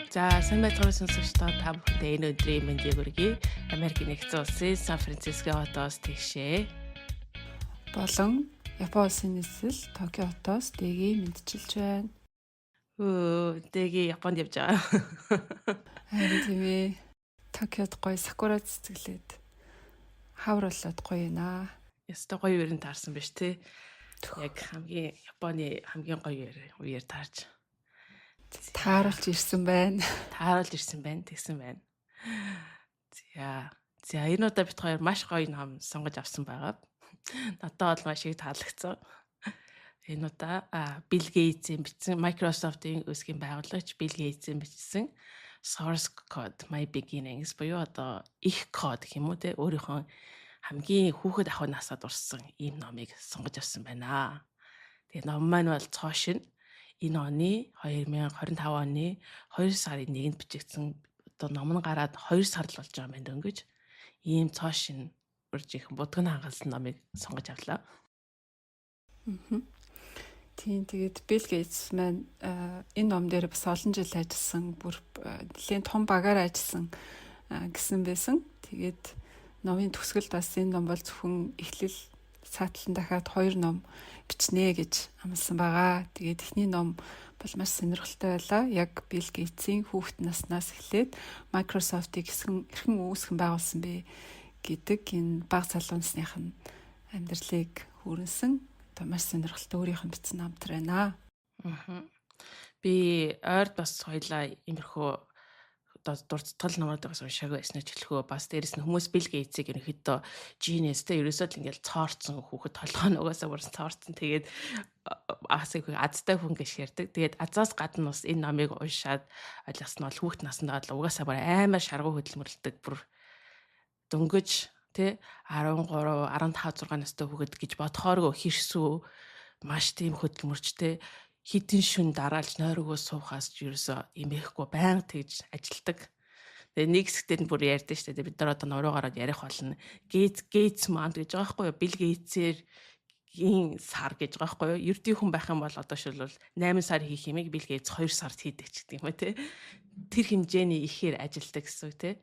За сайн байцгаана сонсогчдоо та бүхэндээ энэ өдрийн мэндийг хүргэе. Америк нэгдсэн улсын Сан Франциско хотоос тэгшээ. Болон Япон улсын нийслэл Токио хотоос дэгийг мэдчилж байна. Дэги Японд явж байгаа. Харин тийм ээ. Токиод гоё сакура цэцгэлээд хавар болоод гоё наа. Ястай гоё үерэн таарсан биз тий. Яг хамгийн Японы хамгийн гоё үеэр таарч Тааруулж ирсэн байна. тааруулж ирсэн байна. Тэгсэн байна. За энэ удаа бит хоёр маш гоё ном сонгож авсан байгаа. Надад бол маш их таалагдсан. Энэ удаа Bill Gates-ийн бичсэн Microsoft-ийн үүсгэн байгуулагч Bill Gates-ийн бичсэн Source Code My Beginnings буюу одоо их код гэх юм уу те өөрийнхөө хамгийн хүүхэд ахуй насаад урссан ийм номыг сонгож авсан байна. Тэгээ ном маань бол цоошин энэ оны 2025 оны 2 сарын 1-нд бичигдсэн одоо ном нь гараад 2 сар л болж байгаа юм байна дөнгөж. Ийм цоошин үрж их будган хангалсан номыг сонгож авлаа. Тийм тэгээд Bill Gates маань энэ ном дээр бас олон жил ажилласан, бүр нэлийн том багаар ажилласан гэсэн байсан. Тэгээд номын төгсгөлд бас энэ ном бол зөвхөн эхлэл саатлан дахиад 2 ном бичнэ гэж амласан байгаа. Тэгээд эхний ном бол маш сонирхолтой байлаа. Яг Bill Gates-ийн хүүхэд наснаас эхлээд Microsoft-ыг хэрхэн үүсгэн байгуулсан бэ гэдэг энэ бага залуусных нь амьдралыг хүрэнсэн маш сонирхолтой өөрийнх нь бичсэн намтар байна. Би ойрд бас хоёлаа иймэрхүү дурдтал номууд бас уншааг байснаа ч хэлэхөө бас дээрэс нь хүмүүс Bill Gates-ийг ерөнхийдөө genius-тэй ерөөсөө л ингээл цоорцсон хүүхэд толгой угаасаа бүрэн цоорцсон. Тэгээд асыг азтай хүн гэж ярьдаг. Тэгээд азаас гадна бас энэ номыг уншаад ойлгосон нь бол хүүхэд насндаа бол угаасаа бүр амар шаргуу хөдөлмөрлөдөг бүр дөнгөж тэ 13, 15, 6 настай хүүхэд гэж бодохооргүй хэрсүү маш тийм хөдөлмөрчтэй хитэн шүн дараалж нойргоо суухаас ерөөсөө имэхгүй байнга тэгж ажилдаг. Тэгээ нэг хэсгээр нь бүр ярьдэн штэ. Бид нар одоо нуруу гараад ярих болно. Gates маань гэж байгаа байхгүй юу? Bill Gates-ээр ийн сар гэж байгаа байхгүй юу? Ердийн хүн байх юм бол одоо шилбэл 8 сар хийх юмыг Bill Gates 2 сард хийдэг ч гэдэг юм те. Тэр хэмжээний ихээр ажилдаг гэсэн үг те.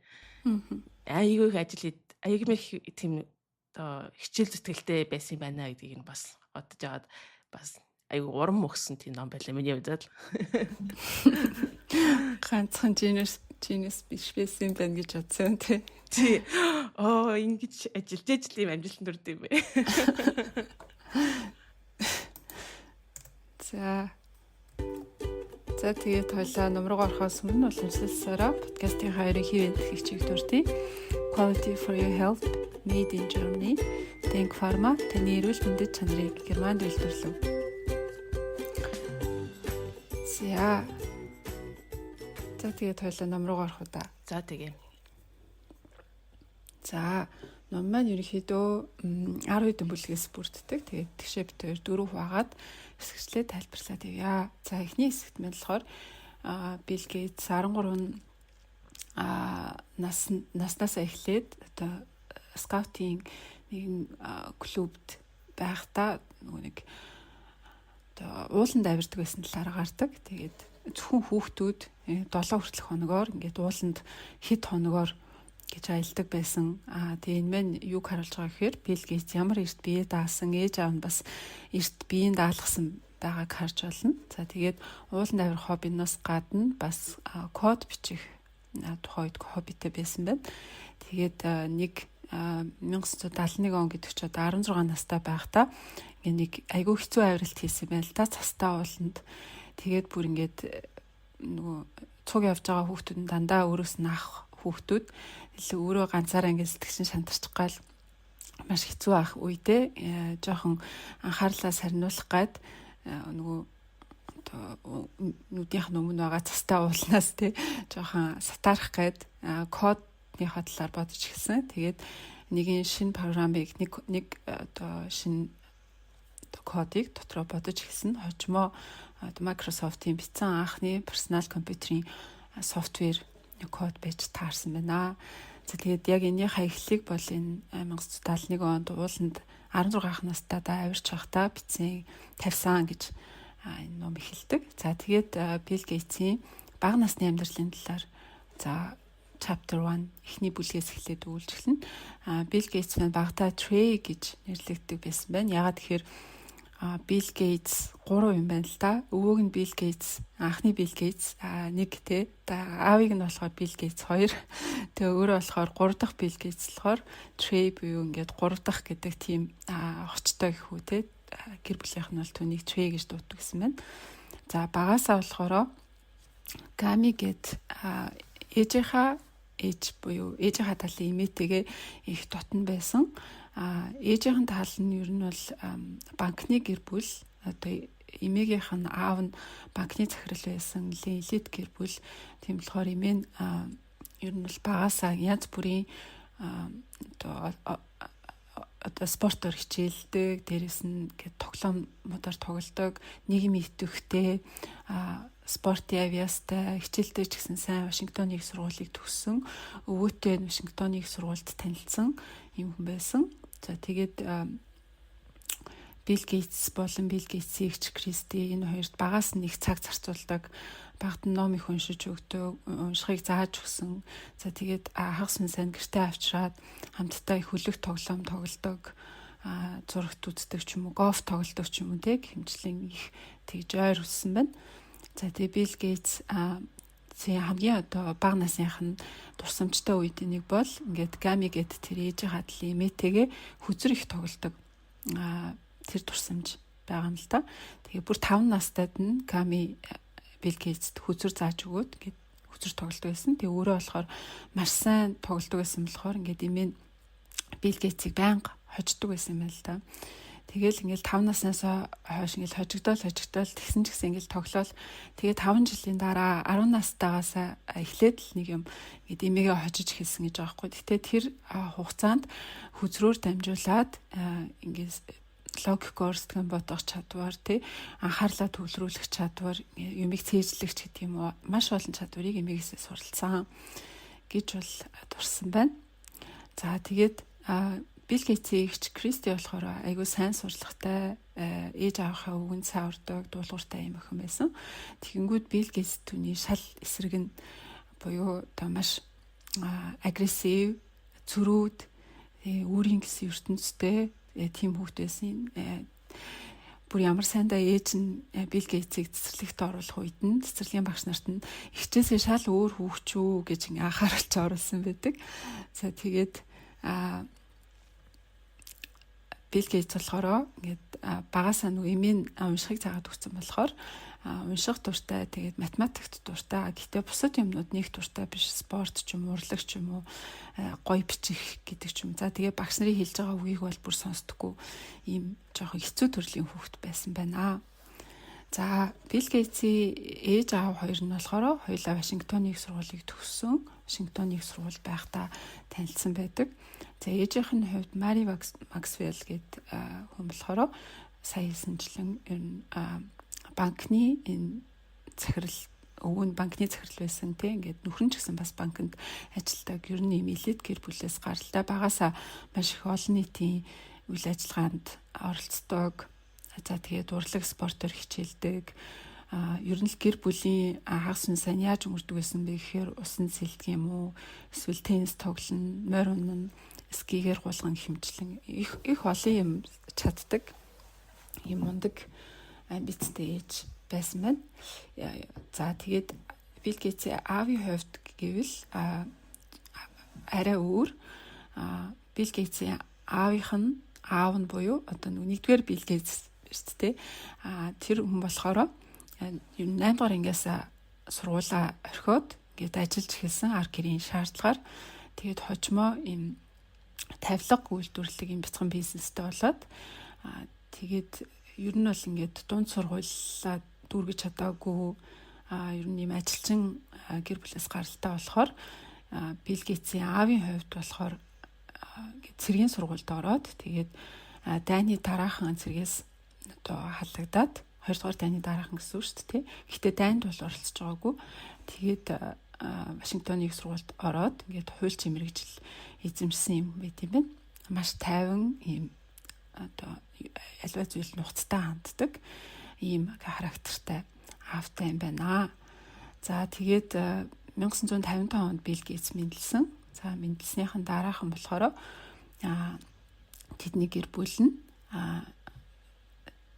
Айгүй их ажил айгүй их тийм оо хичээл зүтгэлтэй байсан байна гэдгийг нь бас бодож аваад бас айгүй урам өгсөн тийм ном байлаа миний хувьд л. Ганцхан genius биш байсан байна гэж бодсон тий. Тий. Ингэж ажиллаж л юм амжилтанд хүрд юм бэ. За тэгээд хоёлаа ном руу орохоос өмнө уламжлалсараа подкастын хоёрын хэвэн хичээг дурдъя. Quality for your health made in Germany. Denk Pharma таны эрүүл мэндэд чанарыг Германд үйлдвэрлэв. За тэгээд хоёлаа ном руу орох удаа. За тэгээ. За ном маань ерөнхийдөө 10 хэдэн бүлгээс бүрддэг. Тэгээд тэгшээ бит хоёр дөрөв хаагаад хэсэгчлээ тайлбарлаад явъя. За эхний хэсэгт маань болохоор Bill Gates 13 наснаас эхлээд одоо скаутинг нэгэн клубд байхдаа нэг одоо ууланд авирдаг байсан талаар гардаг. Тэгээд зөвхөн хүүхдүүд 7 хүртэлх хоногоор ингээд ууланд хэд хоногоор гэж аялдаг байсан. Тэгээ энэ мэн юг харуулж байгаа гэхээр Bill Gates ямар эрт бие даасан, ээж аав нь бас эрт биеийн даалгасан байгааг харж болно. За тэгээд ууланд авирах хоббиноос гадна бас код бичих тухайд хоббитэй байсан байна. Тэгээд нэг 1971 он гэдэг чинь 16 настай байхдаа нэг айгүй хэцүү авиралт хийсэн байл та цастаа ууланд. Тэгээд бүр ингээд нөгөө цуг явж байгаа хүүхдүүд нь дандаа өөрөөс нь ах хүүхдүүд өөрөө ганцаараа ингээд сэтгшин шантарчих гал маш хэцүү ах үедээ жоохон анхаарлаа сарниулах гад нөгөө нүдийнх нь өмнө байгаа цастаа уулнаас тий жоохон сатаарах гээд кодны хадлаар бодож эхэлсэн. Тэгээд нэгin шинэ програмыг нэг одоо шинэ кодыг дотроо бодож эхэлсэн. Хожимо Microsoft-ийн бичсэн анхны персонал компьютерийн софтвер код байж таарсан байна. За тэгээд яг энэний эхлэлийг бол энэ 1971 онд ууланд 16 настай авирч байхдаа бичсэн тавьсан гэж энэ ном эхэлдэг. За тэгээд Bill Gates-ийн бага насны амьдралын талаар за chapter 1 эхний бүлгээс эхлээд өгүүлж эхэлнэ. Bill Gates маань багтаа Trey гэж нэрлэгддэг байсан байна. Ягаад тэгэхээр Bill Gates 3 юм байна л да. Өвөөг нь Bill Gates, анхны Bill Gates, нэг те. Аавыг нь болохоор Bill Gates 2. Тэгээ өөрөө болохоор 3 дахь Bill Gates болохоор Trey буюу ингээд 3 дахь гэдэг тийм очтой гэхүү те. Гэр бүлийнх нь бол түүнийг Trey гэж дууддаг гэсэн байна. За багасаа болохоор Gami гэд ээжийнхаа талын эмээтэйгээ их дотн байсан. Ээжийнхэн тал нь ер нь бол банкны гэр бүл, одоо эмээгийнх нь аав нь банкны захирал байсан, элит гэр бүл. Тийм болохоор эмээ нь ер нь бол багасаа янз бүрийн одоо спортоор хичээлдэг, дээрэс нь тоглоомудаар тоглодог, нийгмийн идэвхтэй, спортын авьяастай, хичээлдээ ч гэсэн сайн Вашингтоны их сургуулийг төгссөн. Өвөөтэй Вашингтоны их сургуульд танилцсан юм хүн байсан. За тэгээд Bill Gates болон Bill Gates-ийн эгч Кристи энэ хоёрт багаас нь их цаг зарцуулдаг. Багт нь ном их уншиж өгдөг, уншихыг зааж өгсөн. За тэгээд хагас минь гэртээ авчираад хамтдаа их хөлөг тоглоом тоглодог, зурагт үздэг ч юм уу, гольф тоглодог ч юм уу тэг хэмжлэн их тэгж ойр өссөн байна. За тэгээд Bill Gates хамгийн одоо бага насных нь дурсамжтай үед нэг бол ингээд Gami гэд тэр ээжийн хадлын эмээтэйгээ хүзэр их тоглодог. Тэр дурсамж байгаа юм л та. Тэгээ бүр 5 настайд нь Gami Bill Gates-д хүзэр зааж өгөөд ингээд хүзэр тоглодог байсан. Тэгээ өөрөө болохоор маш сайн тоглодог байсан болохоор ингээд эмээ Bill Gates-ийг байнга хождог байсан юм байна л да. Тэгэл ингээл 5 наснаас хойш ингээл хожигдол тэгсэн ч гэсэн ингээл тоглоал. Тэгээ 5 жилийн дараа 10 настайгаас эхлээд л нэг юм ингээд эмээгээ хожиж хэлсэн гэж байгаа байхгүй. Гэтэ тэр хугацаанд хүзрөөр дамжуулаад ингээд логикоор сэтгэн бодох чадвар тий анхаарлаа төвлөрүүлэх чадвар юмыг цээжлэгч гэдэг юм уу маш олон чадварыг эмээгээс суралцсан гэж бол дурсан байна. За тэгээд Bill Gates-ийн эгч Кристи болохоор айгүй сайн сурлагатай ээж аавынхаа үгэнд сайн урдаг дуулууртай юм охин байсан. Тэгэнгүүт Bill Gates түүний шал эсрэг нь буюу одоо маш агрессив, цөрүүд, өөрийн гэсэн ертөнцтэй тийм хүүхэд байсан. Бүр ямар сайндаа ээж нь Bill Gates-ийг цэцэрлэгт оруулах үед нь цэцэрлэгийн багш нарт нь ихчээсээ шал өөр хүүхч үү гэж анхааруулж оруулсан байдаг. За тэгээд Bill Gates болохоор ингээд багасаа нэг эмийн уншихыг заагаад өгсөн болохоор унших дуртай, тэгээд математикт дуртай. Гэхдээ бусад юмнууд нэг дуртай биш. Спорт ч юм уу, урлаг ч юм уу, гоё бичих гэдэг ч юм. За тэгээд багш нарын хэлж байгаа үгийг бол бүр сонсдоггүй ийм жоохон хэцүү төрлийн хүүхэд байсан байна. За Bill Gates-ийн ээж аав хоёр нь болохоор хоёулаа Вашингтоны их сургуулийг төгссөн. Вашингтоны их сургууль байхдаа танилцсан байдаг. За ээжийнх нь хувьд Mary Maxwell гэдэг хүн болохоор сая хэлсэнчлэн ер нь банкны энэ захирал өвөө нь банкны захирал байсан тийм ингээд нөхөр нь ч гэсэн бас банкнд ажилладаг. Ер нь ийм элит гэр бүлээс гаралтай багасаа маш их олон нийтийн үйл ажиллагаанд оролцдог. За тэгээд урлаг спортоор хичээлдэг. Ер нь л гэр бүлийн хагас нь сайн яаж өнгөрдөг байсан бэ гэхээр усан сэлдэг юм уу? Эсвэл теннис тоглоно, морь унана, скигээр гулган хэмжлэн их олон юм чаддаг. Ийм мундаг амбицтай ээж байсан байна. За тэгээд Bill Gates-ийн аавын хувьд гэвэл арай өөр. Bill Gates-ийн аав нь буюу одоо нэгдүгээр Bill Gates шүү дээ. Тэр хүн болохоор 8 дугаар ангиас сургуулаа орхиод ингээд ажиллаж эхэлсэн арга гэрийн шаардлагаар тэгээд хожмоо ийм тавилга үйлдвэрлэх юм бяцхан бизнестэй болоод тэгээд ер нь бол ингээд дунд сургуулаа дүүргэж чадаагүй ер нь ийм ажилчин гэр бүлээс гаралтай болохоор Bill Gates-ийн аавын хувьд болохоор цэргийн сургуульд ороод тэгээд дайны дараахан цэргээс одоо халагдаад 2 дугаар дайны дараахан гэсэн үг шүү дээ. Гэхдээ дайнд бол оролцож байгаагүй. Тэгээд Вашингтоны их сургуульд ороод ингээд хуульч мэрэгжил эзэмшсэн юм байт юм байна. Маш тайван ийм одоо альва зүйл нухацтай ханддаг ийм характертай аавтай юм байна. За тэгээд 1955 онд Билл Гейтс мэндэлсэн. За мэндэлснийхэн дараахан болохоор тэдний гэр бүл нь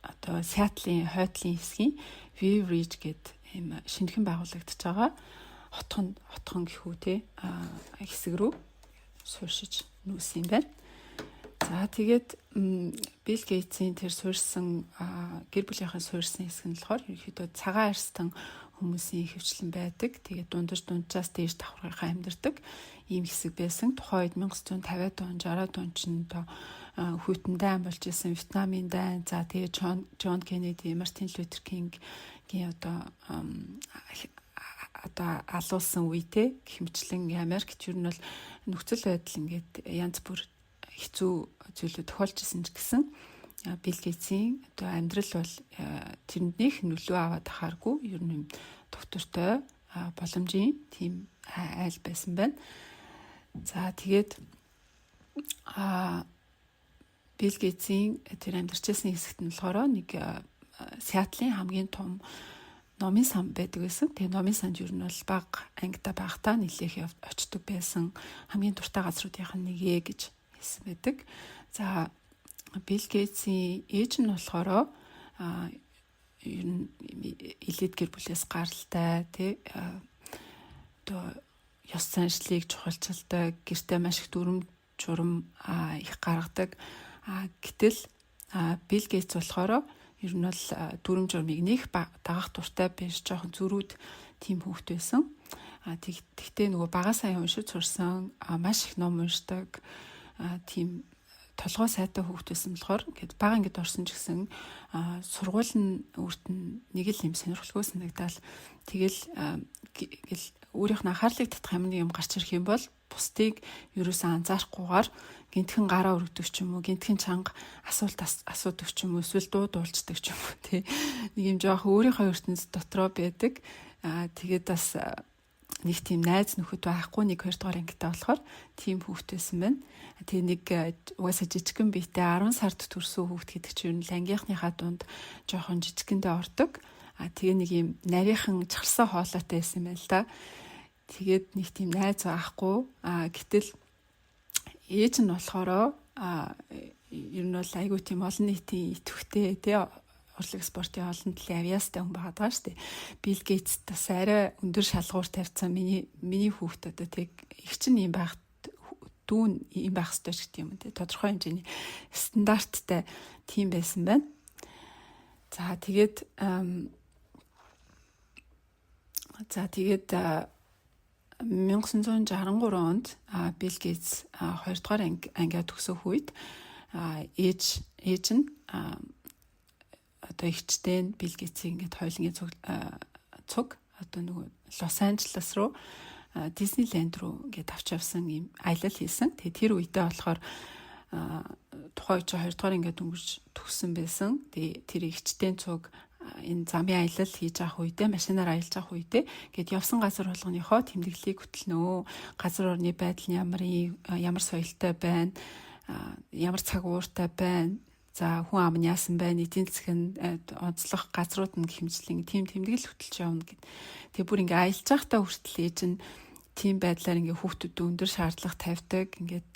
одоо Сиэтлын хойтлын хэсгийн View Ridge гэдэг ийм шинэхэн байгуулагдаж байгаа хотхон гэхүү те хэсэг рүү сууршиж нүүсэн юм байна. За тэгээд Билл Гейтсийн тэр суурьсан гэр бүлийнхэн суурьсан хэсэг нь болохоор ерөнхийдөө цагаан арстан хүмүүсийн хөвчлэн байдаг. Тэгээд дунджаас дээш давхаргынхаа амьдардаг ийм хэсэг байсан. Тухайн үед 1950-аад он 60-аад он чинь одоо хүйтэн дайн болж исэн Вьетнамын дайн. За тэгээд Джон Кеннеди, Мартин Лютер Кингийн одоо алуулсан үедээ хэмчлэн Америкт ер нь бол нөхцөл байдал ингээд янз бүр хэцүү зүйлүүд тохиолж исэн ч гэсэн Билл Гейтсийн одоо амьдрал бол тэрнийх нөлөө аваад тахааргүй ер нь доктортой боломжийн тийм айл байсан байна. За тэгээд Билл Гейтсийн тэр амьдарч байсан хэсэгт нь болохоор нэг Сиэтлын хамгийн том номын сан байдаг байсан. Тэгээ номын санд ер нь бол бага ангитай багтаа нэлээх очдог байсан. Хамгийн дуртай газруудынх нь нэгэ гэж хэлсэн байдаг. За Билл Гейтсийн ээж нь болохоор ер нь элит гэр бүлээс гаралтай тий одоо ёс заншлыг чухалчилдаг, гэртээ маш их дүрм журам их гаргадаг. Гэтэл Билл Гейтс болохоор ер нь бол дүрм журмыг нэг дагах дуртай биш, жоохон зөрүүд тийм хүүхэд байсан. Тэгтээ нөгөө багасаа уншиж сурсан, маш их ном уншдаг тийм толгой сайтай хүүхэд байсан болохоор ингээд бага ингээд орсон ч гэсэн сургууль нь өөрт нь нэг л юм сонирхолтой санагдал. Тэгэл өөрийнх нь анхаарлыг татах юм гарч ирэх юм бол бусдыг ерөөсөө анзаарахгүйгээр гинтхэн гараа өргөдөг ч юм уу, гинтхэн чанга асуулт асуудаг ч юм уу, эсвэл дуулцдаг ч юм уу тий. Нэг юм жоох өөрийнхөө ертөнц дотроо байдаг. Тэгээд бас нэг тийм найз нөхөд байхгүй, нэг хоёрдугаар ангитай болохоор тийм хүүхэд байсан байна. Тэгээ нэг угаасаа жижигхэн биетэй 10 сард төрсөн хүүхэд гэдэг чинь ангийнхныхаа дунд жоохон жижигхэндээ ордог. Тэгээ нэг юм нарийнхан чарсан хоолойтой байсан байна л да. Тэгээд нэг тийм найз байхгүй. Гэтэл ээж нь болохоор ер нь бол айгүй тийм олон нийтийн идэвхтэй тий урлаг спортын олон талын авиастай хүн байгаа даа шүү дээ. Билл Гейтс тас арай өндөр шалгуур тавьсан миний хүүхэд одоо тэг их чинь юм байх дүүн юм байх ёстой ч гэдэг юм тий тодорхой хэмжээний стандарттай тийм байсан байна. За тэгээд 1963 онд Билл Гейтс 2 дугаар ангиа төгсөх үед ээж нь одоо ихчтэй Билл Гейтсийн ингээд хоёулангийн цуг одоо нөгөө Лос Анжелес руу Диснейленд руу ингээд авч явсан юм аялал хийсэн. Тэгээ тэр үедээ болохоор тухайн үед 2 дугаар ингээд өнгөрч төгссөн байсан. Тэгээ тэр ихчтэй цуг энэ замын аялал хийж авах үедээ машинаар аялж авах үедээ гээд явсан газар болгоныхоо тэмдэглэлийг хөтлөнө. Газар орны байдал ямар соёлтой байна, ямар цаг ууртай байна. За хүн ам нь яасан байна, эдийн засгийн онцлог газрууд нь хэмжлэн тийм тэмдэглэл хөтлж явна гэд. Тэгээ бүр ингээ аялж байхдаа хүртэл ээж нь тийм байдлаар ингээ хүүхдүүдэд өндөр шаардлага тавьдаг. Ингээд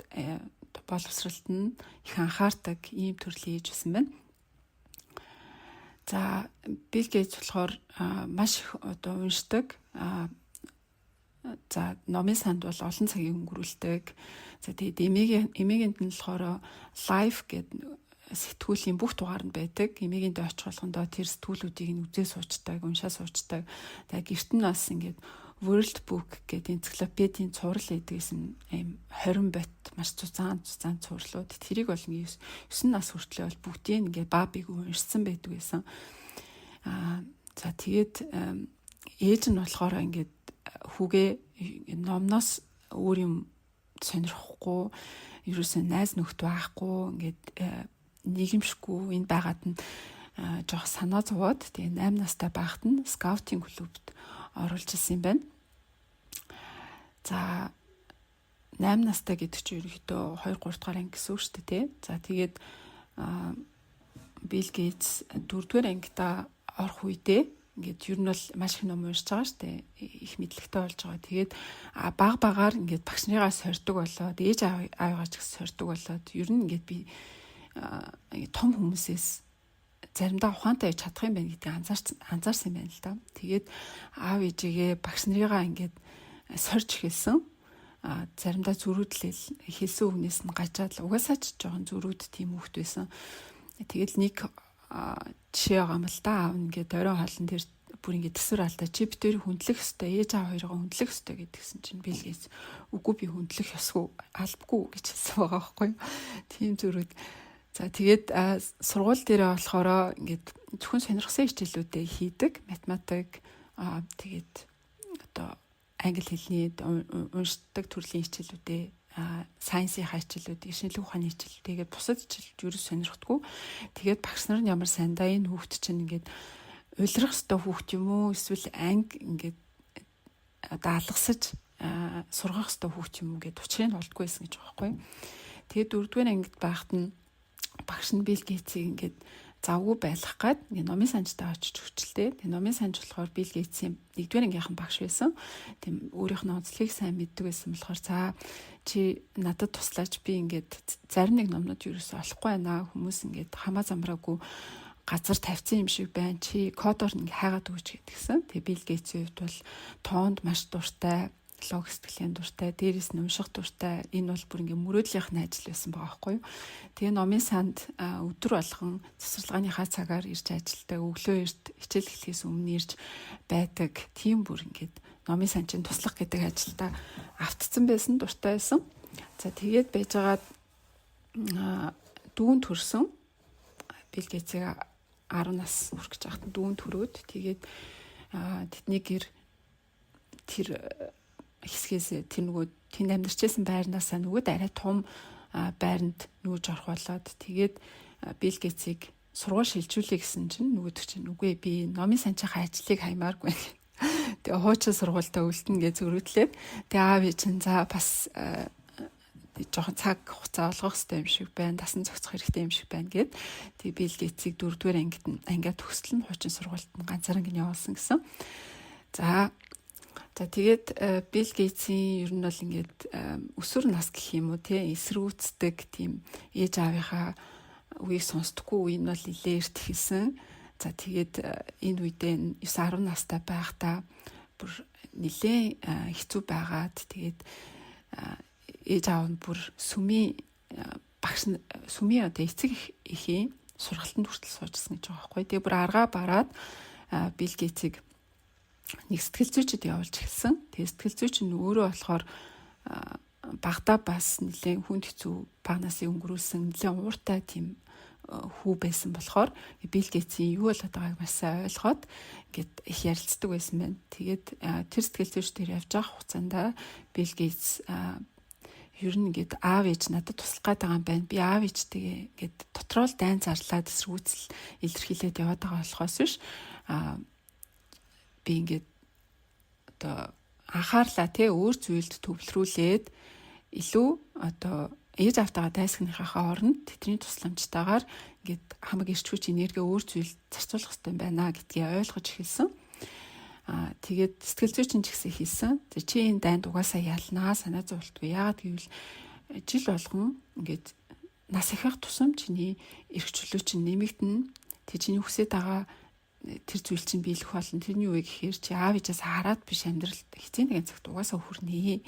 боловсролт нь их анхаардаг ийм төрлийн ээж байсан байна. За Билл Гейтс болохоор маш их одоо уншдаг. За номын санд бол олон цагийг өнгөрүүлдэг. За тэгээд эмээгэнд нь болохоор лайф гэдэг сэтгүүлийн бүх дугаарнд байдаг. Эмээгийн дэ очих болгондоо тэр сэтгүүлүүдийг нь үзээ суучдаг, уншаа суучдаг. Тэгээд гэрт нь бас ингээд World Book гэдэг энциклопедийн цуврал гэдэг юм 20 бот маш цуцаан цувралууд. Тэрийг бол 9 нас хүртэл бол бүгдийг ингээд баабиг уншсан байдаг байсан. За тэгээд ээж нь болохоор ингээд хүүгээ номноос өөр юм сонирхгүй, ерөөсөө найз нөхд байхгүй, ингээд нийгэмшгүй энэ байгаад нь жоох санаа зовоод тэгээ 8 настай байхад нь скаутинг клубт оруулж ирсэн юм байна. За 8 настай гэдэг чинь ерөнхийдөө 2 3 дугаар анги гэсэн үг шүү дээ тий. За тэгээд Билл Гейтс 4 дугаар ангита орох үедээ ингээд ер нь бол маш их ном уншиж байгаа штэ. Их мэдлэгтэй болж байгаа. Тэгээд баг багаар ингээд багш нарыгаа сордог болоод ээж аавыгаа ч гэсэн сордог болоод ер нь ингээд би том хүмүүсээс заримдаа ухаантай байж чадах юм байна гэдгийг анзаарсан юм байна л да. Тэгээд аав ээжигээ багш нарыгаа ингээд сорж эхэлсэн. Заримдаа зүрүүдлэл хэлсэн үгнээс нь гажаад угаасаа ч жоохон зүрүүд тийм хөвгт байсан. Тэгэл нэг жишээ байгаа юм л да. Аав ингээд оройн хоолн дээр бүр ингээд төсвөр алдаа чи битүүр хүндлэх ёстой, ээж аав хоёроо хүндлэх ёстой гэдгсэн чинь Билл Гейтс үгүй би хүндлэх ёсгүй, албагүй гэж хэлсэн байгаа байхгүй юу. Тийм зүрүүд. За тэгээд сургууль дээрээ болохоор ингээд зөвхөн сонирхсан хичээлүүдээ хийдэг, математик тэгээд одоо англи хэлний уншдаг төрлийн хичээлүүдээ сайенсийн хичээлүүдийг шинжлэх ухааны хичээлүүдийгээ бусад хичээлд юу сонирхдаггүй. Тэгээд багш нар нь ямар сандаа энэ хүүхд чинь ингээд уйлрах ёстой хүүхд юм уу эсвэл анги ингээд одоо алгасаж сургах ёстой хүүхд юм уу гэдээ учрыг олдгүй байсан гэж байгаа байхгүй. Тэгээд 4-р ангид байхад нь багш нь Билл Гейтсийг ингээд завгүй байлгах гээд ингээд номын санжтай очиж хүчлээ. Тэгээд номын санж болохоор Билл Гейтсийн 1-р ангийнхан багш байсан. Тийм өөрийнх нь онцлогийг сайн мэддэг байсан болохоор за чи надад туслаач би ингээд зарим нэг номнууд ерөөсөй олохгүй байна. Хүмүүс ингээд хамаа замраагүй газар тавьсан юм шиг байна. Чи кодоор ингээ хайгаад өгч гэдгсэн. Тэгээ Билл Гейтсийн хувьд бол тоонд маш дуртай, логик сэтгэлийн дуртай, дээрээс нь унших дуртай. Энэ бол бүр ингээ мөрөөдлийнх нь ажил байсан байгаа байхгүй юу. Тэгээ номын санд өдөр болгон засварлагынхаа цагаар ирж ажилдаг, өглөө эрт хичээл эхлэхээс өмнө ирж байдаг. Тийм бүр ингээд номын санчин туслах гэдэг ажилдаа автцсан байсан, дуртай байсан. За тэгээд байжгаад дүүн төрсөн. Билл Гейтсийг 10 нас хүрэх гэж байхад дүүн төрөөд тэгээд тэдний гэр тэр хэсгээс тэр нөгөө тэнд амьдарчсэн байрнаасаа нөгөө арай том байранд нүүж орох болоод тэгээд Билл Гейтсийг сургууль шилжүүлээ гэсэн чинь нөгөөдөг чинь үгүй би номын санчийнхаа ажлыг хаймааргүй. Тэгээ хуучин сургуультай үлдэнэ гэж зөрүүдлээд тэгээ аав чинь за бас жоохон цаг хугацаа олгох хэрэгтэй юм шиг байна. Дасан зохицох хэрэгтэй юм шиг байна гэд. Тэгээ Билл Гейтсийг 4-р ангиад төгсөл нь хуучин сургуульд нь ганцаараа ингэ явуулсан гэсэн. За тэгээд Билл Гейтсийн ер нь бол ингээд өсвөр нас гэх юм уу те эсрүүцдэг тийм ээж аавынхаа үгийг сонсдоггүй үе нь бол нилээ эрт хэлсэн. За тэгээд энэ үедээ 9-10 настай байхдаа бүр нилээ хэцүү байгаад тэгээд ээж аав нь бүр сүмийн одоо эцэг эхийн сургалтанд хүртэл суужсан гэж байгаа байхгүй. Тэгээ бүр аргаа бараад Билл Гейтсийг нэг сэтгэл зүйчэд явуулж эхэлсэн. Тэгээ сэтгэл зүйч нь өөрөө болохоор багада бас нэлээд хүнд хэцүү багнаас өнгөрүүлсэн нэлээд ууртай тийм хүү байсан болохоор Билл Гейтсийн юу болоод байгааг маш сайн ойлгоод ингээд их ярилцдаг байсан байна. Тэгээд тэр сэтгэл зүйч дээр явж байгаа хугацаанд Билл Гейтс ер нь ингээд аав ээж надад туслах гээд байгаа юм байна. Би аав ээжтэйгээ ингээд дотроо л дайн зарлаад эсрүүцэл илэрхийлээд яваад байгаа болохоос биш би ингээд одоо анхаарлаа тий өөр зүйлд төвлөрүүлээд илүү одоо ээж автагаа дайсагныхаа оронд тэдний тусламжтайгаар ингээд хамаг эрч хүч энерги өөр зүйлд зарцуулах хэрэгтэй байна гэдгийг ойлгож эхэлсэн. Тэгээд сэтгэл зүйчин ч гэсэн хэлсэн. Чи энэ дайнд угаасаа ялнаа санаа зовлтгүй. Яагаад гэвэл жил болгон ингээд нас ихэх тусам чиний эрх чөлөө чинь нэмэгдэнэ. Тэг чиний хүсэж байгаа тэр зүйл чинь биелэх болно. Тэрний үе гэхээр чи аав ээжээс хараад биш амьдрал хэцээ нэгэн цагт угаасаа хүрнэ.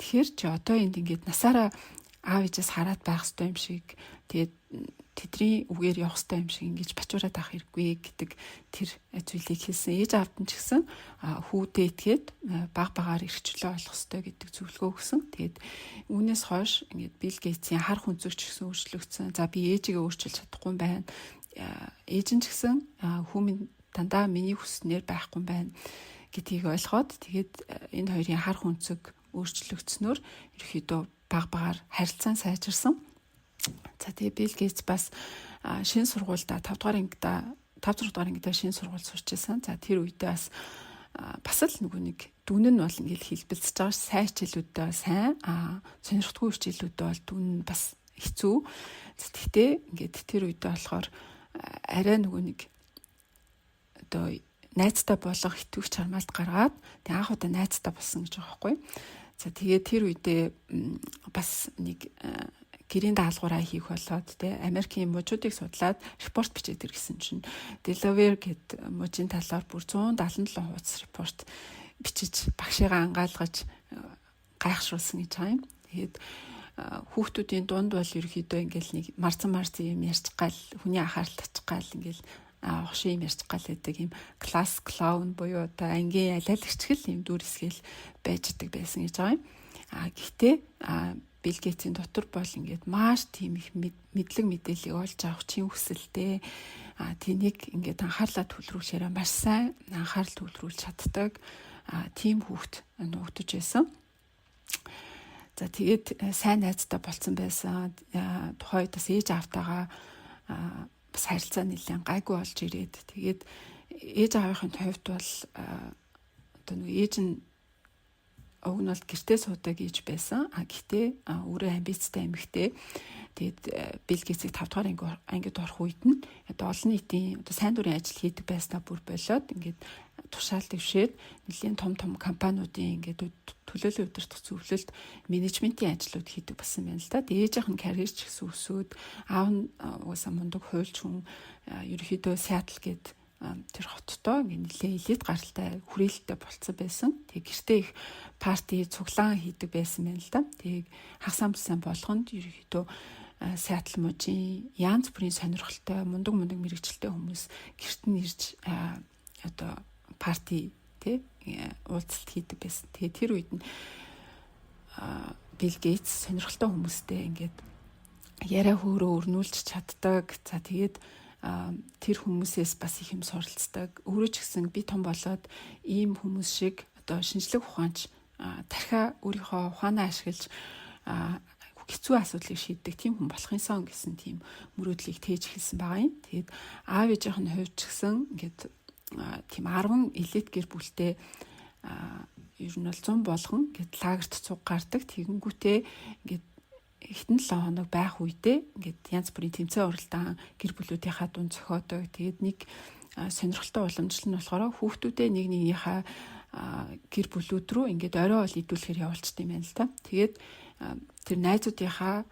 Тэгэхээр чи одоо энд ингээд насаараа аав ээжээс хараад байх ёстой юм шиг тэгээд тэдний үгээр явах ёстой юм шиг ингэж бачуураад авах хэрэггүй гэдэг тэр зүйлийг хэлсэн. Ээж аавд нь ч гэсэн хүүдээ итгээд баг багаар эрхчлөө олох ёстой гэдэг зөвлөгөө өгсөн. Тэгээд үүнээс хойш ингээд Билл Гейтсийн хар хүнцэгч гэсэн өөрчлөгдсөн. За би ээжигээ өөрчилж чадахгүй юм байна. Ээж нь ч гэсэн хүмүүс дандаа миний хүснээр байхгүй юм байна гэдгийг ойлгоод тэгээд энэ хоёрын хар хүнцэг өөрчлөгдснөөр ерөөхдөө баг багаар харилцаа сайжирсан. За тэгээ Билл Гейтс бас шинэ сургуультай 5 дугаар ангидаа шинэ сургууль сурч байсан. За тэр үедээ бас л нөгөө нэг дүн нь бол ингээл хэлбэлцэж байгаа сайн хичээлүүдээ сайн сонирхтгүй хичээлүүдээ бол дүн нь бас хэцүү. Гэхдээ ингээд тэр үедээ болохоор арай нөгөө нэг одоо найзтай болох итвэх чармаалт гаргаад тэг анх удаа найзтай болсон гэж байгаа байхгүй. За тэгээд тэр үедээ бас нэг гэрийн даалгавраа хийх болоод те Америкийн мужуудыг судлаад репорт бичээд ирсэн чинь Delaware гэд мужийн талаар бүр 177 хуудас репорт бичиж багшигаа ангаалгаж гайхшруулсан гэж байгаа юм. Тэгээд хүүхдүүдийн дунд бол ерөөхдөө ингээл нэг марцан юм ярьж гал хүний анхаарал татчих гал ингээл огшин юм ярьж гал гэдэг юм класс клоун буюу одоо ангийн алиалагчгэл юм дүрсгэл байждаг байсан гэж байгаа юм. Гэхдээ Билл Гейтсийн дотор бол ингээд маш тийм их мэдлэг мэдээллийг олж авах чинь хүсэлтэй. Тэнийг ингээд анхаарлаа төвлөрүүлэхээр маш сайн анхаарал төвлөрүүлж чаддаг тийм хүүхд нуугдаж байсан. За тэгээд сайн найзтай болсон байсан. Тухайд бас ээж аавтайгаа бас харилцаа нэлээд гайгүй болж ирээд тэгээд ээж аавынхын хувьд бол одоо нэг ээж нь уг нь бол гэртээ суудаг гэж байсан. Гэхдээ өөрөө амбицтай эмэгтэй. Тэгээд Билл Гейтсийг 5 дугаар ангид орох үед нь одоо олон нийтийн одоо сайн дурын ажил хийдэг байснаа бүр болоод ингээд тушаал дэвшээд нэлийн том компаниудын ингээд төлөөллийн удирдах зөвлөлд менежментийн ажлууд хийдэг болсон байна л да. Ээжийнх нь карьер ч гэсэн өсөөд аав нь уусаа мундаг хуульч хүн ерөөхдөө Сиэтл гээд тэр хоттой нэлээ элит гаралтай хүрээлэлтэй болцсон байсан. Тэг гэртээ их парти цуглаан хийдэг байсан байна л да. Тэг хагас амтсан болгонд ерөөхдөө Сиэтл мужийн янз бүрийн сонирхолтой мундаг мэрэгчлээ хүмүүс гэрт нь ирж одоо парти тий уулзалт хийдэг байсан. Тэгээ тэр үед нь Билл Гейтс сонирхолтой хүмүүстэй ингээд яриа хөөрөө өрнүүлж чаддаг. За тэгээд тэр хүмүүсээс бас их юм суралцдаг. Өөрөө ч гэсэн би том болоод ийм хүмүүс шиг одоо шинжлэх ухаанч тархиа өөрийнхөө ухаанаа ашиглаж хэцүү асуудлыг шийддэг тийм хүн болохын сон гэсэн тийм мөрөөдлийг тээж эхэлсэн байгаа юм. Тэгээд аав ээжийнх нь хувьд ч гэсэн ингээд тийм 10 элит гэр бүлтэй ер нь бол 100 болгон ингээд лагерт цуг гардаг. Тэгэнгүүтээ ингээд хитэн 7 хоног байх үедээ ингээд янз бүрийн тэмцээн уралдаан гэр бүлүүдийнхаа дунд зохиодог. Тэгээд нэг сонирхолтой уламжлал нь болохоор хүүхдүүдээ нэг нэгнийхээ гэр бүлүүд рүү ингээд орой ол идүүлэхээр явуулчт юм байна л та. Тэгээд тэр найзуудынхаа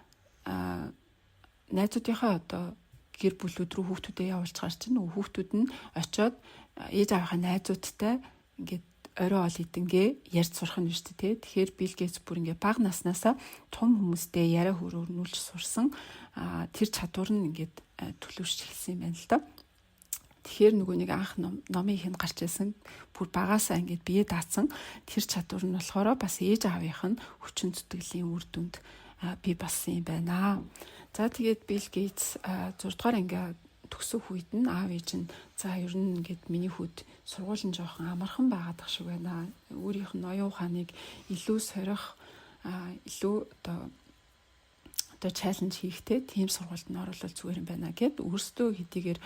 одоо гэр бүлүүд рүү хүүхдүүдээ явуулчихар чинь хүүхдүүд нь очиод ээж аавынхаа найзуудтай ингээд орой ол идэнгээ ярьж сурах нь шүү дээ. Тэгэхээр Билл Гейтс бүр ингээд бага наснаасаа том хүмүүстэй яриа хөрөөрнүүлж сурсан тэр чадвар нь ингээд төлөвшөж эхэлсэн юм байна л да. Тэгэхээр нөгөө нэг анх номын ихэнд гарч ирсэн бүр багаасаа ингээд бие даацсан тэр чадвар нь болохоор бас ээж аавынх нь хүчин зүтгэлийн үр дүнд бий болсон юм байна. За тэгээд Билл Гейтс 6 дугаар анги төгсөх үед нь аав ээж нь за ер нь ингээд миний хүүд сургуулийн жоохон амархан байгаад ах шиг байна. Өөрийнх нь оюун ухааныг илүү сорих илүү одоо чаленж хийхтэй тийм сургуульд нь оруулах зүгээр юм байна гэд өөрсдөө хэдийгээр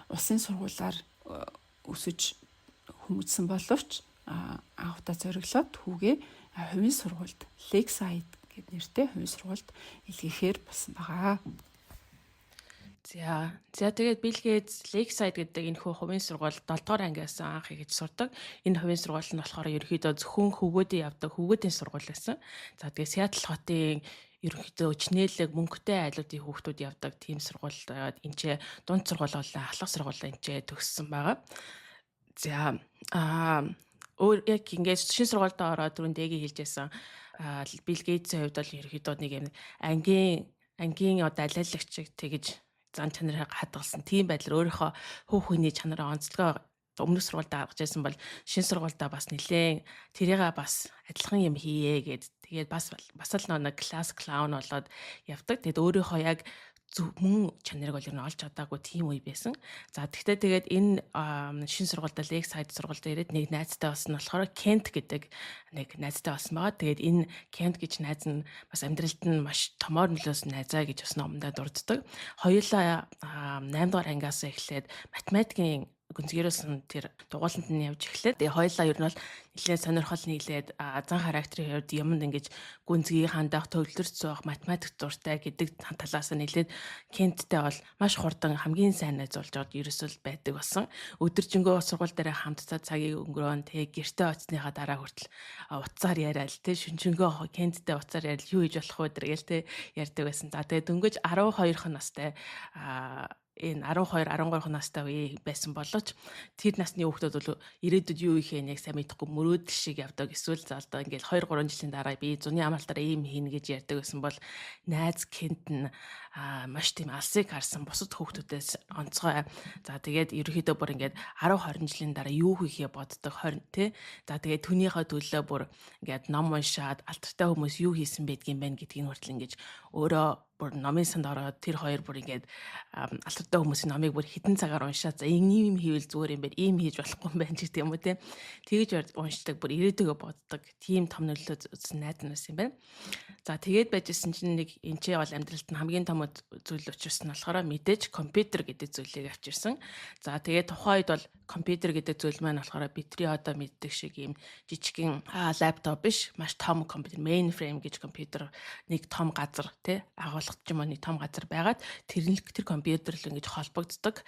улсын сургуулиар өсөж хүмүүжсэн боловч аавтаа зориглоод хүүгээ хувийн сургуульд Lakeside гэд нэртэй хувийн сургуульд илгээхээр болсон байгаа. За тэгээд Билл Гейтс Lakeside гэдэг энэ хувийн сургууль 7 дугаар ангиас анх хийж сурдаг. Энэ хувийн сургууль нь болохоор ерөнхийдөө зөвхөн хөвгүүдийн явдаг хөвгүүдийн сургууль байсан. За тэгээд Сиэтл хотын ерөнхийдөө чинэлэг мөнгөтэй айлуудын хүүхдүүд явдаг тийм сургууль. Энд ч дунд сургууль болон ахлах сургууль энд ч төгссөн байгаа. За өөр яг ингээд шинэ сургуульд ороод түрүүн дэгийн хэлжсэн Билл Гейтсийн хувьд бол ерөнхийдөө нэг юм ангийн одоо алиалагч тэгэж зан чанарыг хадгалсан тийм байдлаар өөрийнхөө хүүхний чанараа онцлогоо өмнөх сургуультай гаргаж байсан бол шинэ сургуультай бас нэлээд тэрийгээ бас адилхан юм хийе гэд тэгээд бас л нэг класс клаун болоод явдаг. Тэгээд өөрийнхөө яг мөн чанарыг бол ер нь олж чадаагүй тийм үе байсан. За тэгээд энэ шинэ сургуультай Lakeside сургуультай ирээд нэг найзтай болсон нь болохоор Kent гэдэг нэг найзтай болсон байгаа. Тэгээд энэ Kent гэж найз нь бас амьдралд нь маш томоор нөлөөсөн найзаа гэж бас номдоо дурддаг. Хоёулаа 8 дугаар ангиас эхлээд математикийн гүнзгийрсэн тэр дугууланд нь явж эхлээд тэгээ хоёлаа ер нь бол нэлээд сонирхол нийлээд зан характерын хувьд юмд ингэж гүнзгий хандах, төвлөрч суух, математик дуртай гэдэг талаас нь нэлээд Кенттэй бол маш хурдан хамгийн сайн найз болж аваад ерөөсөө байдаг болсон. Өдөржингөө сургууль дээр хамтдаа цагийг өнгөрөөн тэгээ гэртээ оцсныхаа дараа хүртэл утсаар яриад те шүнжэнгөө Кенттэй утсаар яриад юу хийж болох вэ гэл те ярьдаг байсан. За тэгээ дөнгөж 12 настай энэ 12 13 настай үе байсан боловч тэр насны хүүхдүүд бол ирээдүйд юу их яг сайн мэдэхгүй мөрөөдөл шиг явдаг. Эсвэл заалдаа ингээл 2 3 жилийн дараа би зуны амралтаараа ийм хийнэ гэж ярьдаг байсан бол найз Кент нь маш тийм алсыг харсан бусад хүүхдүүдээс онцгой. За тэгээд ерөөхдөө бүр ингээд 10 20 жилийн дараа юу хийхээ боддог 20 тий. За тэгээд түүнийхээ төлөө бүр ингээд ном уншаад алдартай хүмүүс юу хийсэн байдгийн байна гэдгийг хүртэл ингээд өөрөө бүр номын санд ороод тэр хоёр бүр ингээд алдартай хүмүүсийн номыг бүр хитэн цагаар уншаад за ийм хийвэл зүгээр юм байна, ийм хийж болохгүй юм байна гэх юм уу те. Тэгж уншдаг бүр ирээдүгөө боддог. Тийм том нөлөө үзсэн найз нас юм байна. За тэгээд байжсэн чинь нэг энэ ч бол амьдралд нь хамгийн том зүйл учирсан болохоор мэдээж компьютер гэдэг зүйлийг авчирсан. За тэгээд тухайн үед бол компьютер гэдэг зүйл маань болохоор бидний одоо мэддэг шиг ийм жижигхэн лаптоп биш, маш том компьютер, mainframe гэж компьютер нэг том газар тий агуулгад ч юм уу нэг том газар байгаад тэр компьютер л ингэж холбогддог.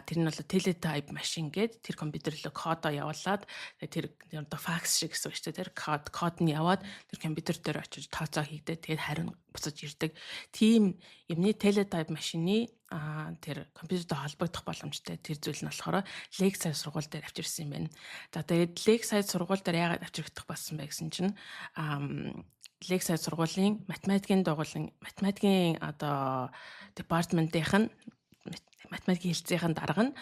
Тэр нь бол teletype машин гээд тэр компьютер руу кодоо явуулаад тэр одоо факс шиг гэсэн үг шүү дээ. Тэр код нь яваад тэр компьютер дээр очиж тооцоо хийгдээ тэгээд хариу буцаж ирдэг. Тийм юмны teletype машины тэр компьютертэй холбогдох боломжтой тэр зүйл нь болохоор Lakeside сургууль дээр авчирсан юм байна. За тэгээд Lakeside сургууль дээр яагаад авчирдах болсон бэ гэсэн чинь Lakeside сургуулийн математикийн одоо департаментийнх нь математикийн хэлцээхэн дарга нь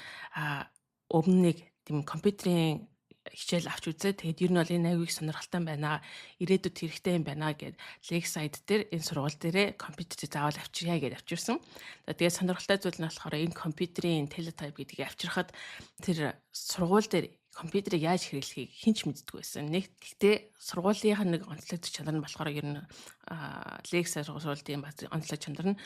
өмнө нэг тийм компьютерийн хичээл авч үзээ. Тэгээд ер нь бол энэ аягүй сонирхолтой байна. Ирээдүйд хэрэгтэй юм байна гэд Lakeside дээр энэ сургууль дээрээ компьютерийг заавал авчирья гэж авчирсан. Тэгээд сонирхолтой зүйл нь болохоор энэ компьютерийн teletype гэдгийг авчирхад тэр сургууль дээр компьютерийг яаж хэрэглэхийг хинч мэддэггүй байсан. Нэг гэхдээ сургуулийн нэг онцлогдох чанар нь болохоор ер нь Lakeside сургуулийн онцлог чанар нь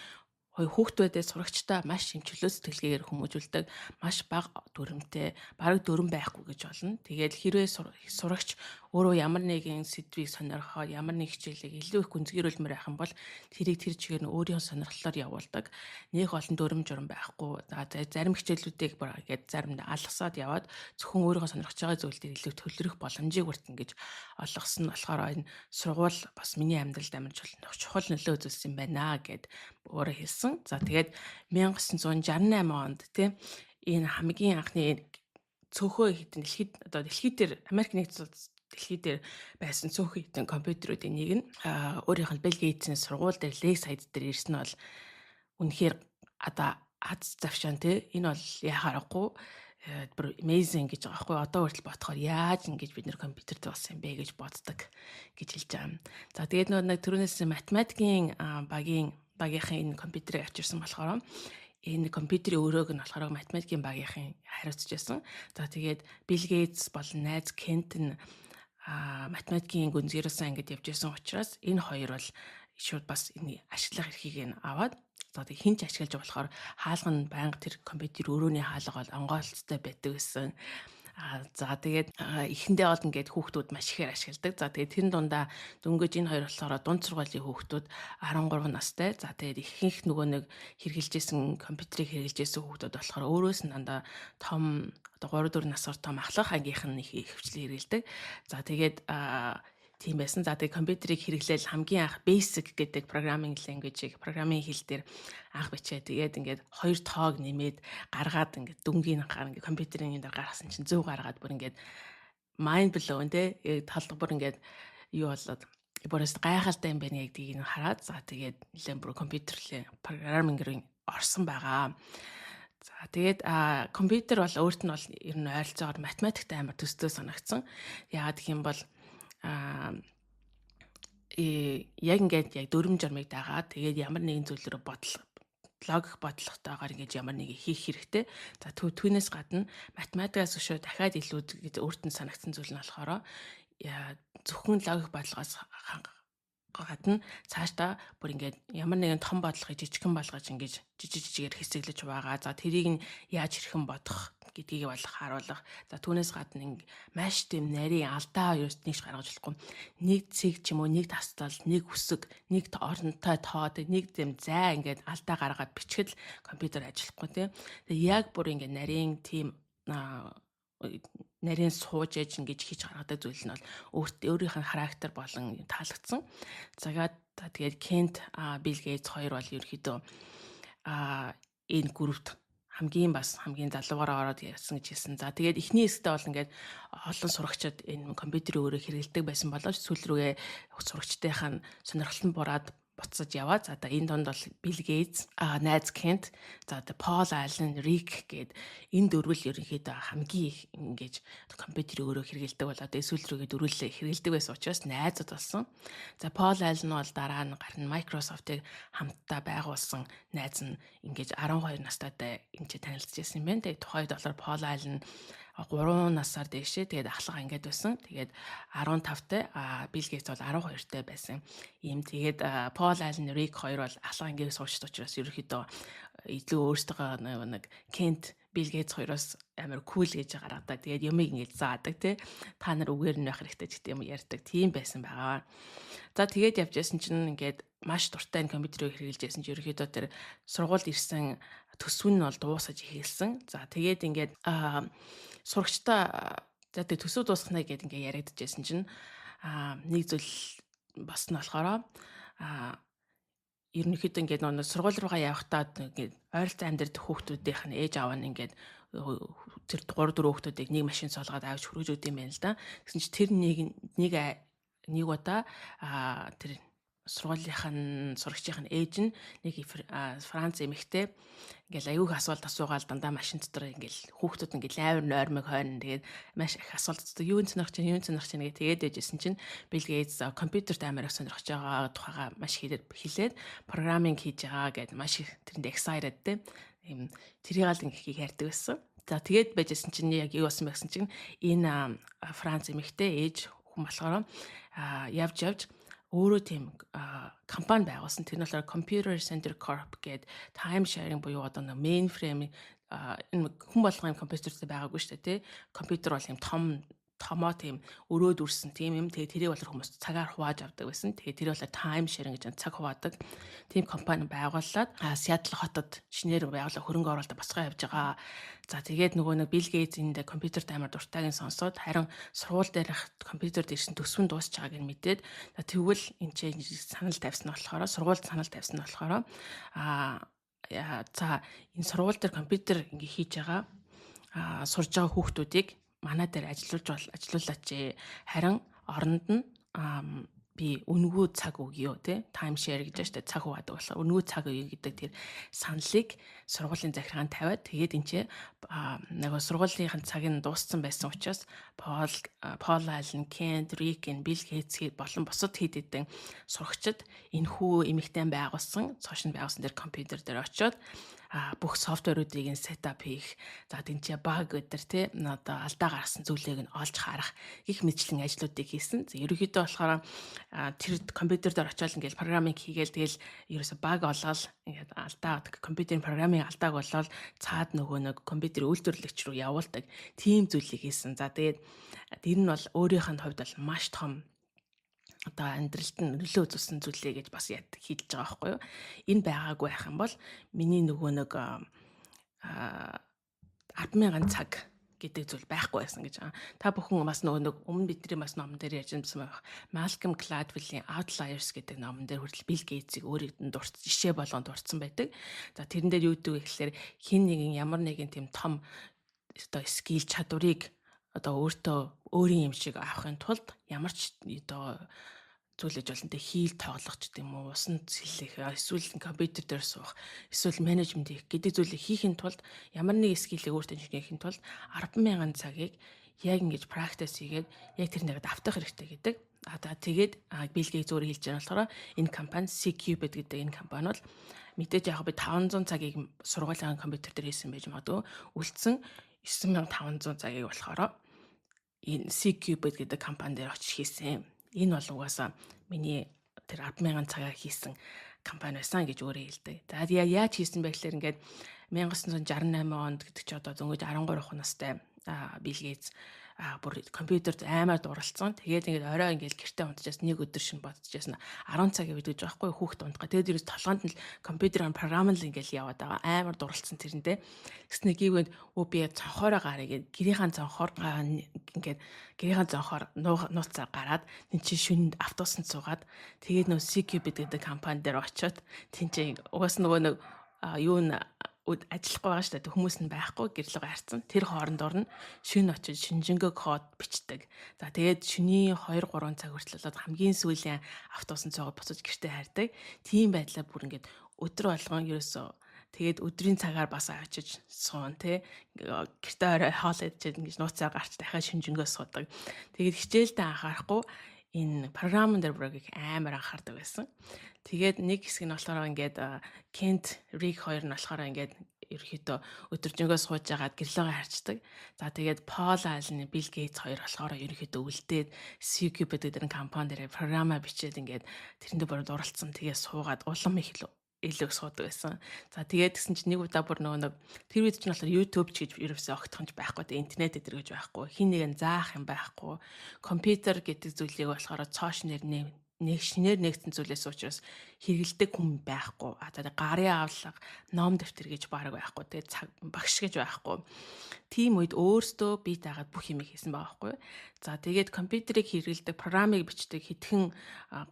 хүүхдүүдээ сурагчтай маш хэмчлөө сэтгэлгээгээр хүмүүжүүлдэг, маш бага дүрмтэй, бараг дүрм байхгүй гэж болно. Тэгээд хэрвээ сурагч өөрөө ямар нэгэн сэдвийг сонирхоод ямар нэг хичээлийг илүү их гүнзгийрүүлмээр байх юм бол тэрийг тэр чигээр нь өөрийн сонирхлоор явуулдаг. Нэг олон дүрм журм байхгүй. За зарим хичээлүүдийг бүр ингээд заримдаа алгасаад яваад зөвхөн өөрийнхөө сонирхож байгаа зүйл дээр илүү төлөрөх боломжийг хүртэн гэж олгосон. Болохоор энэ сургууль бас миний амьдралд амар чухал нөлөө үзүүлсэн байна гэд өөрөө хэлсэн. За тэгээд 1968 онд тийм энэ хамгийн анхны цөөхөө хитэн дэлхийд дээр Америк нэгдсэн улс дэлхийд дээр байсан цөөхөн хитэн компьютеруудын нэг нь өөрийнх нь Bill Gates-ийн сургууль дээр Lakeside дээр ирсэн нь бол үнэхээр одоо аз завшаан тийм энэ бол яхаарахгүй amazing гэж байгаа байхгүй одоо хүртэл бодохоор яаж ингэж бид нэр компьютертэй болсон юм бэ гэж боддог гэж хэлж байгаа юм. За тэгээд нэг түрүүнээс математикийн багийнхан энэ компьютерийг авчирсан болохоор энэ компьютерийн өрөөг нь болохоор математикийн багийнхан хариуцж байсан. За тэгээд Bill Gates болон найз Kent нь математикийн гүнзгийрээс ангид явж байсан учраас энэ хоёр бол шууд бас энэ ашиглах эрхийг нь аваад за тэг хинч ашиглаж байгаа болохоор хаалга нь байнга тэр компьютер өрөөний хаалга бол онгойлцтой байдаг гэсэн. За тэгээд эхэндээ бол ингээд хүүхдүүд маш ихээр ашигладаг. За тэгээд тэр дундаа дөнгөж энэ хоёр болохоор дунд сургуулийн хүүхдүүд 13 настай. За тэгээд ихэнх нөгөө нэг хэрэгжилжсэн компьютерийг хэрэгжилжсэн хүүхдүүд болохоор өөрөөс нь дандаа том одоо 3 4 насаар том ахлах ангийнхан их хөвчлэн хэрэгэлдэг. За тэгээд тийм байсан. За тэгээд компьютерийг хэрэглээл хамгийн анх basic гэдэг programming language-ийг программын хэл дээр анх бичээ. Тэгээд ингээд хоёр тоог нэмээд гаргаад ингээд дүнгийн ингээд компьютерийн энэ дээр гаргасан чинь 100 гаргаад бүр ингээд mind blown те талд бүр ингээд юу болоод бүрээс гайхалтай юм байна гэдгийг хараад за тэгээд нэлээд бүр компьютерлээ программингийн орсон байгаа. За тэгээд компьютер бол өөрт нь бол ер нь ойролцоогоор математиктэй амар төстэй санагдсан. Яагаад гэх юм бол яг ингээд яг дүрм журмыг дагаад тэгээд ямар нэгэн зүйл рүү логик бодлоготойгоор ингээд ямар нэг хийх хэрэгтэй. За түүнээс гадна математикаас өшөө дахиад илүү өөрт нь санагдсан зүйл нь болохоор зөвхөн логик бодлогоос гадна цаашдаа бүр ингээд ямар нэгэн том бодлогыг жижигхэн болгож ингээд жижигээр хэсэглэж байгаа. За тэрийг нь яаж хэрхэн бодох гэдгийг бол харуулах. За түүнээс гадна маш тийм нарийн алдаа юуст нэгж гаргаж болохгүй. Нэг цэг ч юм уу, нэг таслал, нэг үсэг, нэг оронтой тоод, нэг тийм зай ингээд алдаа гаргаад бичгэл компьютер ажиллахгүй тийм. Тэгээ яг бүр ингээд нарийн тийм нарийн сууж ээж ингэж хийж гаргадаг зүйл нь бол өөрийнх нь характер болон таалагдсан. Тэгээд Кент Билл Гейтс хоёр бол ерөөхдөө энэ группт хамгийн залуугаараа ороод ярьсан гэж хэлсэн. За тэгээд эхний хэсэгтээ бол ингээд олон сурагчид энэ компьютерийг өөрөө хэрэглэдэг байсан боловч сүүл рүүгээ сурагчдынхаа сонирхол нь бураад буцаж яваа. За энд донд бол Билл Гейтс, найз Кент, за Пол Аллен, Рик гээд энэ дөрвөл ерөнхийдөө хамгийн их ингэж компьютерийг өөрөө хэрэглэдэг болоод сүүл рүүгээ дөрвөлээ хэрэглэдэг байсан учраас найзууд болсон. За Пол Аллен бол дараа нь гарна Microsoft-ыг хамтдаа байгуулсан найз нь ингэж 12 настайдаа энэ танилцчихсан юм байна. Тэгээд тухайд болохоор Пол Аллен 3 насаар дээшээ тэгээд ахлага ингээд байсан. Тэгээд 15-тай Билл Гейтс бол 12-тай байсан. Ийм тэгээд Пол Аллен, Рик хоёр бол ахлага ингээд суучд учраас ерөөхдөө илүү өөрсдөө нэг Кент Билл Гейтс хоёроос амар кул гэж гаргадаг. Тэгээд юмыг ингээд заадаг тий. Та нар үгээр нь байх хэрэгтэй ч гэдэг юм ярьдаг. Тийм байсан байгаа. За тэгээд явж ясан чинь ингээд маш дуртай энэ компьютерийг хэрэглэж ясан чинь ерөөхдөө тэр сургуульд ирсэн төсвөн нь бол дуусаж эхэлсэн. За тэгээд ингээд сурагчтай за тэг төсөв дуусгахнаа гэдээ ингээ яригдчихсэн чинь нэг зүйл бас нь болохоор ерөнхийдөө ингээд нэг сургууль руугаа явахдаа ингээд ойролцоо амьдрэх хүүхдүүдийнх нь ээж аав нь ингээд тэр 3 4 хүүхдүүдийг нэг машин солгоод авч хүргэж өгд юм байна л да. Гэсэн чи тэр нэг удаа тэр сургуулийнхын сурагчийн ээж нь нэг Франц эмэгтэй ингээл аюух асуулт асуугаал дандаа машин дотор ингээл хүүхдүүд ингээл амар нойрмог хойно тэгээд маш их асуулт юу сонирхож чинь гэ тэгээд ээжсэн чинь Билл Гейтс компьютерт амар их сонирхож байгаа тухайга маш хэлээд программинг хийж байгаа гэд маш их тэрэнд excited те ийм тэрийг л ингээ ярьдаг байсан. За тэгээд байжсэн чинь яг юу болсон бэ гэсэн чинь энэ Франц эмэгтэй ээж хүн болохоор явж өөрөө тийм компани байгуулсан. Тэр нь болохоор Computer Center Corp гэдэг time sharing буюу одоо нэг mainframe энэ хүн болгоны компьютертэй байгаагүй шүү дээ тий. Компьютер бол юм томоо тийм өрөөд үрсэн тийм юм. Тэгээ тэрийг бол хүмүүс цагаар хувааж авдаг байсан. Тэгээ тэр бол time sharing гэж цаг хуваадаг тийм компани байгууллаад Seattle хотод шинээр байгууллага хөрөнгө оруулалт босгоо явж байгаа. За тэгээд нөгөө нэг Билл Гейтс энэ компьютер таймер дуртайг сонсоод харин сургууль дээрх компьютерд ирсэн төсвөн дуусч байгааг нь мэдээд тэгвэл энэ чинь санал тавьсан болохоор сургуульд санал тавьсан болохоор за энэ сургууль дээр компьютер ингээ хийж байгаа сурж байгаа хүүхдүүдийг манай дээр ажилуулаач. Харин оронд нь би үнэгүй цаг өгье тий time share гэж штэ цаг хуваадаг болохоор үнэгүй цаг өгье гэдэг тэр саналыг сургуулийн захиргаанд тавиад тэгээд энэ чинь нөгөө сургуулийн цаг нь дууссан байсан учраас Пол Аллен, Кент, Рик, Билл Гейтс болон бусад хэд хэдэн сурагчид энэхүү эмэгтэй байгуулсан цоошин байгуулсан тэр компьютер дээр очиод бүх софтверуудыг сетап хийх. За тэнцээ баг өдр тий одоо алдаа гаргасан зүйлийг нь олж харах их мэдлэн ажлуудыг хийсэн. Ерөнхийдөө болохоор тэр компьютер дээр очиод ингээл программинг хийгээл тэгэл ерөөсө баг олгол ингээд алдаа компьютерийн программын алдааг болоод цаад нөгөө нэг компьютерийн үйлдвэрлэгч рүү явуулдаг тийм зүйлийг хийсэн. За тэгээд тэр нь бол өөрийнх нь хувьд бол маш том одоо амьдралд нь нөлөө үзүүлсэн зүйлээ гэж бас хийж байгаа байхгүй юу. Энэ байгаагүй байх юм бол миний нөгөө нэг 10,000 цаг гэдэг зүйл байхгүй байсан гэж байгаа. Та бүхэн бас нөгөө нэг өмнө бидний бас номон дээр ярьж байсан байх. Malcolm Gladwell-ийн Outliers гэдэг номон дээр хүртэл Билл Гейтсийг өөрийг нь жишээ болгон дурдсан байдаг. За тэрэн дээр юу гэдэг вэ гэхээр хин нэгэн ямар нэгэн тийм том одоо скил чадварыг одоо өөрийн юм шиг авахын тулд ямар ч одоо зүйлэж болно. Тэ хийл тоглох ч гэдэм үү, усан сэлэх, эсвэл компьютер дээр суух, эсвэл менежмент хийх гэдэг зүйлийг хийхин тулд ямар нэг скиллийг өөртөө шинжлэхийн тулд 10,000 цагийг яг ингэж практис хийгээд яг тэр нэгэд автах хэрэгтэй гэдэг. Тэгээд Билл Гейтс өөрөө хэлж байгаа болохоор энэ компани C-Cubed гэдэг энэ компани бол мэдээж яг би 500 цагийг сургуулийн компьютер дээр хийсэн байж магадгүй. Үлдсэн 9,500 цагийг болохоор энэ C-Cubed гэдэг компани дээр очиж хийсэн. Энэ бол угаасаа миний тэр 10,000 цагаар хийсэн компани байсан гэж өөрөө хэлдэг. За яаж хийсэн бэ гэхээр ингээд 1968 онд гэдэг чи одоо дөнгөж 13 настай Билл Гейтс бүр компьютерд аймаар дурлцсан. Тэгээд ингээд орой ингээд гэртээ унтчихсан нэг өдөр шин бодчихсан 10 цаг явагдаж байхгүй хүүхд унтгаа. Тэгээд ерөөс толгоонд нь компьютерын програм л ингээд яваад байгаа. Аймаар дурлцсан тэрнтэй. Гэснээр гівэнд би цонхоороо гарыг гэрийн цонхоор ингээд гэрийн цонхоор нууцаар гараад тэн чинь шүнд автобусанд суугаад тэгээд нөө CQ-бэд гэдэг компани дээр очиод тэн чинь угаас нөгөө юу н ажиллахгүй байгаа шүү дээ. Хүмүүс нь байхгүй гэрлэг харцсан. Тэр хоорондоор нь шин очиж шинжэнгөө код бичдэг. За тэгээд шөнийн 2 3 цаг хүртэл хамгийн сүүлийн автобусанд цогоо буцаж гэртээ хайрдаг. Тийм байдлаар бүр ингээд өдөр болгон ерөөсөө тэгээд өдрийн цагаар бас очиж суун тий гэртээ орой хоол идэж ингэж нууцаар гарч дахиад шинжэнгөө суудаг. Тэгээд хичээлдээ анхаарахгүй энэ програмн дээр бүр амар анхаардаг байсан. Тэгээд нэг хэсэг нь болохоор ингээд Кент Рик хоёр нь болохоор ингээд ерөөхдөө өдөржингөө сууж агаад гэрлэгээ харцдаг. За тэгээд Пол Аллен, Билл Гейтс хоёр болохоор ерөөхдөө үлдээд CQ гэдэг компани дээр програма бичээд ингээд тэрэндээ бүр дурлцсан. Тэгээд суугаад улам их илүү суудаг байсан. За тэгээд гэсэн чинь нэг удаа бүр нөгөө тэр үед чинь болохоор YouTube ч гэж ерөөсөө огтхонч байхгүй. Тэгээд интернет эдэр гэж байхгүй. Хин нэгэн заах юм байхгүй. Компьютер гэдэг зүйлийг болохоор цоош шинээр нэгдсэн зүйлээс учраас хэрэгэлдэг хүн байхгүй. Тэгээд гарын авлага, ном дэвтэр гэж баг байхгүй. Тэгээд багш гэж байхгүй. Тийм үед өөртөө бие даагаад бүх юм хийсэн байгаа байхгүй. За тэгээд компьютерийг хэрэгэлдэг, програмыг бичдэг хэдхэн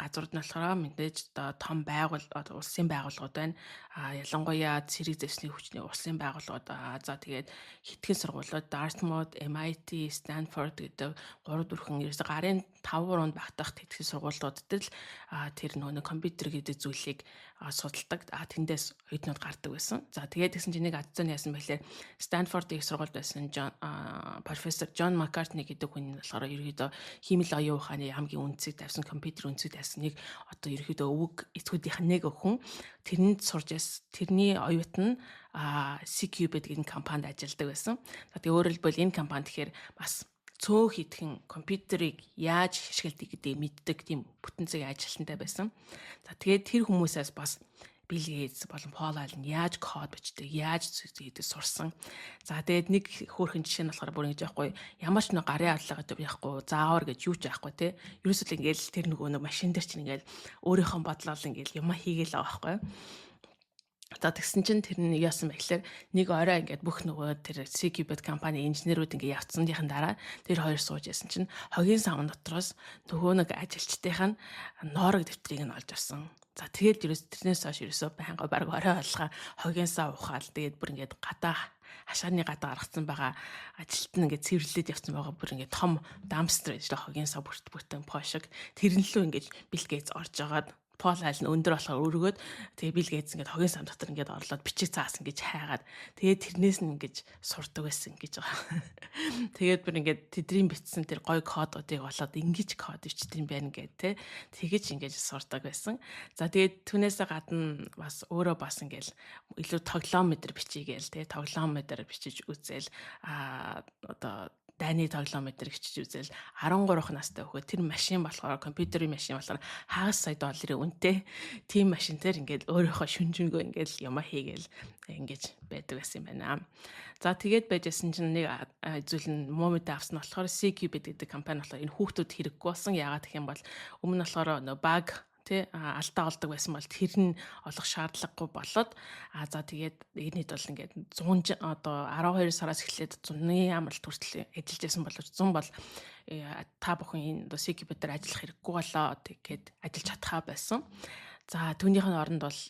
газрууд нь болохоор мэдээж том улсын байгууллагууд байна. Ялангуяа цэрэг зэвсний хүчний улсын байгууллагууд. За тэгээд хэдхэн сургуулиуд Dartmouth, MIT, Stanford гэдэг 3-4 ерөөсө гарын 5-3 багтах хэдхэн сургуулиуд дээр тэр нөгөө компьютер гэдэг зүйлийг судалдаг. Тэндээс оюутнууд гардаг байсан. За тэгээд тэгсэн чинь нэг азцааны яасан бэхлээр Stanford их сургуульд байсан профессор Джон Маккартни гэдэг хүн болохоор ерөөдөө хиймэл оюун ухааны хамгийн үнцийг тавьсан компьютер үнцийг тавьсан нэг одоо ерөөдөө өвөг эцгүүдийнх нь нэг хүн тэрэнд сурж тэрний оюутан CQ гэдэг компанид ажилладаг байсан. За тэгээд өөрөөр хэлбэл энэ компани тэгэхээр бас цөөх идэхэн компьютерийг яаж ашигладаг гэдгийг мэддэг тийм бүтэн цагийн ажилтнтай байсан. За тэгээд тэр хүмүүсээс бас Билл Гейтс болон Пол Аллен яаж код бичдэг, яаж зүйлийг сурсан. За тэгээд нэг хөөрхөн жишээ нь болохоор бүр ингэж яахгүй ямар ч нэг гарын авлага гэдэг яахгүй заавар гэж юу ч яахгүй те. Ерөөсөө л ингээл тэр нөгөө машин дээр чинь ингээл өөрийнхөө бодлоор ингээл юм хийгээл байгаа байхгүй. За тэгсэн чинь тэр нь яасан бэ гэхээр нэг орой ингээд бүх нөгөө тэр CQ-бэд компани инженерүүд ингээд явцсандын дараа тэр хоёр сууж яасан чинь хогийн савн дотроос нөгөө нэг ажилчдынх нь ноорог дэвтрийг нь олж авсан. За тэгээд тэрнээс хойш ерөөсөө байнга баг орой болгоо хогийн сав ухаал тэгээд бүр ингээд хашааны гадаа гаргацсан байгаа ажилт нь ингээд цэвэрлээд явцсан байгаа бүр ингээд том дамстер гэж хогийн сав бүтэн пошиг тэрнлүү ингээд Билл Гейтс орж агаад Пол Аллен өндөр болохоор өргөөд тэгээ Билл Гейтс ингээд хогийн сам дотор ингээд орлоод бичиг цаасан гэж хайгаад тэгээд тэрнээс нь ингээд сурдаг байсан гэж байгаа. Тэгээд бүр ингээд тэдний бичсэн тэр гой кодуудыг болоод ингэж код бичдэг юм байна гэд тэ тэгэж ингээд сурдаг байсан. За тэгээд түүнээсээ гадна бас өөрөө бас ингээд илүү тоглоом мэдэр бичигээл тэ тоглоом мэдэр бичиж үзэл одоо дайны тоглоомтер гिचж үзэл 13 настай хөхөө тэр машин болохоор компьютерийн машин болохоор хагас сая долларын үнэтэй тийм машин дээр ингээд өөрийнхөө шүнжэнгөө ингээд юм хийгээл ингэж байдаг байсан юм байна. За тэгээд байжсэн чинь нэг зүйл нь момент авсан нь болохоор CQ гэдэг компани болохоор энэ хүүхдүүд хэрэггүй болсон. Яагаад гэх юм бол өмнө нь болохоор нөө баг алдаа олдог байсан бол тэр нь олох шаардлагагүй болоод за тэгээд энэд бол ингээд 100 одоо 12 сараас эхлээд 100-ны амралт хүртэл ажиллаж байсан боловч 100 бол та бүхэн энэ CQ дээр ажиллах хэрэггүй болоо тэгээд ажиллаж чадхаа байсан. За түүнийхэн оронд бол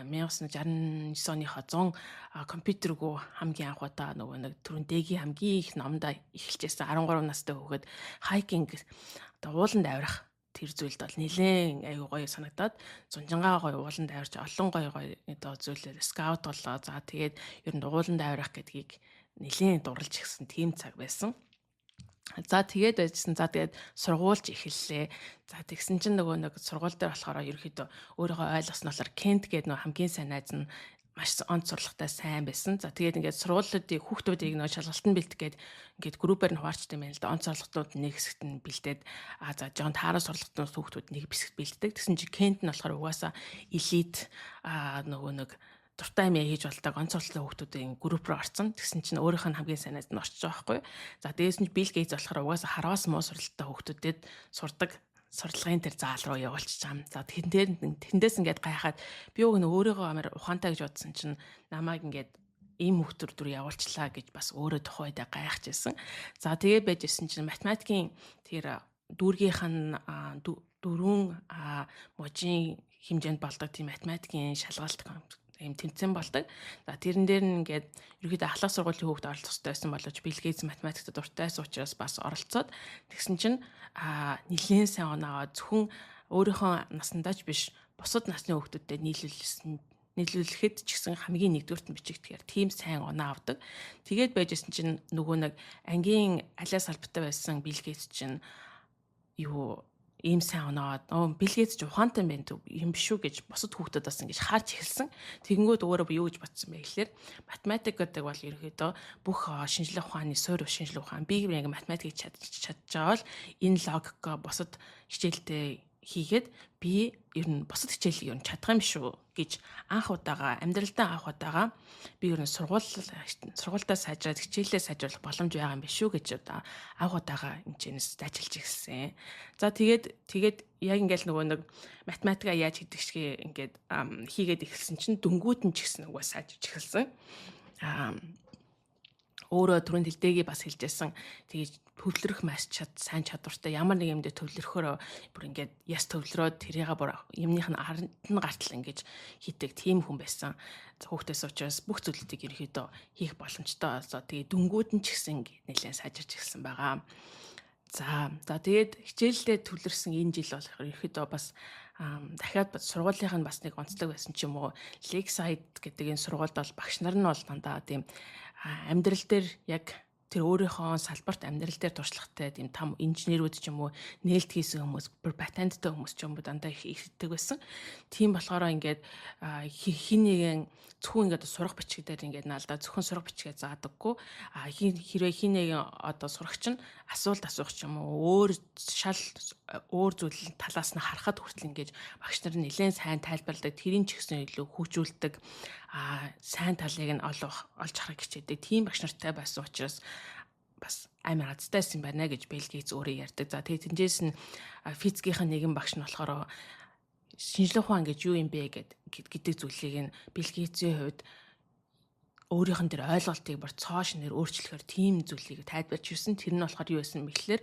1969 оныхоо 100 компьютергүй хамгийн анх удаа нөгөө нэг түрүүн дэгийн хамгийн их номдоо эхэлжсэн 13 настай хүүхэд хайкинг одоо ууланд авирах тэр зүйлд бол нэлээд аюу гоё санагдаад зунжангаа гоё ууланд авирч олон гоё одоо зүйлээр скаут болоо. За тэгээд ер нь ууланд авирах гэдгийг нэлээд дурлж ирсэн тийм цаг байсан. За тэгээд байжсэн. За тэгээд сургуульч эхэллээ. За тэгсэн чинь нөгөө нэг сургууль дээр болохоор ерөөхдөө өөрийгөө ойлгосноор Кент гэдэг нөгөө хамгийн сайн найз нь маш онц сурлагатай сайн байсан. За тэгээд ингээд сургуулиудыг хүүхдүүдийг нөө шалгалтанд бэлтгэгээд ингээд группээр нь хуваарчдаг юм байна л да. Онц сургалтууд нэг хэсэгт нь бэлдээд за Жон таараа сургалтын хүүхдүүд нэг хэсэгт бэлддэг. Тэгсэн чинь Кент нь болохоор угаасаа элит нөгөө нэг дуртай юм хийж болдог онц сургалтын хүүхдүүдийн групп руу орсон. Тэгсэн чинь өөрийнх нь хамгийн сайнаас нь орчих жоохоо. За дээс нь Билл Гейтс болохоор угаасаа хараас муу сургалттай хүүхдүүдэд сурдаг сурталгын тэр заал руу явуулчих юм. За тэндээс ингээд гайхаад би уг нь өөрийгөө амар ухаантай гэж бодсон чинь намайг ингээд ийм хүүхдүүд дүр явуулчлаа гэж бас өөрөө тухайдаа гайхаж байсан. За тэгээд байж исэн чинь математикийн тэр дүүргийнх нь дөрвөн мужийн хэмжээнд болдог тийм математикийн шалгалт ийм тэмцээн болдог. За тэрэн дээр нь ингээд ерөөдөө ахлах сургуулийн хүүхд оролцох хэрэгтэй байсан боловч Билл Гейтс математикт дуртайсан учраас бас оролцоод тэгсэн чинь нэлээд сайн оноо зөвхөн өөрийнхөө насандаа ч биш бусад насны хүүхдүүдэд нийлүүлэхэд ч гэсэн хамгийн нэгдүгürt нь бичигдэхээр тийм сайн оноо авдаг. Тэгээд байжсэн чинь нөгөө нэг ангийн алиас албатай байсан Билл Гейтс чинь ийм сайн оноо Билл Гейтс ч ухаантай юм биш үү гэж босод хүүхдүүд бас ингэж харж эхэлсэн. Тэгэнгүүт өөрөө юу гэж бодсон бэ гэхээр математик гэдэг бол ерөөдөө бүх шинжлэх ухааны суурь шинжлэх ухаан би яг математикийг чадчихвал энэ логикоо босод хичээлдээ хийгээд би ер нь босод хичээлийг ер нь чадах юм шүү гэж анх удаага амьдралдаа анх удаага би ер нь сургуультаа сайжраад хичээлээ сайжруулах боломж байгаа юм биш шүү гэж анх удаага энэчнээс ажиллаж ирсэн. За тэгээд яг ингээл нөгөө нэг математикаа яаж хийдэг шиг ингээд хийгээд эхэлсэн чинь дөнгүүд нь ч гэсэн нөгөө сайжирч эхэлсэн. Өөрөө түрүүнд хэлдэгий бас хэлжсэн. Тэгээд төвлөрөх маш сайн чадвартай ямар нэг юмдээ төвлөрөхөөр бүр ингээд яс төвлөрөөд тэрийгээ бүр юмных нь ард нь гартал ингэж хийдэг тийм хүн байсан. Хүүхдээс учраас бүх зүйлүүдийг ерөөдөө хийх боломжтой болсоо тэгээд дүнгууд нь ч гэсэн нэлээд сайжирч эхэлсэн байгаа. За тэгээд хичээлдээ төвлөрсөн энэ жил бол ерөөдөө бас дахиад сургуулийнх нь бас нэг онцлог байсан ч юм уу. Lakeside гэдэг энэ сургуульд бол багш нар нь бол дандаа тийм амьдрал дээр яг тэр өөрийнхөө салбарт амьдрал дээр туршлагатай тийм том инженерүүд ч юм уу нээлт хийсэн хүмүүс бүр патенттай хүмүүс ч юм уу дандаа их ирдэг байсан. Тийм болохоор ингээд хин нэгэн зөвхөн ингээд сурах бичиг дээр ингээд наалдаа зөвхөн сурах бичгээ заадаггүй хэрвээ хин нэгэн одоо сурагч нь асуулт асуух ч юм уу өөр зүйл талаас нь харахад хүртэл ингээд багш нар нэлээд сайн тайлбарладаг тэрийн ч гэсэн илүү хөгжүүлдэг сайн талыг нь олж харах хичээдэг тийм багш нартай байсан учраас бас амар азтайсан байна гэж Билл Гейтс өөрөө ярьдаг. За тэгээд тэнцээс нь физикийн нэгэн багш нь болохоор шинжлэх ухаан гэж юу юм бэ гэдэг зүйлийг нь Билл Гейтсийн хувьд өөрийнх нь тэр ойлголтыг бүр цоошнэр өөрчлөхөөр тийм зүйлийг тайлбарч ирсэн. Тэр нь болохоор юу байсан бэ гэхээр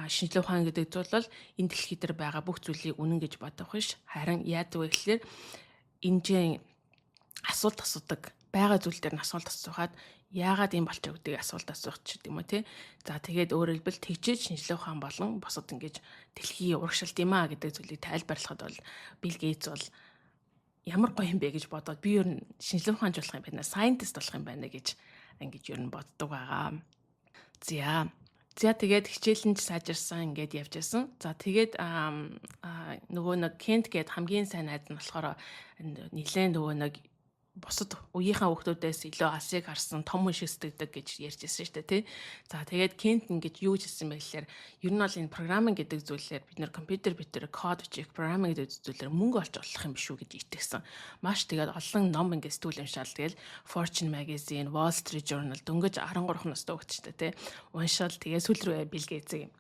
шинжлэх ухаан гэдэг зүйл бол энэ дэлхий дээр байгаа бүх зүйлийг үнэн гэж бодох биш. Харин яадаг вэ гэхээр энэ асуулт асуудаг байгаа зүйл дээр нь асуулт асуухад яагаад юм болчих гэдэг асуулт асуух ч гэдэм үү те. За тэгээд өөрөөр хэлбэл тэгжээж шинжлэх ухаан болон босод ингэж дэлхийн урагшилт юм а гэдэг зүйлийг тайлбарлахад бол Билл Гейтс бол ямар гоё юм бэ гэж бодоод би ер нь шинжлэх ухаанч болох юм байна, scientist болох юм байна гэж ингэж ер нь боддог байгаа. За тэгээд хичээлэн сайжирсан ингээд явж байсан. За тэгээд нөгөө нэг Кент гээд хамгийн сайн найз нь болохоор нэлээд нөгөө нэг бусад үеийнхээ хүүхдүүдээс илүү алсыг харсан том хүн шиг сэтгэдэг гэж ярьж ирсэн шүү дээ тий. За тэгээд Кент ингэж юу хэлсэн бэ гэхээр ер нь бол энэ программинг гэдэг зүйлээр бид нэр компьютер код бичих программинг гэдэг зүйлээр мөнгө олж олох юм биш үү гэж итгэсэн. Маш тэгээд олон ном ингэ сэтгүүл уншаал тэгэл Fortune magazine, Wall Street Journal дөнгөж 13 настай хөгчтэй тий. Уншаал тэгээд сүүл рүү Билл Гейтсийг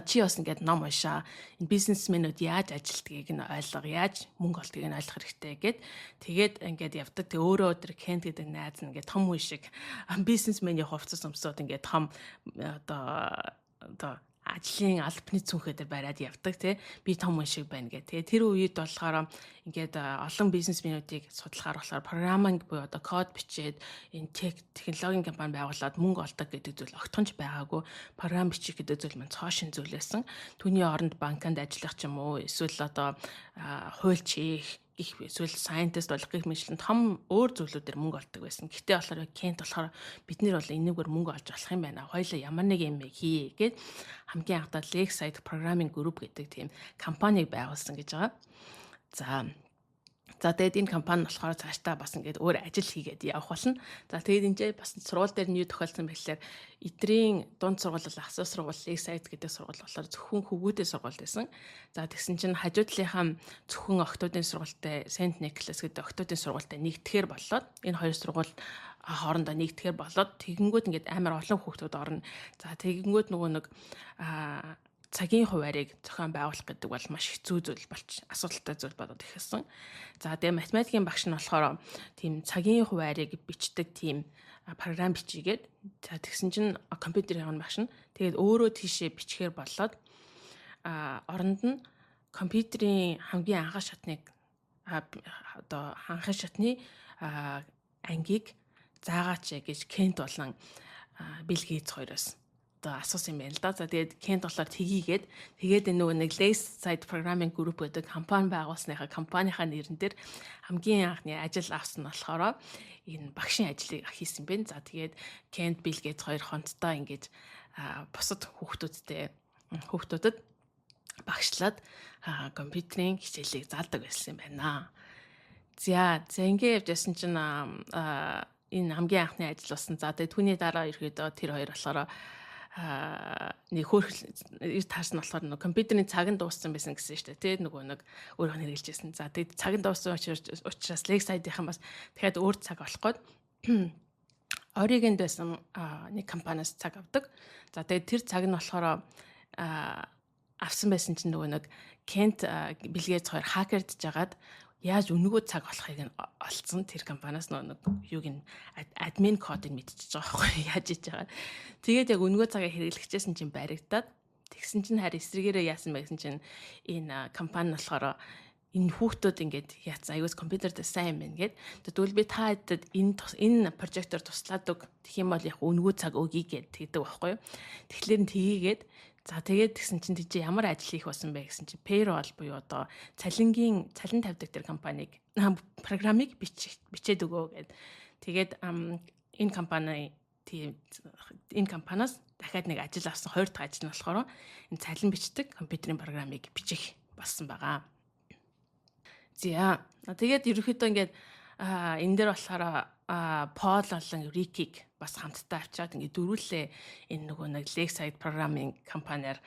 чи бас ингээд ном уншаа. Энэ бизнесмэнүүд яаж ажилтгийг нь ойлгоо, яаж мөнгө олдгийг нь ойлгох хэрэгтэй гэд тэгээд ингээд явдаг. Тэг өөрөө өдөр Кент гэдэг найз нь ингээд том хүн шиг бизнесмэний хувцас өмсөд ингээд том одоо ажлын албаны цүнхээ дээр бариад явдаг тий. Би том хүн шиг байна гэх. Тэгээ тэр үед болохоор ингээд олон бизнесмэнүүдийг судлахаар болохоор программинг буюу одоо код бичээд энэ технологийн компани байгуулад мөнгө олдог гэдэг зүйл огтхонч байгаагүй. Програм бичих гэдэг зүйл маань цоошин зүйл байсан. Түүний оронд банкнд ажиллах ч юм уу эсвэл одоо хуульч хийх эсвэл scientist болох гэх мэтлэн том өөр зүйлүүдээр мөнгө олдог байсан. Гэхдээ болохоор Кент болохоор бид нар бол энэгээр мөнгө олж болох юм байна. Хоёулаа ямар нэг юм хий гэд хамгийн анхдаа Lakeside Programming Group гэдэг тийм компаниг байгуулсан гэж байгаа. За За тэгээд энэ компани болохоор цаашдаа бас ингээд өөр ажил хийгээд явах болно. За тэгээд энэ бас сургууль дээр нь юу тохиолдсон бэхлээр эдрийн дунд сургууль бол асуу сургууль Lakeside гэдэг сургууль болохоор зөвхөн хөвгүүдийн сургууль байсан. За тэгсэн чинь хажуу талынхаа зөвхөн охтуудын сургуультай Saint Nicholas гэдэг охтуудын сургуультай нэгтгэхээр болоод энэ хоёр сургууль хоорондоо нэгтгэхээр болоод тэгэнгүүт ингээд амар олон хүүхдүүд орно. За тэгэнгүүт нөгөө нэг цагийн хуваарийг зохион байгуулах гэдэг бол маш хэцүү зүйл болж асуудалтай зүйл болоод ирсэн. За тэгээ математикийн багш нь болохоор тийм цагийн хуваарийг бичдэг тийм програм бичигээд за тэгсэн чинь компьютерийн багш нь тэгээд өөрөө тийшээ бичгээр болоод оронд нь компьютерийн хамгийн анхны шатныг одоо анхны шатны ангийг заагаач гэж Кент болон Билл Гейтс хоёроос асуусан юм байна л да. За тэгээд Кент болохоор тэгээд нөгөө нэг Lakeside Programming Group гэдэг компани байгуулсныхаа компанийнхаа нэрэн дээр хамгийн анхны ажил авсан нь болохоор энэ багшийн ажлыг хийсэн байна. За тэгээд Кент, Билл Гейтс хоёр хонцтой ингэж бусад хүүхдүүдэд багшлаад компьютерийн хичээлийг заалдаг байсан юм байна. За ингэ явжсэн чинь энэ хамгийн анхны ажил болсон. За тэгээд түүний дараа ерөөдөө тэр хоёр болохоор нэг хөөрхөл таарсан болохоор нэг компьютерийн цаг нь дууссан байсан гэсэн шүү дээ. Тэгээд нөгөө нэг өөрөө хэрэгжилжсэн. За тэгээд цаг нь дууссан учраас Lakeside-ийнхан бас дахиад өөр цаг олох гээд Oregon-д байсан нэг компаниас цаг авдаг. За тэгээд тэр цаг нь болохоор авсан байсан чинь нөгөө нэг Kent Bill Gates хоёр хакердж жагаад яаж өнгөө цаг болохыг нь олцсон тэр компаниас нэг юуг нь админ кодыг мэдчихэж байгаа байхгүй яаж хийж байгаа. Тэгээд яг өнгөө цагаа хэрэглэгчсэн чинь баригдаад тэгсэн чинь харин эсрэгээрээ яасан бэ гэсэн чинь энэ компани болохоор энэ хүүхдүүд ингээд яатсан аюус компьютер дээр сайн юм байна гэд. Тэгвэл би та хэдэд энэ прожектор туслаад өг гэх юм бол яг өнгөө цаг өгье гэд тэгдэг байхгүй юу. Тэгэхээр нь тгийгээд за тэгээд тэгсэн чинь тийч ямар ажил хийх болсон бэ гэсэн чинь payroll буюу одоо цалин тавьдаг тэр компаниг програмыг бичээд өгөө гэд. Тэгээд энэ компаниас дахиад нэг ажил авсан хоёр дахь ажил нь болохоор энэ цалин бичдэг компьютерийн програмыг бичих болсон байгаа. За тэгээд ерөнхийдөө ингээд энэ дээр болохоор Пол болон Рикийг бас хамтдаа авчаад ингээд дөрвөлээ энэ нөгөө нэг Lakeside Programming компаниар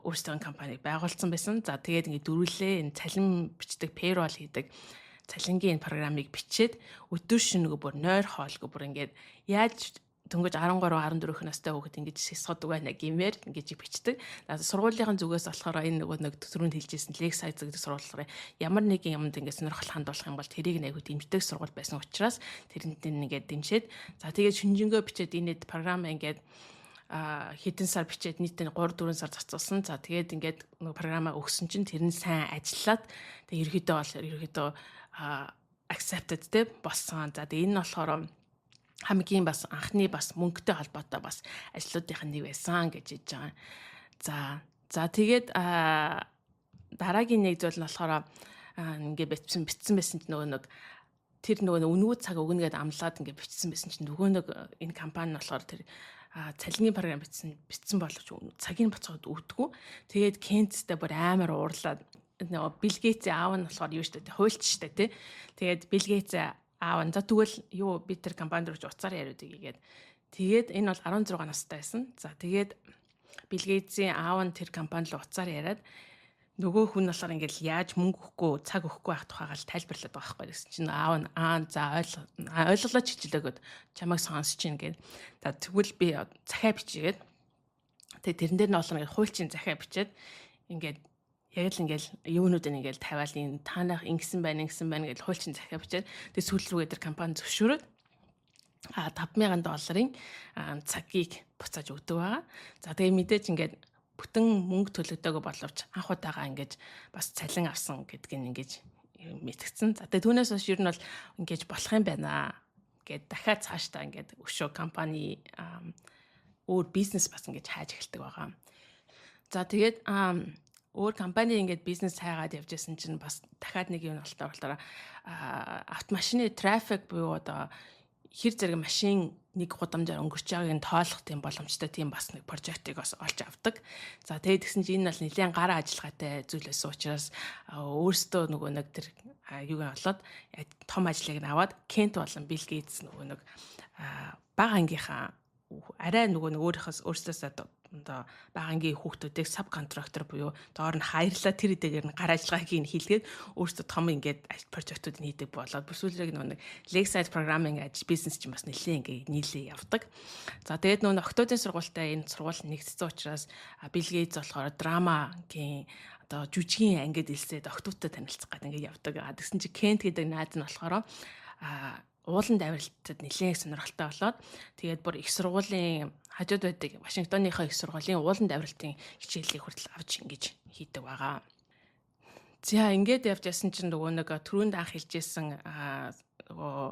өөрсдөө компанийг байгуулсан байсан. За тэгээд ингээд дөрвөлээ энэ цалин бичдэг payroll хийдэг цалингийн програмыг бичээд өдөр шөнөгүй бүр нойр хоолгүй бүр ингээд яаж дөнгөж 13 14 настай хүүхэд ингэж сисгод байна гэмээр ингэж бичдэг. Сургуулийн зүгээс болохоор энэ нөгөө нэг төрөнд хэлжсэн Lakeside гэдэг сургууль ямар нэгэн юмд ингэ сонирхол хандуулах юм бол тэрийг айгуу дэмждэг сургууль байсан учраас тэрэнд нэгээд дэмжиж. За тэгээд шүнжэнгөө бичээд энэ програм ингээд хэдэн сар бичээд нийтдээ 3 4 сар зарцуулсан. За тэгээд ингээд нөгөө програмаа өгсөн чинь тэр нь сайн ажиллаад тэгээд ерөөдөө accepted тэ болсон. За тэгээд энэ нь болохоор хамгийн бас анхны бас мөнгөтэй холбоотой бас ажлуудынх нь нэг байсан гэж хэлж байгаа. За тэгээд дараагийн нэг зүйл нь болохоор ингээд бичсэн байсан чинь нөгөө нэг тэр нөгөө өнгөө цаг өгнө гэдээ амлаад ингээд бичсэн байсан чинь нөгөө нэг энэ компани нь болохоор тэр цалингийн програм бичсэн боловч цагийн боцоод өгдөггүй. Тэгээд Кенттэй бүр амар уурлаад нөгөө Bill Gates-ийн аав нь болохоор юу штэ хуульч штэ тий. Тэгээд Bill Gates аав нь за тэгвэл юу би тэр компанид руу уцаар яриад игээд. Тэгээд энэ бол 16 настай байсан. За тэгээд Bill Gates-ийн аав нь тэр компанид руу уцаар яриад нөгөө хүн болохоор ингээл яаж мөнгө өгөхгүй цаг өгөхгүй байх тухайгаар тайлбарлаад байгаа байхгүй гэсэн чинь аав нь за ойлголоо чичлээгөөд чамайг сонсож чинь гээд. За тэгвэл би захиа бичигээд тэгээд тэрэн дээр нь олон ингээд хуульчийн захиа бичээд ингээд яг л ингээл юунуудыг ингээл тавиал энэ таанах ингэсэн байна гэж хуульчин захиа бичээд тэгээд сүүл рүүгээ тэр компани зөвшөөрөөд $5,000 цагийг буцааж өгдөг байгаа. За тэгээд мэдээж ингээд бүтэн мөнгө төлөгдөөгөө боловч анх удаага ингээд бас цалин авсан гэдгийг ингээд мэдгдсэн. За тэгээд түүнээс хойш ер нь бол ингээд болох юм байна гэд дахиад цаашдаа ингээд өшөө компани өөр бизнес бас ингээд хайж эхэлдэг байгаа. За тэгээд өөр компани ингээд бизнес хайгаад явж байсан чинь бас дахиад нэг юм болохоор автомашины трафик буюу одоо хэр зэрэг машин нэг гудамжаар өнгөрч байгааг нь тоолох тийм боломжтой тийм бас нэг прожектыг бас олж авдаг. За тэгээд тэгсэн чинь энэ бол нэлээд гараа ажиллагаатай зүйл байсан учраас өөрсдөө нөгөө нэг тэр юуг нь олоод том ажлыг нь аваад Кент болон Билл Гейтс нөгөө нэг бага ангийнхаа арай нөгөө нэг өөрсдөөс одоо бага ангийн хүүхдүүдийг саб контрактор буюу доор нь хайрлаа тэр эдэгээр нь гар ажиллагааг нь хийлгээд өөрсдөө том ингээд прожектууд нь хийдэг болоод бүсүүлрэг нөгөө нэг Lakeside programming бизнес чинь бас нэлээд ингээд нийлээ явдаг. За тэгээд нөгөө октодын сургуультай энэ сургууль нэгдсэн учраас Билл Гейтс болохоор драмагийн одоо жүжигийн ангид илсээд октодтой танилцах гэдэг ингээд явдаг. Тэгсэн чинь Кент гэдэг найз нь болохоор уулан давиралтад нэлээд сонирхолтой болоод тэгээд бүр их сургуулийн хажууд байдаг Вашингтоныхоо их сургуулийн уулан давиралтын хичээлийг хүртэл авч ингэж хийдэг байгаа. За ингээд явж ясан чинь нөгөө нэг түрүүнд анх хэлжсэн нөгөө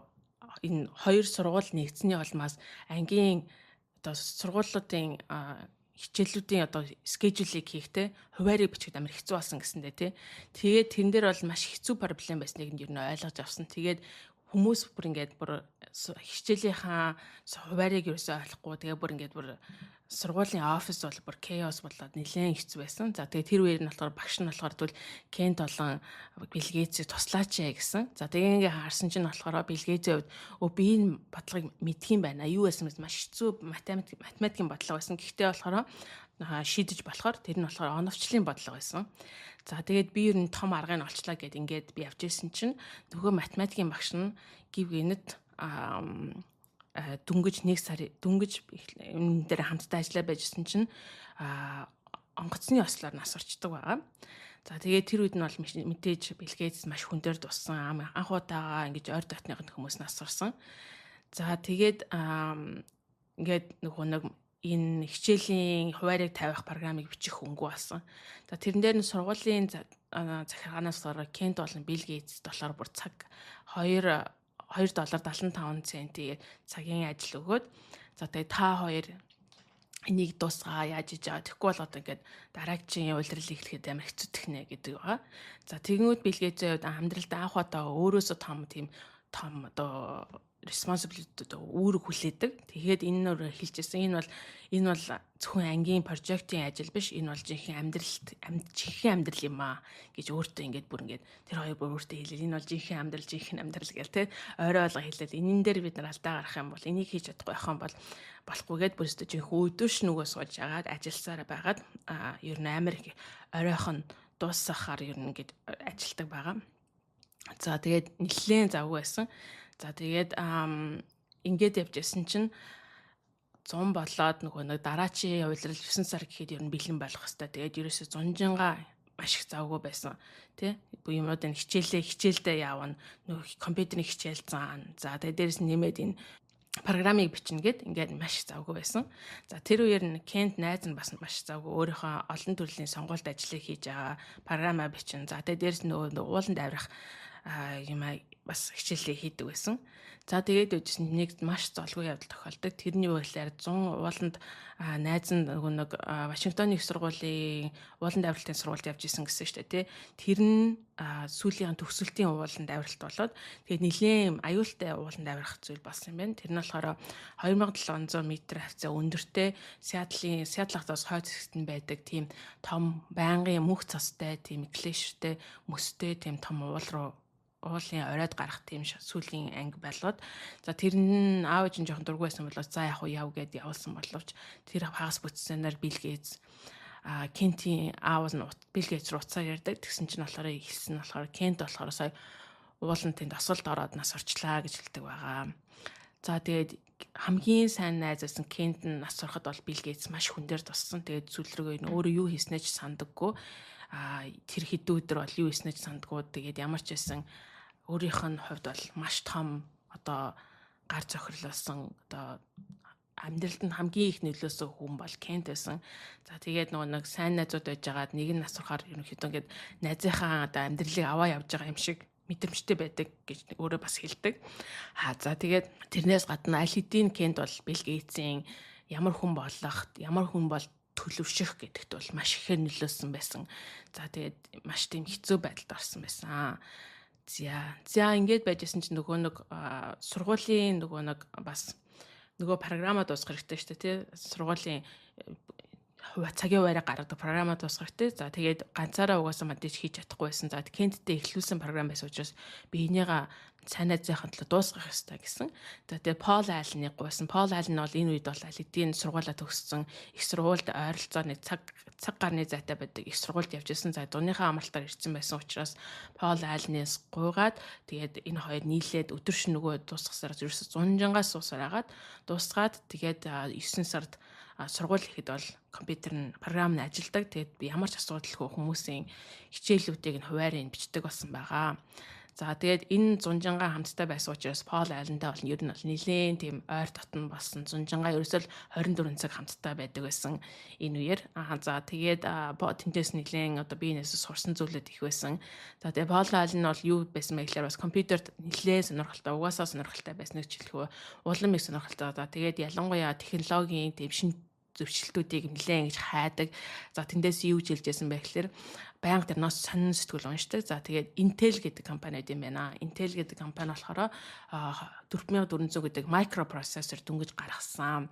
энэ хоёр сургууль нэгдсэний улмаас ангийн одоо сургуулиудын хичээлүүдийн одоо скежюлийг хийхдээ хуваарийг бичих амар хэцүү болсон гэсэндээ тий. Тэгээд тэрэн дээр бол маш хэцүү проблем байсныг нь ер нь ойлгож авсан. Тэгээд хүмүүс бүр ингээд бүр хичээлийнхаа хуваарийг ерөөсөй ойлгохгүй тэгээ бүр ингээд бүр сургуулийн офис бол бүр chaos болоод нэлээд хэцүү байсан. За тэгээ тэр үеэр нь болохоор багш нь болохоор тэгвэл Кент болон Билл Гейтсийг туслаач гэсэн. За тэгээ ингээ харсан чинь болохоор Билл Гейтсийн хувьд би энэ бодлогыг мэдх юм байна. Юу байсан бэ? Маш хэцүү математикийн бодлого байсан. Гэхдээ болохоор шийдэж болохоор тэр нь болохоор оновчлын бодлого байсан. За тэгээд би ер нь том аргыг олчлаа гэд ингээд би явж исэн чинь нөгөө математикийн багш нь гів гэнэт дөнгөж энэ дээр хамтдаа ажиллаа байжсэн чинь онгоцны ослоор нас орчдөг байгаа. За тэгээд тэр үед нь бол мэдээж Билл Гейтс маш хүн дээр туссан анх удаага ингэж ойр дотных хүмүүс нас орсон. За тэгээд ингээд нөгөө нэг энэ хичээлийн хуваарийг тавих програмыг бичих хөнгөө болсон. За тэрэн дээр нь сургуулийн захиргаанаас болохоор Кент болон Билл Гейтс болохоор бүр цаг $2.75 цагийн ажил өгөөд за тэгээ та хоёр энийг дуусгаа яаж иж байгаа. Тэгэхгүй бол одоо ингээд дараагчийн улирал эхлэхэд амар хэцүү технэ гэдэг байгаа. За тэгэнгүүт Билл Гейтсийн хувьд амьдралд анх удаа өөрөөсөө том одоо responsibility үүрэг хүлээдэг. Тэгээд энэ нөр хэлжсэн. Энэ бол зөвхөн ангийн прожектын ажил биш. Энэ бол жинхэнэ амьдрал юм аа гэж өөртөө ингээд бүр ингээд тэр хоёр бүр өөртөө хэлээ. Энэ бол жинхэнэ амьдрал гэл те ойроо олго хэлээд энэн дээр бид нар алдаа гарах юм бол энийг хийж чадахгүй байх юм бол болохгүйгээд бүр өстө жинхэнэ өдөөш нүгөө сууж агаад ажилласараа байгаад ер нь амар их оройхон дуусахаар ер нь ингээд ажилтдаг байгаа. За тэгээд нэлээд завгүй байсан. За тэгээд ингээд явж ясан чинь 100 болоод нөгөө нэг дараачийн улирал 9 сар гэхэд ер нь бэлэн болох хэвээр. Тэгээд ерөөсө зунжингаа маш их завгүй байсан. Тэ? Юмнуудын хичээлдээ явна. Нөгөө компьютерийн хичээл заана. За тэгээд дээрэс нь нэмээд энэ программыг бичнэ гэд ингээд маш завгүй байсан. За тэр үеэр нь Кент найз нь бас маш завгүй өөрийнхөө олон төрлийн сонгуульд ажиллаж хийж байгаа програмаа бичнэ. За тэгээд дээрэс нь нөгөө ууланд авирах юм бас хичээлээ хийдэг байсан. За тэгээд үжсэн нэг маш золгүй явдал тохиолдог. Тэрний үйлээр 100 ууланд найз нь нэг Вашингтоны их сургуулийн ууланд авиралтын сургуульд явж исэн гэсэн шүү дээ, тий. Тэр нь сүүлийн төгсөлтийн ууланд авиралт болоод тэгээд нэлийн аюултай ууланд авирах зүйл болсон юм байна. Тэр нь болохоор 2700 м хавцаа өндөртэй Сиэтл хотоос хойд хэсэгт нь байдаг тийм том байнгын мөнх цастай, тийм глэшертэй, мөстэй тийм том уулын оройд гарах тийм сүүлийн анги байлгоод за тэр нь аав ээж нь жоохон дургүй байсан болоо за яв гэд явуулсан боловч тэр хагас бүтсэнээр Билл Гейтс Кентийн аав нь Билл Гейтс руу уцаар ярьдаг. Тэгсэн чинь болохоор хэлсэн болохоор Кент болохоор сая уулын тэнд осолд ороод нас орчлаа гэж хэлдэг байгаа. За тэгээд хамгийн сайн найзсан Кент нь нас ороход бол Билл Гейтс маш хүн дээр туссан. Тэгээд сүүлрээ өөрөө юу хийснээ ч сандаггүй. Тэр хэдэн өдөр бол юу хийснээ ч сандаггүй. Тэгээд ямар ч байсан өөрийнх нь хувьд бол маш том одоо гар цохирлуулсан одоо амьдралд нь хамгийн их нөлөөсөн хүн бол Кент байсан. За тэгээд нөгөө нэг сайн найзууд байж байгаад нэг нь насрахаар ерөнхийдөө ингээд найзынхаа одоо амьдралыг аваа явж байгаа юм шиг мэдрэмжтэй байдаг гэж өөрөө бас хэлдэг. За тэгээд тэрнээс гадна аль хэдийн Кент бол Билл Гейтсийн ямар хүн болох, ямар хүн бол төлөвшөх гэдэгт бол маш ихээр нөлөөсөн байсан. За тэгээд маш тийм хэцүү байдалд орсон байсан. За ингээд байжсэн чинь нөгөө нэг сургуулийн нөгөө нэг бас нөгөө програмаа дуусгах хэрэгтэй шүү дээ тий. Сургуулийн цагийн хуваараа гаргадаг програмаа дуусгах хэрэгтэй. За тэгээд ганцаараа угаасаа модэж хийж чадахгүй байсан. За Кенттэй эхлүүлсэн програм байсан учраас би энийгээ сайнаа зайхан төлөө дуусгах ёстой гэсэн. За тэгээд Пол Айлныг гуйсан. Пол Айлн бол энэ үед бол Алидийн сургуулаа төгссөн. Их сургуульд ойролцоо нэг цаг гарны зайтай байдаг. Их сургуульд явж исэн. За дунийхаа амралтаар ирсэн байсан учраас Пол Айлнээс гуйгаад тэгээд энэ хоёр нийлээд өдөрш нөгөө дуусгасаар ерөөсө 100-аас суусаар агаад дуусгаад тэгээд 9 сард сургууль ихэд бол компьютер нь програм нь ажилладаг. Тэгээд би ямар ч асуудалгүй хүмүүсийн хичээлүүдийг нь хуваарийн бичдэг болсон байгаа. За тэгээд энэ зунжангаа хамттай байсан учраас Пол Айлнтай бол ер нь бол нэлээд тийм ойр дотн болсон. Зунжангаа ерөөсөө 24 цаг хамттай байдаг байсан энэ үеэр. За тэгээд тэнтэс нэлээд одоо биенээс сурсан зүйлүүд их байсан. За тэгээд Пол Айлн бол юу байсан бэ гэхээр бас компьютерт нэлээд сонирхолтой, угаасаа сонирхолтой байсан гэж хэлэхөө улам их сонирхолтой. За тэгээд ялангуяа технологийн тийм шинэ зөвшөлтүүдийг нэлээд ингэж хайдаг. За тэндээс юу жилжсэн бэ гэхээр байнга тэрнээс сонин сэтгүүл уншдаг. За тэгээд Intel гэдэг компани юм байна. Intel гэдэг компани болохоор 4400 гэдэг microprocessor дүнгиж гаргасан.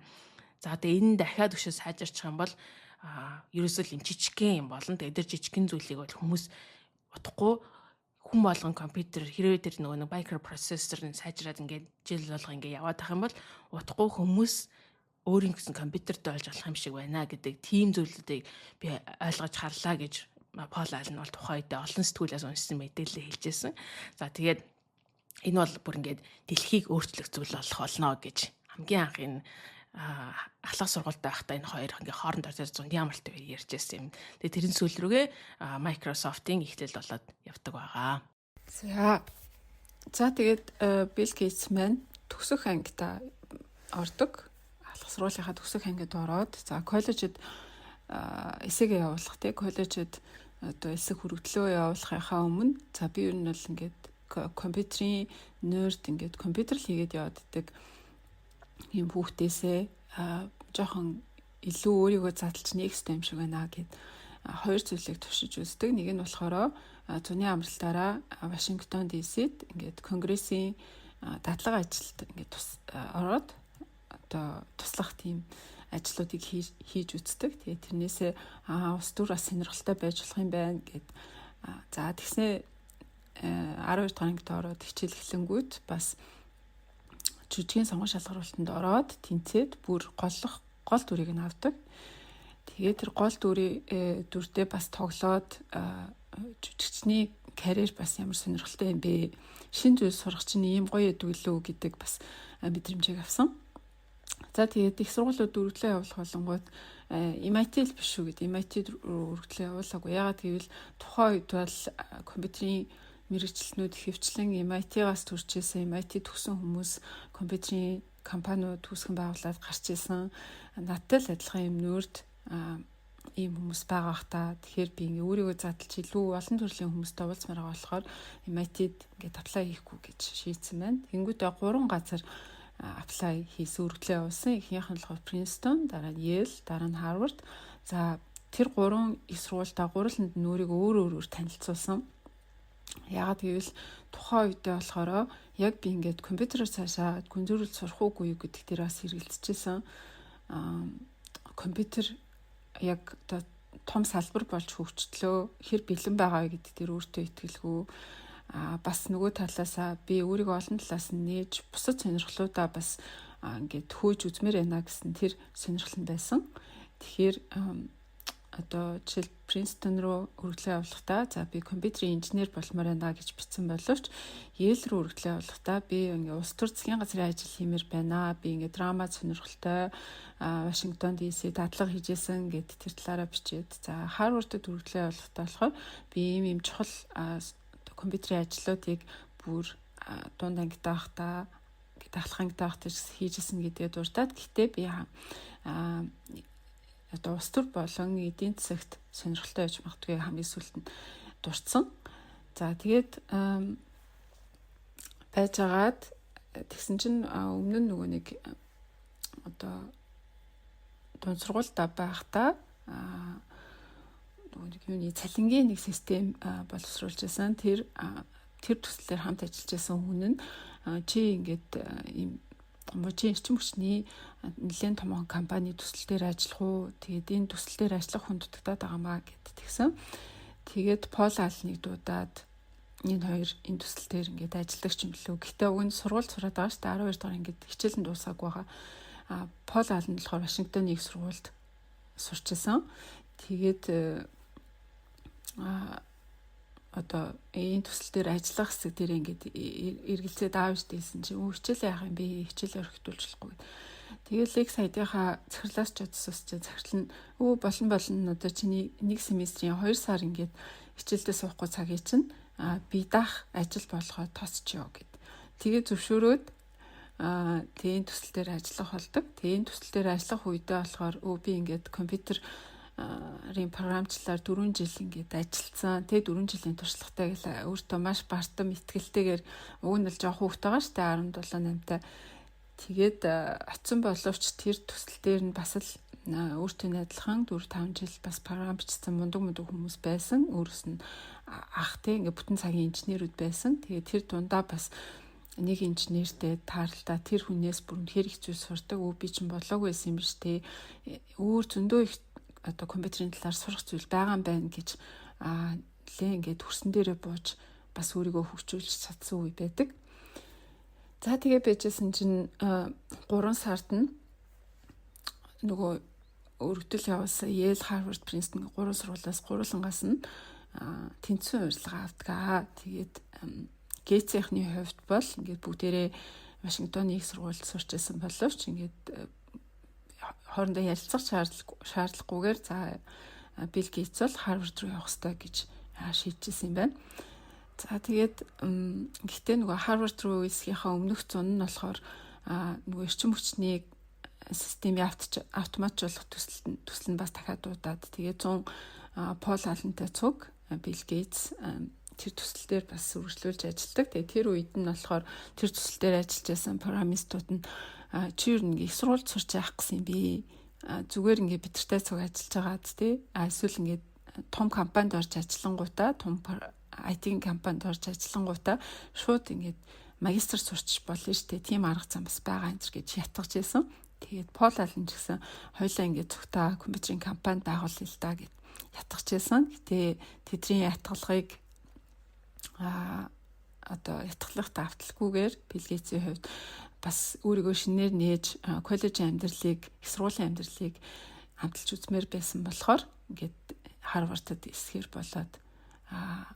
За тэгээд энэ дахиад өшөө сайжирчих юм бол ерөөсөө юм жижигхэн юм болно. Тэгээд тэр жижигхэн зүйлийг бол хүмүүс утахгүй хүн болгон компьютер хэрвээ тэр нөгөө microprocessor-ын сайжраад ингээд жил болго ингээд яваад тах юм бол утахгүй хүмүүс өөрийн гэсэн компьютертэй болж болох юм шиг байна гэдэг тийм зүйлүүдийг би ойлгож харлаа гэж Пол Айлн бол тухайн үедээ олон сэтгүүлээс уншсан мэдээлэл хэлжсэн. За тэгээд энэ бол бүр ингээд дэлхийг өөрчлөх зүйл болох болно гэж хамгийн анх энэ ахлах сургуультай байхдаа энэ хоёр ингээ хоорондоо зундын амралт ярьж байсан юм. Тэгээд тэрэн сүүл рүүгээ Microsoft-ийн эхлэл болоод явдаг байгаа. За тэгээд Bill Gates маань төгсөх ангита ордог. Ахлах сургуулийнхаа төгсөх ангид ороод за коллежид эсэгээ явуулах тий коллежид одоо эсэг хүргэлтлөө явуулахынхаа өмнө за би ер нь бол ингээд компьютерийн нерд ингээд компьютер л хийгээд яваад идэг юм хүүхдээсээ жоохон илүү өөрийгөө задлж нэг юм шиг байна гэд хоёр зүйлийг туршиж үздэг. Нэг нь болохоор зуны амралтаараа Вашингтон ДС-д ингээд конгрессийн дадлага ажилд ингээд ороод одоо туслах тийм ажлуудыг хийж үздэг. Тэгээд тэрнээсээ ус дүр бас сонирхолтой байж болох юм байна гэд. За тэгснээ 12 дахь ангид ороод хичээл эхлэнгүүт бас жүжигний сонгон шалгаруулалтанд ороод тэнцээд бүр гол дүрийг нь авдаг. Тэгээд тэр гол дүрдээ бас тоглоод жүжигчний карьер бас ямар сонирхолтой юм бэ? Шинэ зүйл сурах чинь ийм гоё эдв үлээ гэдэг бас мэдрэмжийг авсан. За тэгээд их сургуулиуд үргэлжлээ явуулах болонгууд MIT л биш үү гэдэг. MIT руу үргэлжлээ явуулаагүй. Яагаад гэвэл тухайн үед бол компьютерийн мэргэжилтнүүд хэвчлэн MIT-гаас төрж ирсэн, MIT төгсөн хүмүүс компьютерийн компаниуд үүсгэн байгуулад гарч ирсэн. Надтай л адилхан юм нөрд ийм хүмүүс байгаа бах та. Тэгэхээр би ингээ өөрийгөө задлж илүү олон төрлийн хүмүүстэй уулзмаар байгаа болохоор MIT-д ингээ аплай хийхгүй гэж шийдсэн байна. Тэнгүүтээ 3 газар аплай хийсэн үргэлжлээ явуулсан. Ихнийх нь болохоор Princeton, дараа нь Yale, дараа нь Harvard. За тэр 3 их сургуультай гурваланд нь өөрийгөө өөр танилцуулсан. Яагаад гэвэл тухайн үедээ болохоор яг би ингээд компьютероор цаашаа гүнзгийрүүл сурах уугүй гэдэг дээр бас хэрэгэлцэжсэн. Компьютер яг одоо том салбар болж хөгжтлөө хэр бэлэн байгаа гэдэг дээр өөртөө итгэлгүй. Бас нөгөө талаасаа би өөрийгөө олон талаас нь нээж бусад сонирхлуудаа бас ингээд хөөж үзмээр байна гэсэн тэр сонирхол нь байсан. Тэгэхээр одоо жишээл Принстон руу үргэлжлээ явуулахдаа за би компьютерийн инженер болмоор байна гэж бичсэн боловч Yale руу үргэлжлээ явуулахдаа би ингээ улс төр засгийн газрын ажил хиймээр байна. Би ингээ драма сонирхолтой Вашингтон ДС дадлага хийжсэн гэд тэр талаараа бичээд за Harvard-д үргэлжлээ явуулахдаа болохоор би ийм чухал компьютерийн ажлуудыг бүр дунд ангитай байхдаа дахлах ангитай байхдаа хийжсэн гэдгээ дуртаад гэхдээ би одоо улс төр болон эдийн засагт сонирхолтой байж магадгүй хамгийн сүүлд нь дурдсан. За тэгээд байжгаад тэгсэн чинь өмнө нь нөгөө нэг одоо дунд сургуультай байхдаа нөгөө нэг юуны цалингийн нэг систем боловсруулж байсан. Тэр төслөөр хамт ажиллаж байсан хүн нь чи ингээд ийм мужийн эрчим хүчний нэлээд томоохон компани төсөл дээр ажиллах уу? Тэгээд энэ төсөл дээр ажиллах хүн дутагдаад байгаамаа гэд тэгсэн. Тэгээд Пол Алныг дуудаад энэ хоёр энэ төсөл дээр ингээд ажилладаг юм лөө. Гэхдээ өгн сургууль сураад байгаа шүү дээ. 12 дахь ингээд хичээл нь дуусаагүй байгаа. Пол Алн болохоор Вашингтоны их сургуульд сурч байсан. Тэгээд одоо энэ төсөл дээр ажиллах хэсэг дээр ингээд эргэлзээд аав штийсэн чинь хичээлээ яах юм бэ? Хичээлээ өргөдүүлчихгүй. Тэгээд лекс сайдынхаа захирлаас ч бодсоос захирал нь болно одоо чиний нэг семестрийн 2 сар ингээд хичээлдээ суухгүй цагийг чинь би даах ажил болгоод тосчё гэд. Тэгээд зөвшөөрөөд тэгээд төсөл дээр ажиллах болдог. Тэгээд төсөл дээр ажиллах үедээ болохоор би ингээд компьютерийн програмчлалаар 4 жил ингээд ажилласан. Тэгээд 4 жилийн туршлагатай гэл өөртөө маш бартам итгэлтэйгээр уг нь л жоох хүүхдтэй байгаа штэ 17 8-тай. Тэгээд оцсон боловч тэр төсөл дээр нь бас л өөртөө адилхан 4 5 жил бас програм бичсэн мундаг хүмүүс байсан. Өөрөөс нь ах тий ингээд бүтэн цагийн инженерүүд байсан. Тэгээд тэр дундаа бас нэг инженертэй таарлаа тэр хүнээс бүр үнэхээр их зүйл сурдаг. Би чинь болоогүй байсан юм биш тий. Өөр зөндөө их одоо компьютерийн талаар сурах зүйл байгаа юм байна гэж лээ ингээд хөрсөн дээрээ бууж бас өөрийгөө хөгжүүлж чадсан үе байдаг. За тэгээ байжсэн чинь 3 сард нь нөгөө өргөдөл явуулсан Yale, Harvard, Princeton 3 сургуулиас гурвангаас нь тэнцвэн урилга авдаг. Тэгээд Гейтсийнхний хувьд бол ингээд бүгдээрээ Вашингтоны их сургуульд сурч байсан боловч ингээд хоорондоо ярилцах шаардлагагүйгээр за Билл Гейтс бол Harvard руу явах хэрэгтэй гэж шийдчихсэн юм байна. За тэгээд гэхдээ нөгөө Harvard руу эсгийнхаа өмнөх зун нь болохоор нөгөө эрчим хүчний системийг автоматжуулах төсөл нь бас дахиад дуудаад тэгээд 100 Пол Алнтай цуг Билл Гейтс тэр төсөл дээр бас үргэлжлүүлж ажилладаг. Тэгээд тэр үед нь болохоор тэр төсөл дээр ажиллаж байсан программистууд нь чи юу нэг их сургуульд сурч явах гэсэн юм би. Зүгээр ингээд бидэртэй цуг ажиллаж байгаад тий. Эсвэл ингээд том компанид орж ажиллангуудаа том IT-ийн компанид орж ажиллангуудаа шууд ингээд магистр сурч болно шүү дээ. Тийм арга зам бас байгаа энэ гэж ятгаж байсан. Тэгээд Пол Алн ч гэсэн хоёлаа ингээд цогтаа компьютерийн компанид байгуулъя л да гэд ятгаж байсан. Гэтэ тэдний ятгалгыг одоо ятгалах давталгүйгээр Билл Гейтсийн хувьд бас өөрийгөө шинээр нээж коллежийн амьдралыг, их сургуулийн амьдралыг хамталж үзмээр байсан болохоор ингээд Харвардд эсхэр болоод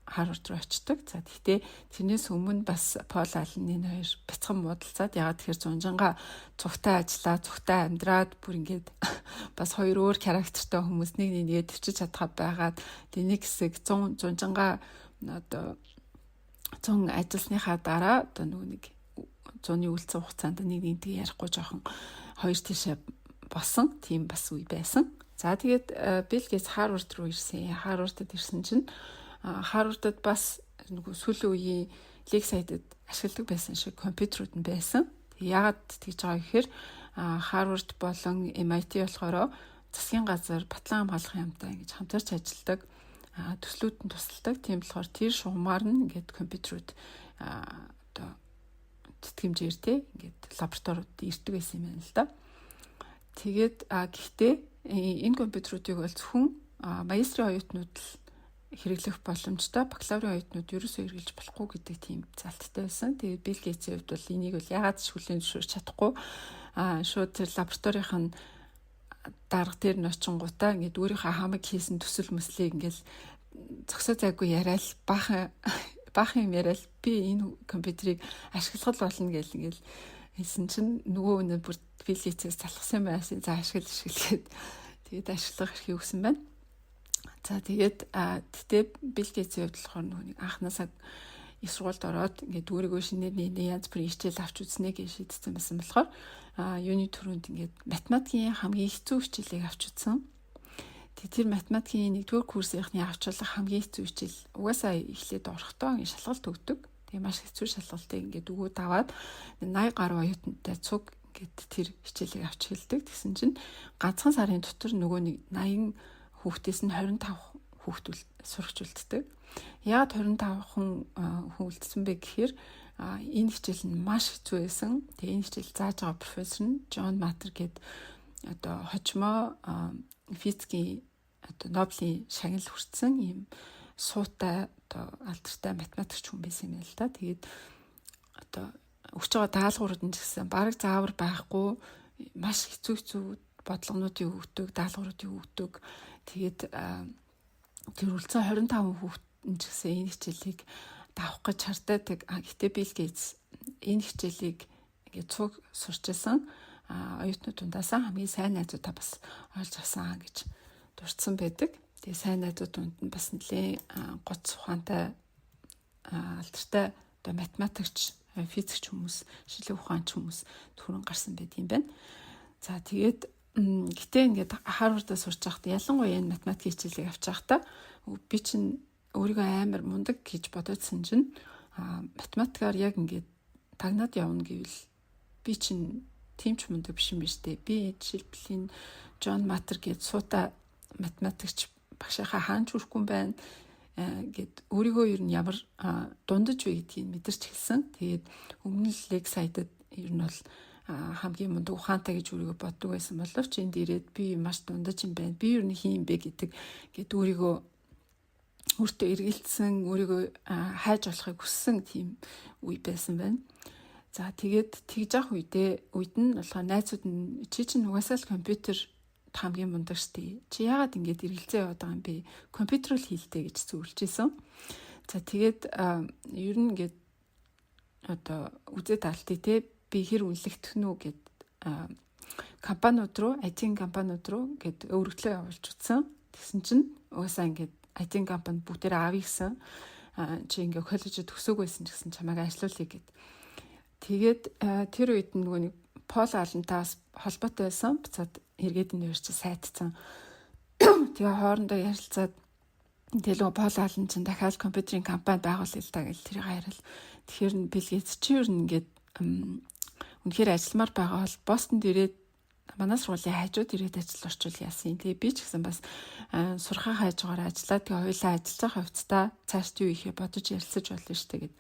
Харвард руу очдог. За тэгтээ тэрнээс өмнө бас Пол Алны хоёр бяцхан муудалцаад ягаад тэгэхээр зунжанга цугтаа ажиллаа, цугтаа амьдраад бүр ингээд бас хоёр өөр характертай хүмүүс нэгээ төвчж чадхаа байгаад тэг нэг хэсэг зунжанга одоо 100 ажилласныхаа дараа одоо нэг 100-ны үлдсэн хугацаанд нэг ярихгүй жоохон хоёр тишээ босон тийм бас үе байсан. За тэгээд Билл Гейтс Харвард руу ирсэн. Харвардд ирсэн чинь Харвардд бас нөгөө сүүлийн үеийн Lakeside-д ашигладаг байсан шиг компьютерүүд нь байсан. Яагаад тэгж байгаа гэхээр Харвард болон MIT болохоор засгийн газар батлан хамгаалахын яамтай ингэж хамтарч ажилладаг. Төслүүд нь тусалдаг. Тийм болохоор тэр шугамар нь ингээд компьютерүүд одоо тэтгэмжээр те ингээд лабораториуд ирдэг байсан юм байна л да. Тэгээд гэхдээ энэ компьютеруудыг бол зөвхөн магистрийн оюутнууд л хэрэглэх боломжтой, бакалаврын оюутнууд ерөөсөө хэрэглэж болохгүй гэдэг тийм залттай байсан. Тэгээд Билл Гейтсийн хувьд бол энийг бол ягаад ч хүлээн зөвшөөрч чадахгүй шууд тэр лабораторийнх нь дарга дээр нь очингуудаа ингээд өөрийнхөө хамаг хийсэн төсөл мөслийг ингээд зөксөө зайгүй яриад баахан юм яриад би энэ компьютерийг ашиглах болно гэл ингээд хэлсэн чинь нөгөө өнөө бүр Билл Гейтсээс залхсан байсан. За ашиглаад тэгээд ашиглах эрхийг өгсөн байна. За тэгээд тэгтээ Билл Гейтсийн хувьд болохоор нэг анханасаа их сургуульд ороод ингээд өөрийгөө шинээр янз бүрийн хичээл авч үзнэ гэж шийдсэн байсан болохоор юуны төрөнд ингээд математикийн хамгийн хэцүү хичээлийг авч үзсэн. Тэр математикийн 1-р курсынхны авчруулах хамгийн хэцүү хичээл угаасаа эхлээд орохдоо ингээд шалгалт өгдөг. Тэгээ маш хэцүү шалгалтыг ингээд өгөөд аваад 80 гаруй оюутантай цуг ингээд тэр хичээлийг авч хэлдэг. Тэгсэн чинь ганцхан сарын дотор нөгөө нэг 80 хүүхдээс нь 25 хүүхдүүл сурагч үлддэг. Яагаад 25 хүн үлдсэн бэ гэхээр Энэ хичээл нь маш хэцүү байсан. Тэгээ энэ хичээл зааж байгаа профессор нь Джон Матер гээд одоо хожимоо физикийн одоо Нобелийн шагнал хүртсэн ийм суутай одоо алдартай математикч хүн байсан юм л да. Тэгээд одоо өгч байгаа даалгаврууд нь гэсэн бараг заавар байхгүй маш хэцүү бодлогонуудыг өгдөг, даалгавруудыг өгдөг. Тэгээд тэр үлцэн 25 хүүхэд нь гэсэн энэ хичээлийг давах гэж шаарддаг. Гэтэ Билл Гейтс энэ хичээлийг ингээд цуг сурч байсан. Оюутнууд дундаасаа хамгийн сайн найзуудаа бас олж авсан гэж дурдсан байдаг. Тэгээ сайн найзууд дунд нь бас нэлээ гоц ухаантай алдартай одоо математикч, физикч хүмүүс, шилэн ухаанч хүмүүс түрэн гарсан байт юм байна. За тэгээд гэтээ ингээд Харвардаа сурч байхдаа ялангуяа энэ математикийн хичээлийг авч байхдаа би чинь өөрийгөө амар мундаг гэж бодоодсэн чинь математикаар яг ингээд тагнаад явна гэвэл би чинь тийм ч мундаг биш юм биш үү? Би жишээлбэл энэ Джон Матер гээд суута математикч багшийнхаа хаанч хүрэхгүй юм байна гэд өөрийгөө ер нь ямар дундаж вэ гэдгийг мэдэрч хэлсэн. Тэгээд өмнө нь Lakeside-д ер нь бол хамгийн мундаг ухаантай гэж өөрийгөө боддог байсан боловч энд ирээд би маш дундаж юм байна. Би ер нь хин юм бэ гэд өөрийгөө өөртөө эргэлцсэн, өөрийгөө хайж болохыг хүссэн тийм үе байсан байна. За тэгээд тэгж явах үед нь болохоор найзууд нь чи чинь угаасаа л компьютер хамгийн мундаг штий. Чи яагаад ингэж эргэлзээ яваад байгаа юм бэ? Компьютер л хийлтэй гэж зөвлөж исэн. За тэгээд ер нь ингээд одоо үзээ талтыг те би хэр үнэлэгдэх нү гэд компаниуд руу, IT компаниуд руу гэд өргөдлөө явуулж утсан. Тэгсэн чинь угаасаа ингээд IT компани бүгдээр аавь гэсэн чи ингээ коллежид төгсөөг байсан ч гэсэн чамайг ажилуулъя гэд. Тэгээд тэр үед нөгөө нэг Пол Аллентаас холбоотой байсан. Буцаад эргээд нь ярьж сайтцсан. Тэгээ хоорондоо ярилцаад тэгэл Пол Аллен чинь дахиад компьютерийн компани байгуулъя л та гэж тэрийг хайрал. Тэгэхээр нь Билл Гейтс чи ер нь ингээд үнэхээр ажилламаар байгаа бол Бостонд ирээд манай сургуулийн хажууд ирээд ажил орчвол яасан. Тэгээ би ч гэсэн бас сурхаа хайжгаар ажиллаад тэгээ хоёулаа ажиллаж байгаа хувцастаа цааш юу ихе бодож ярилцаж болно шүү дээ гэд.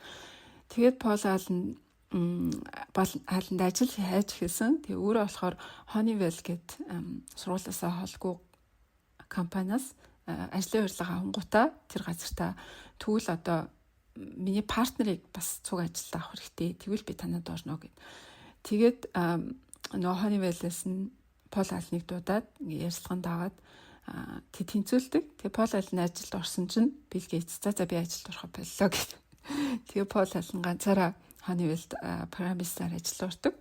Тэгээд Пол Аллен Алланд ажил хайж хэлсэн. Тэгээ өөрөө болохоор Honeywell гэд сургуулиасаа холгүй компаниас ажлын урилга авангуудаа тэр газартаа тэгвэл одоо миний партнерыг бас цуг ажилд авах хэрэгтэй. Тэгвэл би танад орно гэд. Тэгээд нөгөө Honeywell-ээс нь Пол Алленыг дуудаад ярилцлаганд аваад тэд тэнцүүлдэг. Тэгээ Пол Аллен ажилд орсон чинь Билл Гейтс за би ажилд орох боллоо гэд. Тэгээ Пол Аллен ганцаараа Honeywell-д программистаар ажиллаж ордог.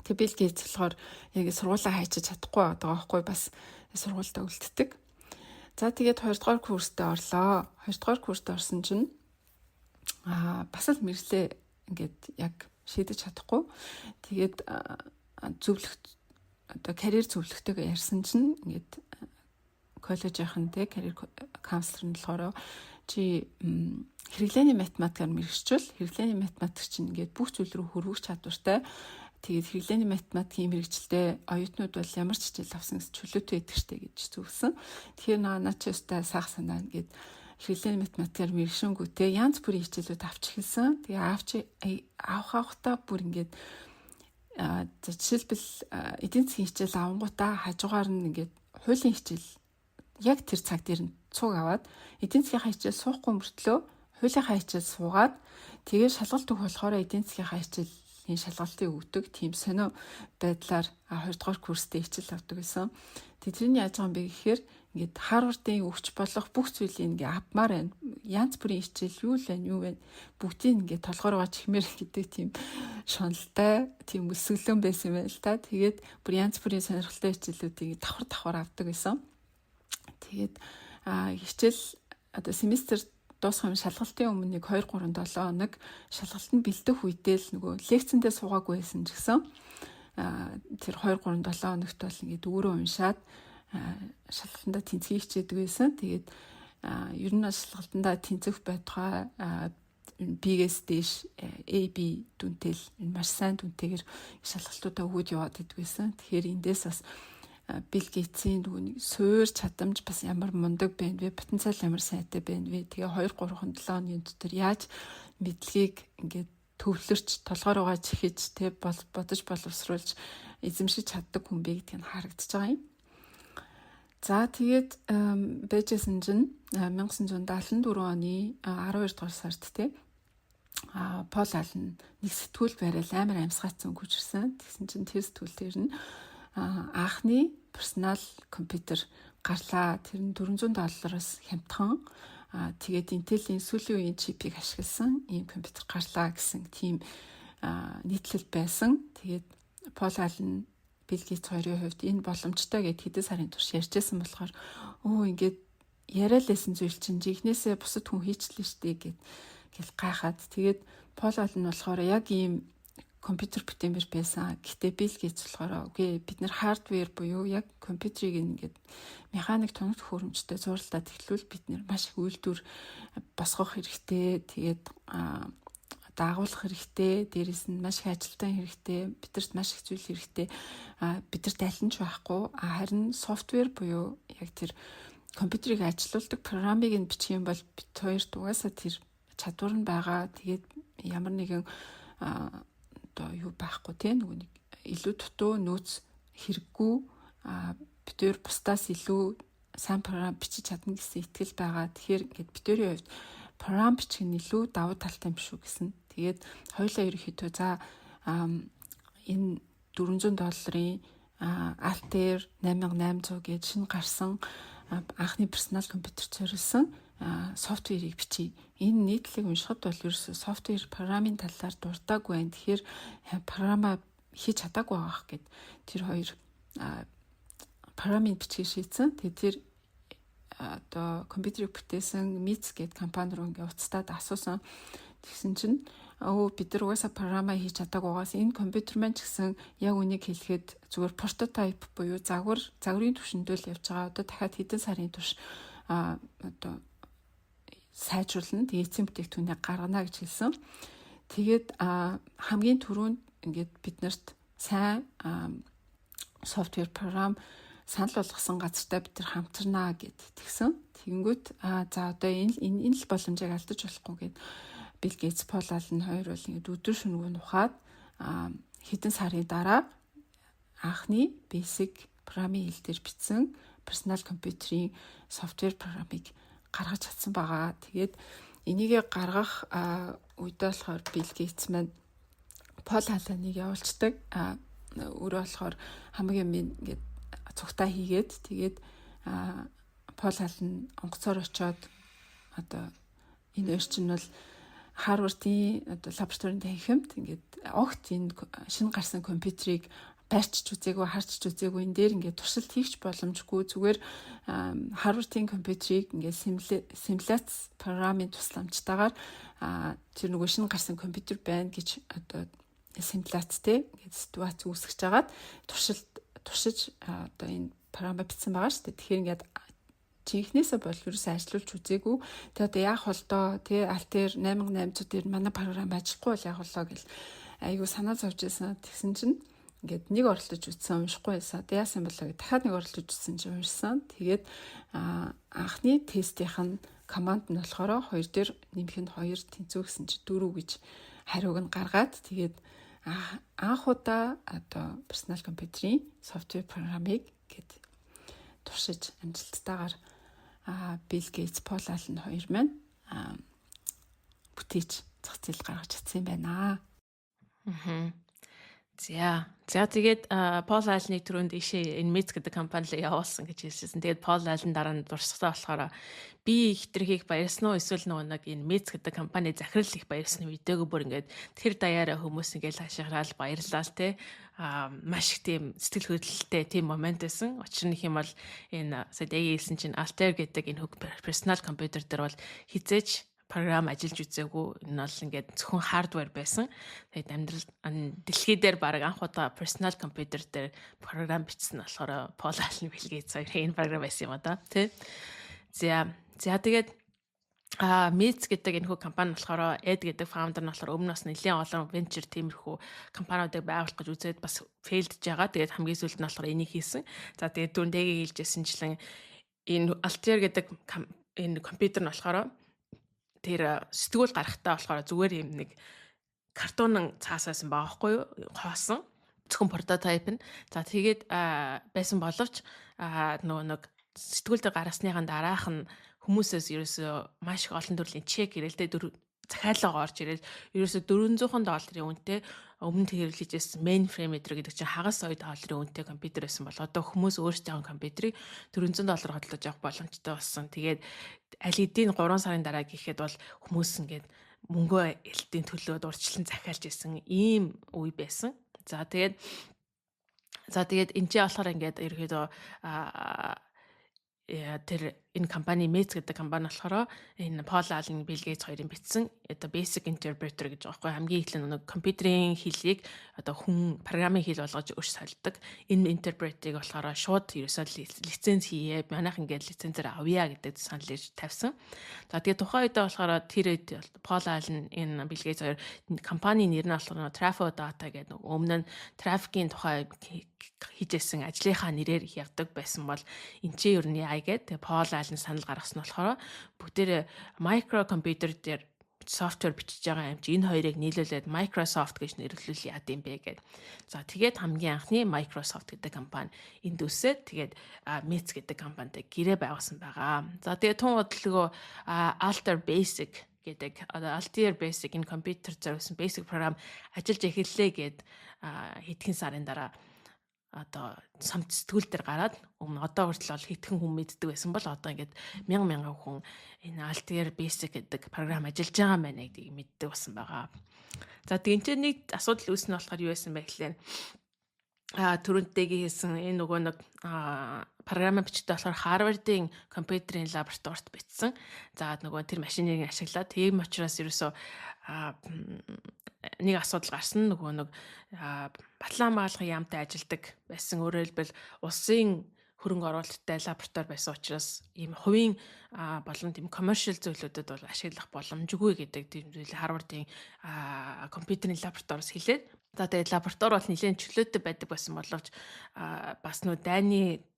Тэгээ Билл Гейтс болохоор яг сургуулаа хайчиж чадахгүй байгаа байхгүй бас сургуультай үлддэг. За тэгээд 2 дугаар курстээ орлоо. 2 дугаар курст орсон чинь бас л мэржлээ ингээд яг шийдэж чадахгүй. Тэгээд зөвлөх одоо карьер зөвлөхтэйгээ ярьсан чинь ингээд коллежийнхэн те карьер каунслер нь болохоор чи хэрэглээний математикаар мэргэжчвэл хэрэглээний математик чинь ингээд бүх зүйл рүү хөрвөх чадвартай. Тэгээд хэрэглээний математикийн мэргэжилтэй оюутнууд бол ямар ч хичээл авсан гэсэн чөлөөтэй байдаг штэ гэж зөвлөсөн. Тэгэхээр наа чи өстэй саах санаа ингээд хэрэглээний математикаар мэргэшэнгүүтэй янз бүрийн хичээлүүд авч эхэлсэн. Тэгээ авахтаа бүр ингээд жишээлбэл эдийн засгийн хичээл авангуудаа хажуугаар нь ингээд хуулийн хичээл яг тэр цаг дээр нь цуг аваад эдийн засгийн хичээл суухгүй мөртлөө хуулийнхаа хичээл суугаад тэгээ шалгалт өгөх болохоор эдийн засгийн хичээлийн шалгалтыг өгдөг тийм сонио байдлаар 2 дугаар курстэй хичээл авдаг гэсэн. Тэгээ тэрний яаж байгаа юм бэ гэхээр ингээд Харвардын өвч болох бүх зүйлийг ингээд авмаар байна. Янз бүрийн хичээл юу вэ? Бүгдийг ингээд толгоороо чихмээр гэдэг тийм шоналтай, тийм өсөглөн байсан юм байна л та. Тэгээд бүр янз бүрийн сонирхолтой хичээлүүдийг давхар авдаг гэсэн. Тэгээд хичээл одоо семестр дуусах юм шалгалтын өмнө 2-3-7 хоног шалгалтанд бэлдэх үедээ л нөгөө лекцэндээ суугаагүй байсан ч гэсэн тэр 2-3-7 хоногт бол ингээд өөрөө уншаад шалгалтандаа тэнцвээ хичээдэг байсан. Тэгээд ер нь шалгалтандаа тэнцэх байтугай B-гээс дээш AB дүнтэй л маш сайн дүнтэйгээр шалгалтуудаа өгөөд яваад идэг байсан. Тэгэхээр эндээс бас Билл Гейтсийн нөгөө суур чадамж бас ямар мундаг байна вэ? Потенциал ямар сайтай байна вэ? Тэгээ 2-3-7 хоногийн дотор яаж мэдлэгийг ингээд төвлөрч толгоор угааж ихэж тэ бодож боловсруулж эзэмшиж чаддаг хүн бэ гэдгийг харагдаж байгаа юм. За тэгээд байжсэн чинь 1974 оны 12 дугаар сард тэ Пол Аллен нэг сэтгүүл бариад амар амьсгацсан өнгөжирсэн. Тэгсэн чинь тэр сэтгүүл дээр нь анхны персонал компьютер гарлаа. Тэр нь $400 хямдхан. Тэгээд Intel-ийн сүүлийн үеийн чипийг ашигласан ийм компьютер гарлаа гэсэн тийм нийтлэл байсан. Тэгээд Пол Аллен Билл Гейтс хоёрын хувьд энэ боломжтой гэд хэдэн сарын турш ярьжсэн болохоор ингээд яриад лсэн зүйл чинь жигнэсээ бусад хүн хийчлээ штэ гэл гайхаад тэгээд Пол Аллен болохоор яг ийм компьютер бүтээмэр байсан. Гэтэ Билл Гейтс болохоор үгүй бид нар хардвер буюу яг компьютерийг ингээд механик тунагт хөрөмжтэй зурлаад эхлүүл бид нар маш их үйлдвэр босгох хэрэгтэй. Тэгээд дагуулах хэрэгтэй, дээрэс нь маш их ажилтан хэрэгтэй, бидэрт маш их зүйл хэрэгтэй. Бидэрт аль нь ч байхгүй. Харин софтвер буюу яг тэр компьютерийг ажилуулдаг программыг нь бичих юм бол бид хоёрт угаасаа тэр чадвар нь байгаа. Тэгээд ямар нэгэн одоо юу байхгүй те нөгөө нэг илүү дутуу нөөц хэрэггүй бид хоёр бусдаас илүү сайн програм бичиж чадна гэсэн итгэл байгаа. Тэгэхээр ингээд бид хоёрын хувьд програм бичих нь илүү давуу талтай юм шүү гэсэн. Тэгээд хоёулаа ерөөхдөө за энэ $400 Altair 8800 гэж шинэ гарсан анхны персонал компьютер зориулсан софтверийг бичиж. Энэ нийтлэг уншихад бол ерөөсөө софтвер программын талаар дуртаагүй байх. Тэгэхээр програмаа хийж чадаагүй байх гэд тэр хоёр программыг бичиж шийдсэн. Тэгээд тэр одоо компьютерийг бүтээсэн Mits гэдэг компани руу ингээ уцтаад асуусан. Тэгсэн чинь бид нар угаасаа програмаа хийж чадаагүйгаас энэ компьютер маань ч гэсэн яг үнийг хэлэхэд зүгээр прототип буюу загварын түвшиндөө л явж байгаа. Одоо дахиад хэдэн сарын турш одоо сайжруулна. Тэгээд эцсийн бүтээгдэхүүнийг гаргана гэж хэлсэн. Тэгээд хамгийн түрүүнд ингээд биднэрт сайн софтвер програм санал болгосон газартай бид нар хамтарнаа гэд тэгсэн. Тэгэнгүүт за одоо энэ л боломжийг алдаж болохгүй гэд Билл Гейтс, Пол Аллен хоёр бол ингээд өдөр шөнөгүй ухаад хэдэн сарын дараа анхны basic программын хэл дээр бичсэн персонал компьютерийн софтвер программыг гаргаж чадсан байгаа. Тэгээд энийгээ гаргах үедээ болохоор Билл Гейтс маань Пол Алленыг явуулцдаг. Өөрөө болохоор хамгийн ингээд цугтаа хийгээд тэгээд Пол Аллен онгоцоор очоод одоо энэ орчин бол Harvard-ийн одоо лабораторийн танхимд ингээд огт энэ шинэ гарсан компьютерийг барьчиж үзээгүй, харчиж үзээгүй, энэ дээр ингээд туршилт хийх боломжгүй. Зүгээр Harvard-ийн компьютерийг ингээд симуляц программын тусламжтайгаар тэр нөгөө шинэ гарсан компьютер байна гэж одоо симуляцтэй ингээд ситуац үүсгэж хагаад туршиж одоо энэ програмаа бичсэн байгаа шүү дээ. Тэгэхээр ингээд чихнээсээ бол ерөөсөө ажиллуулж үзээгүй. Тэгээд одоо яах вэ доо тий Altair 8800 дээр манай програм ажиллахгүй бол яах вэ гэл айгу санаа зовж байсан. Тэгсэн чинь ингээд нэг оролдож үзсэн уншихгүй байсан. Тэгээд яасан болоо гэж дахиад нэг оролдож үзсэн чинь уншсан. Тэгээд анхны тестийнх нь команд нь болохоор 2 дээр нэмэх нь 2 тэнцүү гэсэн чи 4 гэж хариуг нь гаргаад тэгээд анх удаа одоо персонал компьютерийн софтвер программыг гээд туршиж амжилттайгаар Билл Гейтс, Пол Аллен хоёр маань бүтээч зах зээл гаргаж чадсан юм байна. За тэгээд Пол Аллены түрүүнд ишээ энэ Mits гэдэг компанид явуулсан гэж хэлсэн. Тэгээд Пол Аллен дараа нь дурсахтаа болохоор би хитрхийг баярсан уу эсвэл нэг энэ Mits гэдэг компани захирал их баярсан видеог бүр ингээд тэр даяараа хүмүүс ингээд хашгираал баярлал те маш их тийм сэтгэл хөдлөлтэй тийм момент байсан. Учир нь юм бол энэ саягийн хэлсэн чинь Altair гэдэг энэ персонал компьютер дээр бол хизээч програм ажиллаж үзээгүй. Энэ бол ингээд зөвхөн хардвер байсан. Тэгээд амьдрал дэлхий дээр баг анх удаа персонал компьютер дээр програм бичсэн болохоор Пол Аллен, Билл Гейтс хоёрын энэ програм байсан юм да. Тэ. За тэгээд Mits гэдэг энэ компани болохоор Ed гэдэг фаундер нь болохоор өмнөөс нэлийн олон venture тиймэрхүү компаниудыг байгуулах гэж үзээд бас failдж байгаа. Тэгээд хамгийн сүүлд нь болохоор энийг хийсэн. За тэгээд дүндэгээ хэлжсэнчлэн энэ Altair гэдэг энэ компьютер нь болохоор тэр сэтгүүл гарахтаа болохоор зүгээр юм нэг картонын цаас байсан байгаа байхгүй юу? Хоосон. Зөвхөн прототип нь. За тэгээд байсан боловч нөгөө нэг сэтгүүл дээр гаргасныхаа дараах нь хүмүүсээс ерөөсөө маш их олон төрлийн чек ирэлтэй захиалга орж ирээд ерөөсөө $400 үнэтэй өмнө хэрэглэж байсан mainframe гэдэг чинь хагас сая долларын үнэтэй компьютер байсан бол одоо хүмүүс өөрсдөө компьютерийг $400 хөдлөж авах боломжтой болсон. Тэгээд аль хэдийн 3 сарын дараа гэхэд бол хүмүүс ингээд мөнгөө элтийн төлөөд урьдчилан захиалж исэн ийм үе байсан. За тэгээд энэ ч болохоор ингээд ерөөдөө тэр энэ компани Mets гэдэг компани болохоор энэ Paul Allen, Bill Gates хоёрын бичсэн одоо basic interpreter гэж байгаа байхгүй хамгийн эхлэн нэг компьютерийн хэлийг одоо хүн програмын хэл болгож өөрч солидог. Энэ интерпретийг болохоор шууд ерөөсөө лиценз хийе. Манайх ингээд лицензээр авъя гэдэг санал ирж тавьсан. За тэгээд тухайн үедээ болохоор тэр үед Paul Allen энэ Bill Gates хоёр компани нэр нь болохоор Trafo Data гэдэг өмнө нь трафикийн тухай хийжсэн ажлынхаа нэрээр явдаг байсан бол энэ ч ер нь яа гэдэг Paul Allen санал гаргасан болохоор бүгдээрээ микрокомпьютер дээр софтвер бичиж байгаа юм чи энэ хоёрыг нийлүүлээд Microsoft гэж нэрлүүл яад юм бэ гэдэг. За тэгээд хамгийн анхны Microsoft гэдэг компани энд үсээд тэгээд Mets гэдэг компанитай гэрээ байгуулсан байгаа. За тэгээд тун бодлого Altair Basic гэдэг Altair Basic энэ компьютер зориулсан basic програм ажиллаж эхэллээ гэд хэдхэн сарын дараа одоо самт сэтгүүл дээр гараад одоо хүртэл бол хэдхэн хүн мэддэг байсан бол одоо ингээд мянган хүн энэ Altair Basic гэдэг програм ажиллаж байгаа юм байна гэдгийг мэддэг болсон байгаа. За тэгэнтэй нэг асуудал үүснэ болохоор юу байсан бэ гэхлээр түрүүнтэйгээ хийсэн энэ нөгөө нэг програм бичдэг болохоор Harvard-ийн компьютерийн лабораторид бичсэн. За нөгөө тэр машиныг ашиглаад тийм учраас ерөөсөө нэг асуудал гарсан нөгөө нэг батлан хаалгын яамтай ажилдаг байсан. Өөрөөр хэлбэл улсын хөрөнгө оруулалттай лаборатори байсан учраас ийм хувийн болон тийм commercial зүйлүүдэд бол ашиглах боломжгүй гэдэг тийм зүйл Harvard-ийн компьютерийн лабораториос хэлээд за тэгээд лаборатори бол нэлээд чөлөөтэй байдаг байсан боловч бас нөө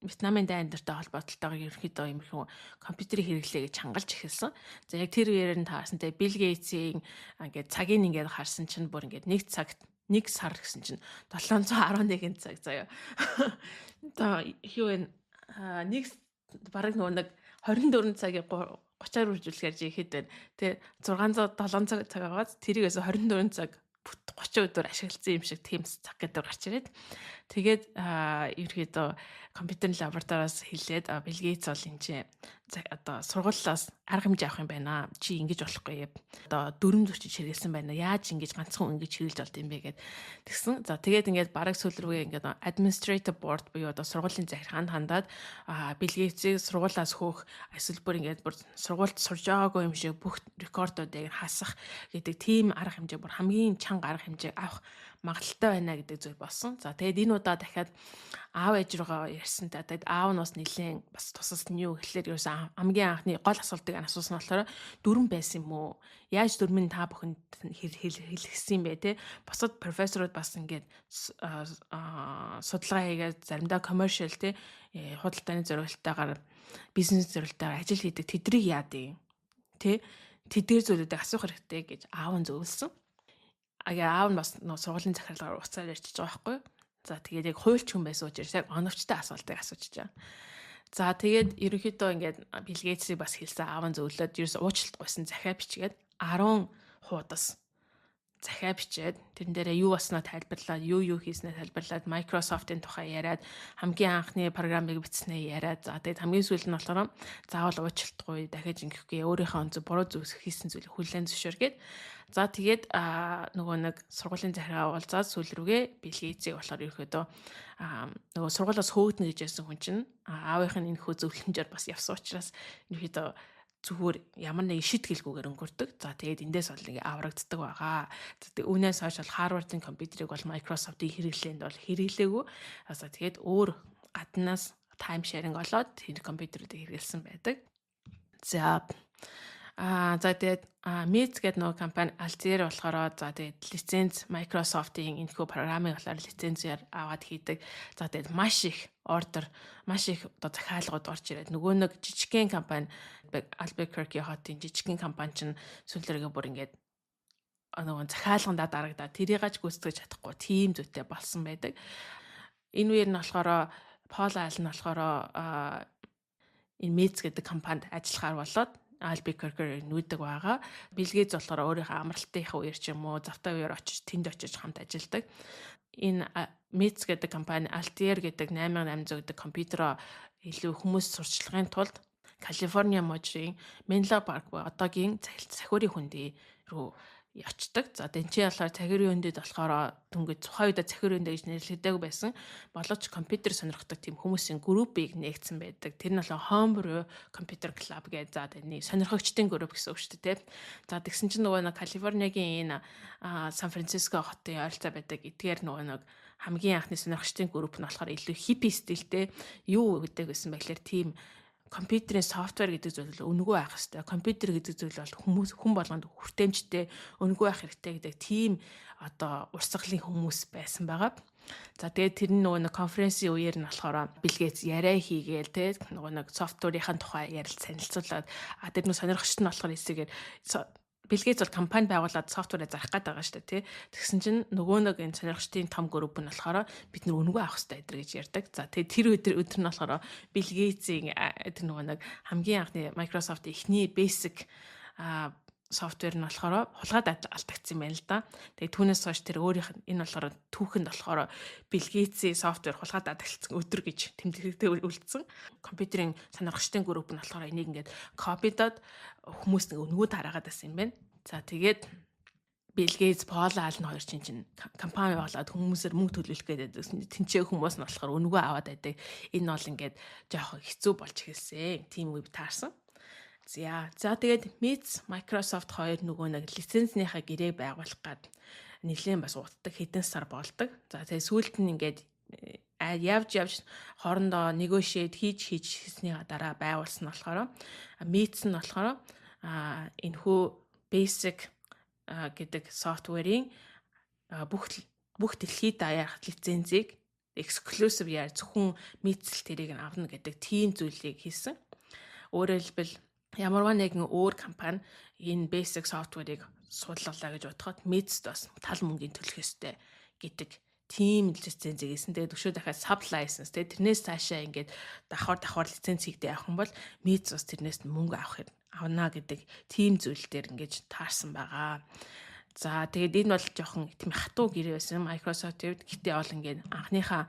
Вьетнамын дайн дээртэй холбоотой ерөнхийдөө иймэрхүү компьютерийн хэрэглээ гэж хангалж эхэлсэн. За яг тэр үеэр нь таарсан тэгээд Bill Gates-ийн ингээд цагийг ингээд харсан чинь бүр ингээд нэг сар гэсэн чинь 711 цаг заяа. Одоо юу вэ? Нэг бараг нэг 24 цагийг 30-аар үржүүлэхээр жихэд байна. Тэ 607 цаг аваад тэрийгээс 24 цаг 30 өдөр ашигласан юм шиг тийм цаг гэдэг гарч ирээд тэгээд ерөөдөө компьютерийн лабораториас хэлээд Bill Gates бол энэ чинь одоо сургуулиас арга хэмжээ авах юм байна. Чи ингэж болохгүй. Одоо дүрм зөрчиж хэрэгэлсэн байна. Яаж ингэж ганцхан ингэж хэрэглэж болд юм бэ гэд тэгсэн. За тэгээд ингээд бараг сүүл рүүгээ ингээд administrative board буюу одоо сургуулийн захиргаанд хандаад Bill Gates-ийг сургуулиас хөөх эсвэл бүр ингээд бүр сургуульд сурж байгаагүй юм шиг бүх рекордуудыг хасах гэдэг тийм арга хэмжээ бүр хамгийн чанга арга хэмжээ авах магадaltaй байна гэдэг зүйл болсон. За тэгээд энэ удаа дахиад аав ээж руугаа ярьсантай. Тэгээд аав нь бас нэлээд бас тусалсан юу гэхлээр ерөөсөн хамгийн анхны гол асуултыг асуусан болохоор дүрм байсан юм уу? Яаж дүрмийн та бүхэнд хэлсэн юм бэ те? Бусад профессорууд бас ингээд судалгаа хийгээд заримдаа commercial те худалдааны зорилтойгоор бизнес зорилтойгоор ажил хийдэг тэдрийг яадیں۔ Тэ тэдгээр зүйлүүдийг асуух хэрэгтэй гэж аав нь зөвлөсөн. Аав нь бас сургуулийн захиралгаар уцаар ярьчихж байгаа байхгүй. За тэгээд яг хуульч хүн байсан учраас яг оновчтой асуултыг асууж байгаа. За тэгээд ерөнхийдөө ингээд Bill Gates-ийг бас хэлсэн аав нь зөвлөд ерөөс уучлалтгүйсэн захиа бичгээд 10 хуудас захиа бичээд тэрэн дээрээ юу болсноо тайлбарлаад юу хийснээ тайлбарлаад Microsoft-ийн тухай яриад хамгийн анхны програмыг бичснээ яриад за тэгээд хамгийн сүүлд нь болохоор заавал уучлалтгүй дахиж ингэхгүй өөрийнхөө буруу зүйлс хийсэн зүйлийг хүлээн зөвшөөргээд за тэгээд нөгөө нэг сургуулийн захиргаа уулзаад сүүл рүүгээ Bill Gates-ийг болохоор ерөөдөө нөгөө сургуулиас хөөгднө гэж ярьсан хүн чинь аавынх нь энэ хөө зөвлөмжөөр бас явсан учраас ерөөдөө зүгээр ямар нэг шид гэлгүйгээр өнгөрдөг. За тэгээд эндээс бол ингээ аврагддаг байгаа. За тэгээд үүнээс хойш бол Harvard-ийн компьютерийг бол Microsoft-ийн хэрэглээнд бол хэрэглээгүй. За тэгээд өөр гаднаас тайм шеринг олоод тэр компьютеруудыг хэрэглэсэн байдаг. За тэгээд Mets гэдэг нөгөө компани Altair болохоор за тэгээд лиценз Microsoft-ийн энэхүү програмыг болохоор лицензээр аваад хийдэг. За тэгээд маш их ордер, маш их одоо захиалгууд орж ирээд нөгөө нэг жижигхэн компани Albuquerque хотын жижигхэн компани чинь сүүлрээгээ бүр ингээд нөгөө захиалгандаа дарагдаад тэрийгаж гүйцэтгэж чадахгүй тийм зүйтэй болсон байдаг. Энэ үеэр нь болохоор Пол Аллен нь болохоор энэ Mets гэдэг компанид ажиллахаар болоод Albuquerque нүүдэг байгаа. Bill Gates болохоор өөрийнхөө амралтынхаа үеэр ч юм уу завтай үеэр очиж тэнд очиж хамт ажилладаг. Энэ Mets гэдэг компани Altair гэдэг 8800 гэдэг компьютероо илүү хүмүүс сурчлагын тулд Калифорни мужийн Menlo Park ба одоогийн Сахиурийн хөндий рүү очдог. За тэнцээ болохоор Сахиурийн хөндөд болохоор дөнгөж тухайн үед Сахиурийн хөндөө гэж нэрлэгдээгүй байсан. Боловч компьютер сонирхдаг тийм хүмүүсийн группийг нээгдсэн байдаг. Тэр нь болохоор Homebrew Computer Club гэж за тэний сонирхогчдын групп гэсэн үг шүү дээ, тийм. За тэгсэн чинь нөгөө нэг Калифорнигийн энэ Сан Франциско хотын ойролцоо байдаг. Эдгээр нөгөө нэг хамгийн анхны сонирхогчдын групп нь болохоор илүү хиппи стилтэй юу гэдэг байсан байхлаар тийм компьютерийн софтвер гэдэг зүйл өнгөө байх хэрэгтэй. Компьютер гэдэг зүйл бол хүн болгонд хүртээмжтэй өнгөө байх хэрэгтэй гэдэг тийм одоо урсгалын хүмүүс байсан байгаа. За тэгээд тэр нөгөө нэг конференцийн үеэр нь болохоор Bill Gates яриа хийгээл те нөгөө нэг софтверийн тухай ярил санилцуулаад тэр нөгөө сонирхогчд нь болохоор эсэгээр Bill Gates бол компани байгуулад софтверээ зарах гэдэг байгаа шүү дээ, тий. Тэгсэн чинь нөгөө нэг энэ сонирхчдын том групп нь болохоор бид нар өнгөө авах хэрэгтэй гэдэг гэж ярьдаг. За тэгээд тэр өдөр нь болохоор Bill Gates-ийн тэр нөгөө нэг хамгийн анхны Microsoft эхний basic софтвер нь болохоор хулгайд алдагдсан байна л да. Тэгээд түүнээс хойш тэр өөрийнх нь энэ болохоор түүхэнд болохоор Bill Gates-ийн софтвер хулгайд алдагдсан өдөр гэж тэмдэглэлтэй үлдсэн. Компьютерийн сонирхчдын групп нь болохоор энийг ингээд копидод хүмүүст өнгөө тараагаад байсан юм байна. За тэгээд Bill Gates, Paul Allen хоёр чинь компани байгуулад хүмүүсээр мөнгө төлөвлөх гэдэг тэнцээ хүмүүс нь болохоор өнгөө аваад байдаг. Энэ бол ингээд жоох хэцүү болж эхэлсэн. Тийм үе таарсан. За тэгээд Mets Microsoft хоёр нөгөө нэг лицензийнхаа гэрээг байгуулах гад нэлээд бас уддаг хэдэн сар болдог. За тэгээд сүүлд нь ингээд явж хоорондоо negotiate хийснийга дараа байгуулсан болохоор Mets нь болохоор энэхүү basic гэдэг софтверийн бүх дэлхийд даяарх лицензийг exclusive яар зөвхөн Mets л тэрийг авна гэдэг тийм зүйлийг хийсэн. Өөрөөр хэлбэл ямарваа нэгэн өөр компани энэ basic software-ыг суулгалаа гэж бодоход Mets бас тал мөнгөний төлөх ёстой гэдэг тийм лицензийг хийсэн. Тэгээд өшөө дахиад sub license тэрнээс цаашаа ингээд давхар лиценз хийгдээ явах юм бол Mets бас тэрнээс мөнгө авна гэдэг тийм зүйл дээр ингээд таарсан байгаа. За тэгээд энэ бол жоохон тийм хатуу гэрээ байсан Microsoft-д. Гэтээ бол ингээд анхныхаа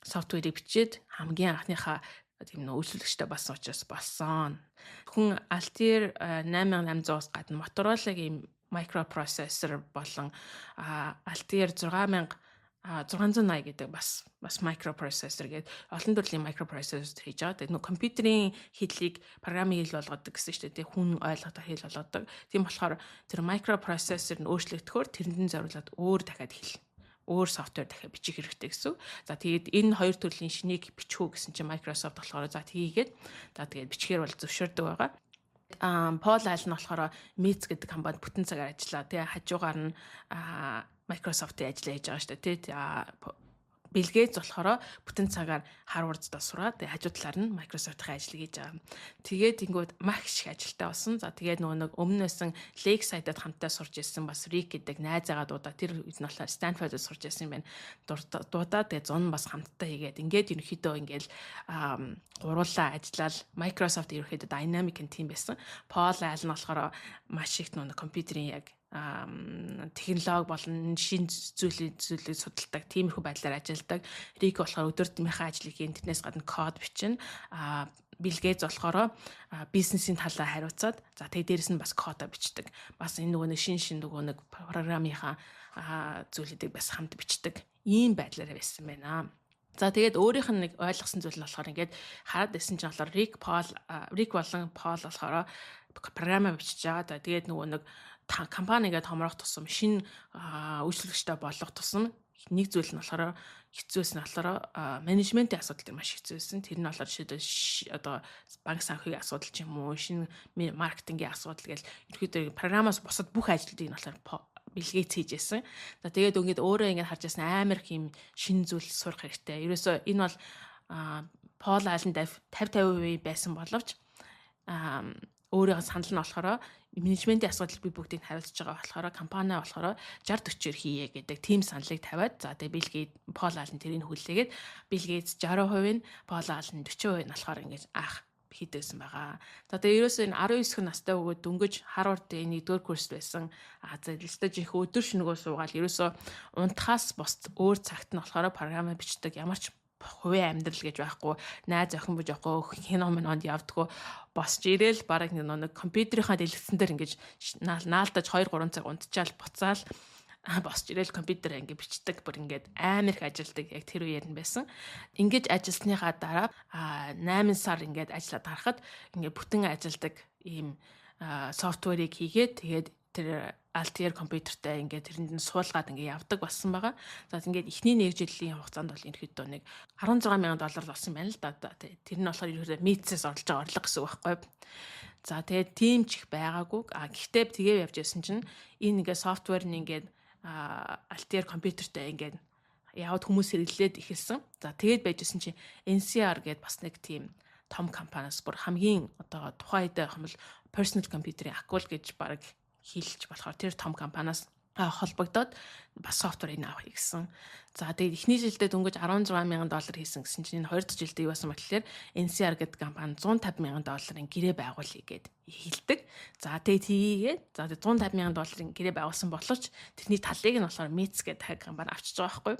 софтверийг бичээд хамгийн анхныхаа тийм нөө үйлчлэгчтэй болсон учраас болсон. Хүн Altair 8800-аас гадна Motorola-гийн microprocessor болон Altair 680 гэдэг бас microprocessor гэдэг олон төрлийн microprocessor хийж байгаа. Тэгээд нөө компьютерийн хэллийг програмын хэл болгодог гэсэн чинь тийм хүн ойлгоход хэл болгодог. Тийм болохоор тэр microprocessor нь өөрчлөгдөхөөр тэрэнд зориулаад өөр софтвер дахиад бичих хэрэгтэй гэсэн. За тэгээд энэ хоёр төрлийн шинийг бичих үү гэсэн чинь Microsoft болохоор за тийгээд тэгээд бичгээр бол зөвшөөрдөг байгаа. Paul Allen болохоор Mets гэдэг компанид бүтэн цагаар ажиллаа. Тэгээ хажуугаар нь Microsoft-ийн ажил хийж байгаа шүү дээ, тий. Bill Gates болохоор бүтэн цагаар Harvard-д сураад тэгээ хажуу талаар нь Microsoft-ийн ажил хийж байгаа. Тэгээд ингүүд маш их ажилтаа болсон. За тэгээд нөгөө нэг өмнө байсан Lakeside-д хамтдаа сурч ирсэн бас Rick гэдэг найзаагаа дуудаа тэр үед нь болохоор Stanford-д сурч ирсэн юм байна. Дуудаа тэгээд зун бас хамтдаа хийгээд ингээд ерөнхийдөө ингээл гуруулаа ажиллаад Microsoft ерөнхийдөө Dynamic team байсан. Paul Allen болохоор маш их нөгөө компьютерийн яг технологи болон шин зүйлийг судалдаг тиймэрхүү байдлаар ажилладаг. Рик болохоор өдөр тутмынхаа ажлыг интернетээс гадна код бичнэ. Bill Gates болохоор бизнесийн талаа хариуцаад за тэгээ дээрэс нь бас кодо бичдэг. Бас энэ нөгөө нэг шин нөгөө нэг програмынхаа зүйлүүдийг бас хамт бичдэг. Ийм байдлаар байсан байна. За тэгээд өөрийнх нь нэг ойлгосон зүйл болохоор ингээд хараад байсан чинь болохоор Рик болон Пол болохоор програм бичиж байгаа. Тэгээд нөгөө нэг компанигээ томрох тусам шинэ үйлчлэгчтэй болох тусам нэг зүйл нь болохоор хэцүүсэн болохоор менежментийн асуудал маш хэцүүсэн. Тэр нь болохоор жишээлбэл одоо банк санхүүгийн асуудал ч юм уу, шинэ маркетингийн асуудал гэж ерөөдөө програмаас бусад бүх ажлуудыг нь болохоор Bill Gates хийжсэн. За тэгээд ингээд өөрөө ингээд харж байсан амар их юм шинэ зүйл сурах хэрэгтэй. Ерөөсөө энэ бол Paul Allen 50% байсан боловч өөрийн санал нь болохоор менежментийн асуудал би бүгдийг хариуцж байгаа болохоор компани болохоор 60-40-ээр хийе гэдэг team саналыг тавиад за тэгээ Bill Gates, Paul Allen тэрийг хүлээгээд Bill Gates 60%, Paul Allen 40% болохоор ингэж хийдэгсэн байгаа. За тэгээ ерөөсөө энэ 19 настай өгөөд дөнгөж Harvard-ийн 1-р курст байсан. За листэж их өдөр шөнөгөө суугаад ерөөсөө унтахаас бусд өөр цагт нь болохоор програм бичдэг ямар ч хувийн амьдрал гэж байхгүй, найз охин бож явахгүй, кино минонд явдггүй, босч ирээл бараг нэг компьютерийнхаа дэлгэцэн дээр ингэж наалдаж 2-3 цаг унтчаал буцаал босч ирээл компьютер ингэ бичдэг, бүр ингээд амар их ажилдаг яг тэр үеэр нь байсан. Ингэж ажилласныхаа дараа 8 сар ингээд ажиллаад харахад ингээд бүтэн ажилдаг ийм софтверийг хийгээд тэгээд тэр Altair компьютертэй ингээд тэрэнд нь суулгаад ингээд явдаг болсон байгаа. За ингээд эхний 1 жилийн хугацаанд бол ерөөхдөө нэг $16,000 болсон байна л да. Тэр нь болохоор ерөөдөө митсээс орлож байгаа орлого гэсэн үг байхгүй. За тэгээд тийм ч их байгаагүй. Гэхдээ тэгээ явж байсан чинь энэ ингээд софтвер нь ингээд Altair компьютертэй ингээд яваад хүмүүс хэрэглээд эхэлсэн. За тэгээд байжсэн чинь NCR гэдээ бас нэг тийм том компаниас бүр хамгийн одоо тухайн үед хамбал personal computer-ийн Acqual гэж баг хийлж болохоор тэр том компаниас холбогдоод бас софтверыг авах гэсэн. За тэгээд эхний жилдээ дөнгөж $16,000 хийсэн гэсэн чинь энэ 2 дахь жилдээ юу болсон бэ гэхээр NCR гэдэг компани $150,000-ын гэрээ байгуулъя гэд хэлдэг. За тэгээд тийгээд за $150,000-ын гэрээ байгуулсан боловч тэрний талыг нь болохоор Mets гэдэг компани авчиж байгаа байхгүй.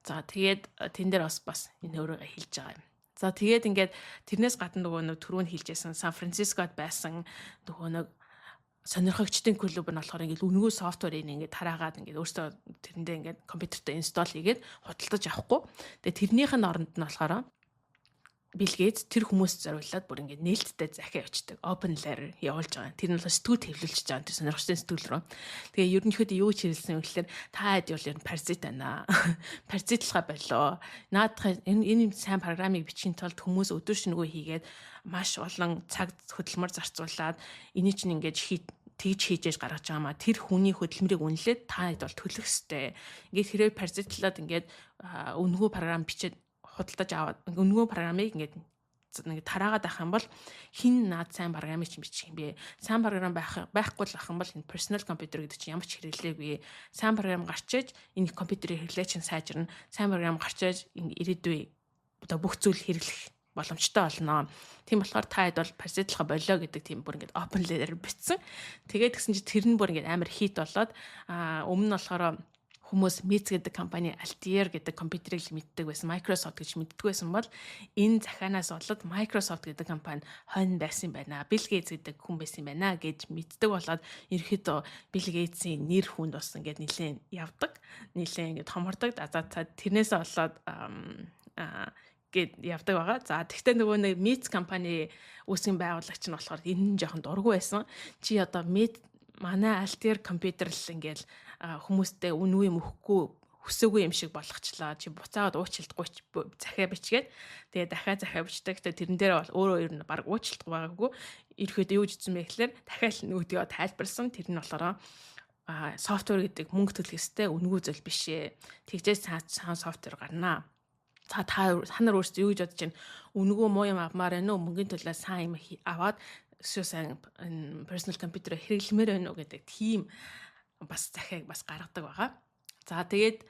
За тэгээд тэн дээр бас энэ өөрөөгөө хэлж байгаа юм. За тэгээд ингээд тэрнээс гадна нөгөө нэг түрүүнд хэлжсэн Сан Францискод байсан нөгөө нэг сонирхогчдын клуб нь болохоор ингээд үнэгүй софтверыг ингээд тараагаад ингээд өөртөө тэрэндээ ингээд компьютерт инсталл хийгээд худалдаж авахгүй. Тэгээ тэрнийх нь оронд нь болохоор Bill Gates тэр хүмүүст зориулаад бүр ингээд нээлттэй захиа явуулдаг. Open Letter явуулж байгаа. Тэр нь бол сэтгүүл хэвлүүлж байгаа. Тэр сонирхогчдын сэтгүүл рүү. Тэгээ ерөнхийдөө юу ч хэлсэн юм гэхээр та хэд бол ер нь паразит байна. Паразитлахаа болоо. Наадах энэ сайн програмыг бичих тулд хүмүүс өдөр шөнөгөө хийгээд маш олон цаг хөдөлмөр зарцуулаад энийг чинь ингээд тэгж хийж гаргаж байгаамаа тэр хүний хөдөлмөрийг үнэлээд та хэд бол төлөх ёстой. Ингээд хэрэг паразитлаад ингээд үнэгүй програм бичээд худалдаж аваад үнэгүй програмыг ингээд тараагаад авах юм бол хин наад сайн програмыг чинь бичих юм бэ? Сайн програм байхгүй л ах юм бол энэ personal computer гэдэг чинь ямар ч хэрэглээгүй. Сайн програм гарчиж энэ компьютерийн хэрэглээ чинь сайжирна. Сайн програм гарчиж ирээдүй одоо бүх зүйл хэрэглэх боломжтой болно. Тийм болохоор та хэд бол паразитлахаа болоо гэдэг тийм бүр ингээд open letter бичсэн. Тэгээд тэгсэн чинь тэр нь бүр ингээд амар хит болоод өмнө нь болохоор хүмүүс Mets гэдэг компани Altair гэдэг компьютерийг мэддэг байсан, Microsoft гэж мэддэг байсан бол энэ захианаас болоод Microsoft гэдэг компани хойно байсан юм байна. Bill Gates гэдэг хүн байсан юм байна гэж мэддэг болоод ерөөхдөө Bill Gates-ийн нэр хүнд бас ингээд нэлээд явдаг, нэлээд ингээд томордог. За тэрнээсээ болоод гэд явдаг байгаа. За тэгвэл нөгөө нэг Mets компани үүсгэн байгуулагч нь болохоор энэ нь жоохон дургүй байсан. Чи одоо манай Altair компьютер л ингээл хүмүүстэй үнгүй мөхгүй хүсээгүй юм шиг болгочлаа. Чи буцаагаад уучлалтгүй захиа бичгээд тэгээ дахиад захиа бичдэг. Тэгээ тэрэн дээр бол өөрөө ер нь баг уучлалтгүй байгаагүй. Ерөөхдөө юу гэсэн бэ гэхээр дахиад нөгөөдөө тайлбарсан. Тэр нь болохоор софтвер гэдэг мөнгө төлөх ёстой үнгүй зүйл биш ээ. Тэгжээс цаан софтвер гарнаа. За та нар өөрсдөө юу гэж бодож байна? Үнгүй муу юм авмаар байна уу? Мөнгөний төлөө сайн юм аваад сайн personal computer хэрэглэмээр байна уу гэдэг тийм бас захиаг бас гаргадаг байгаа. За тэгээд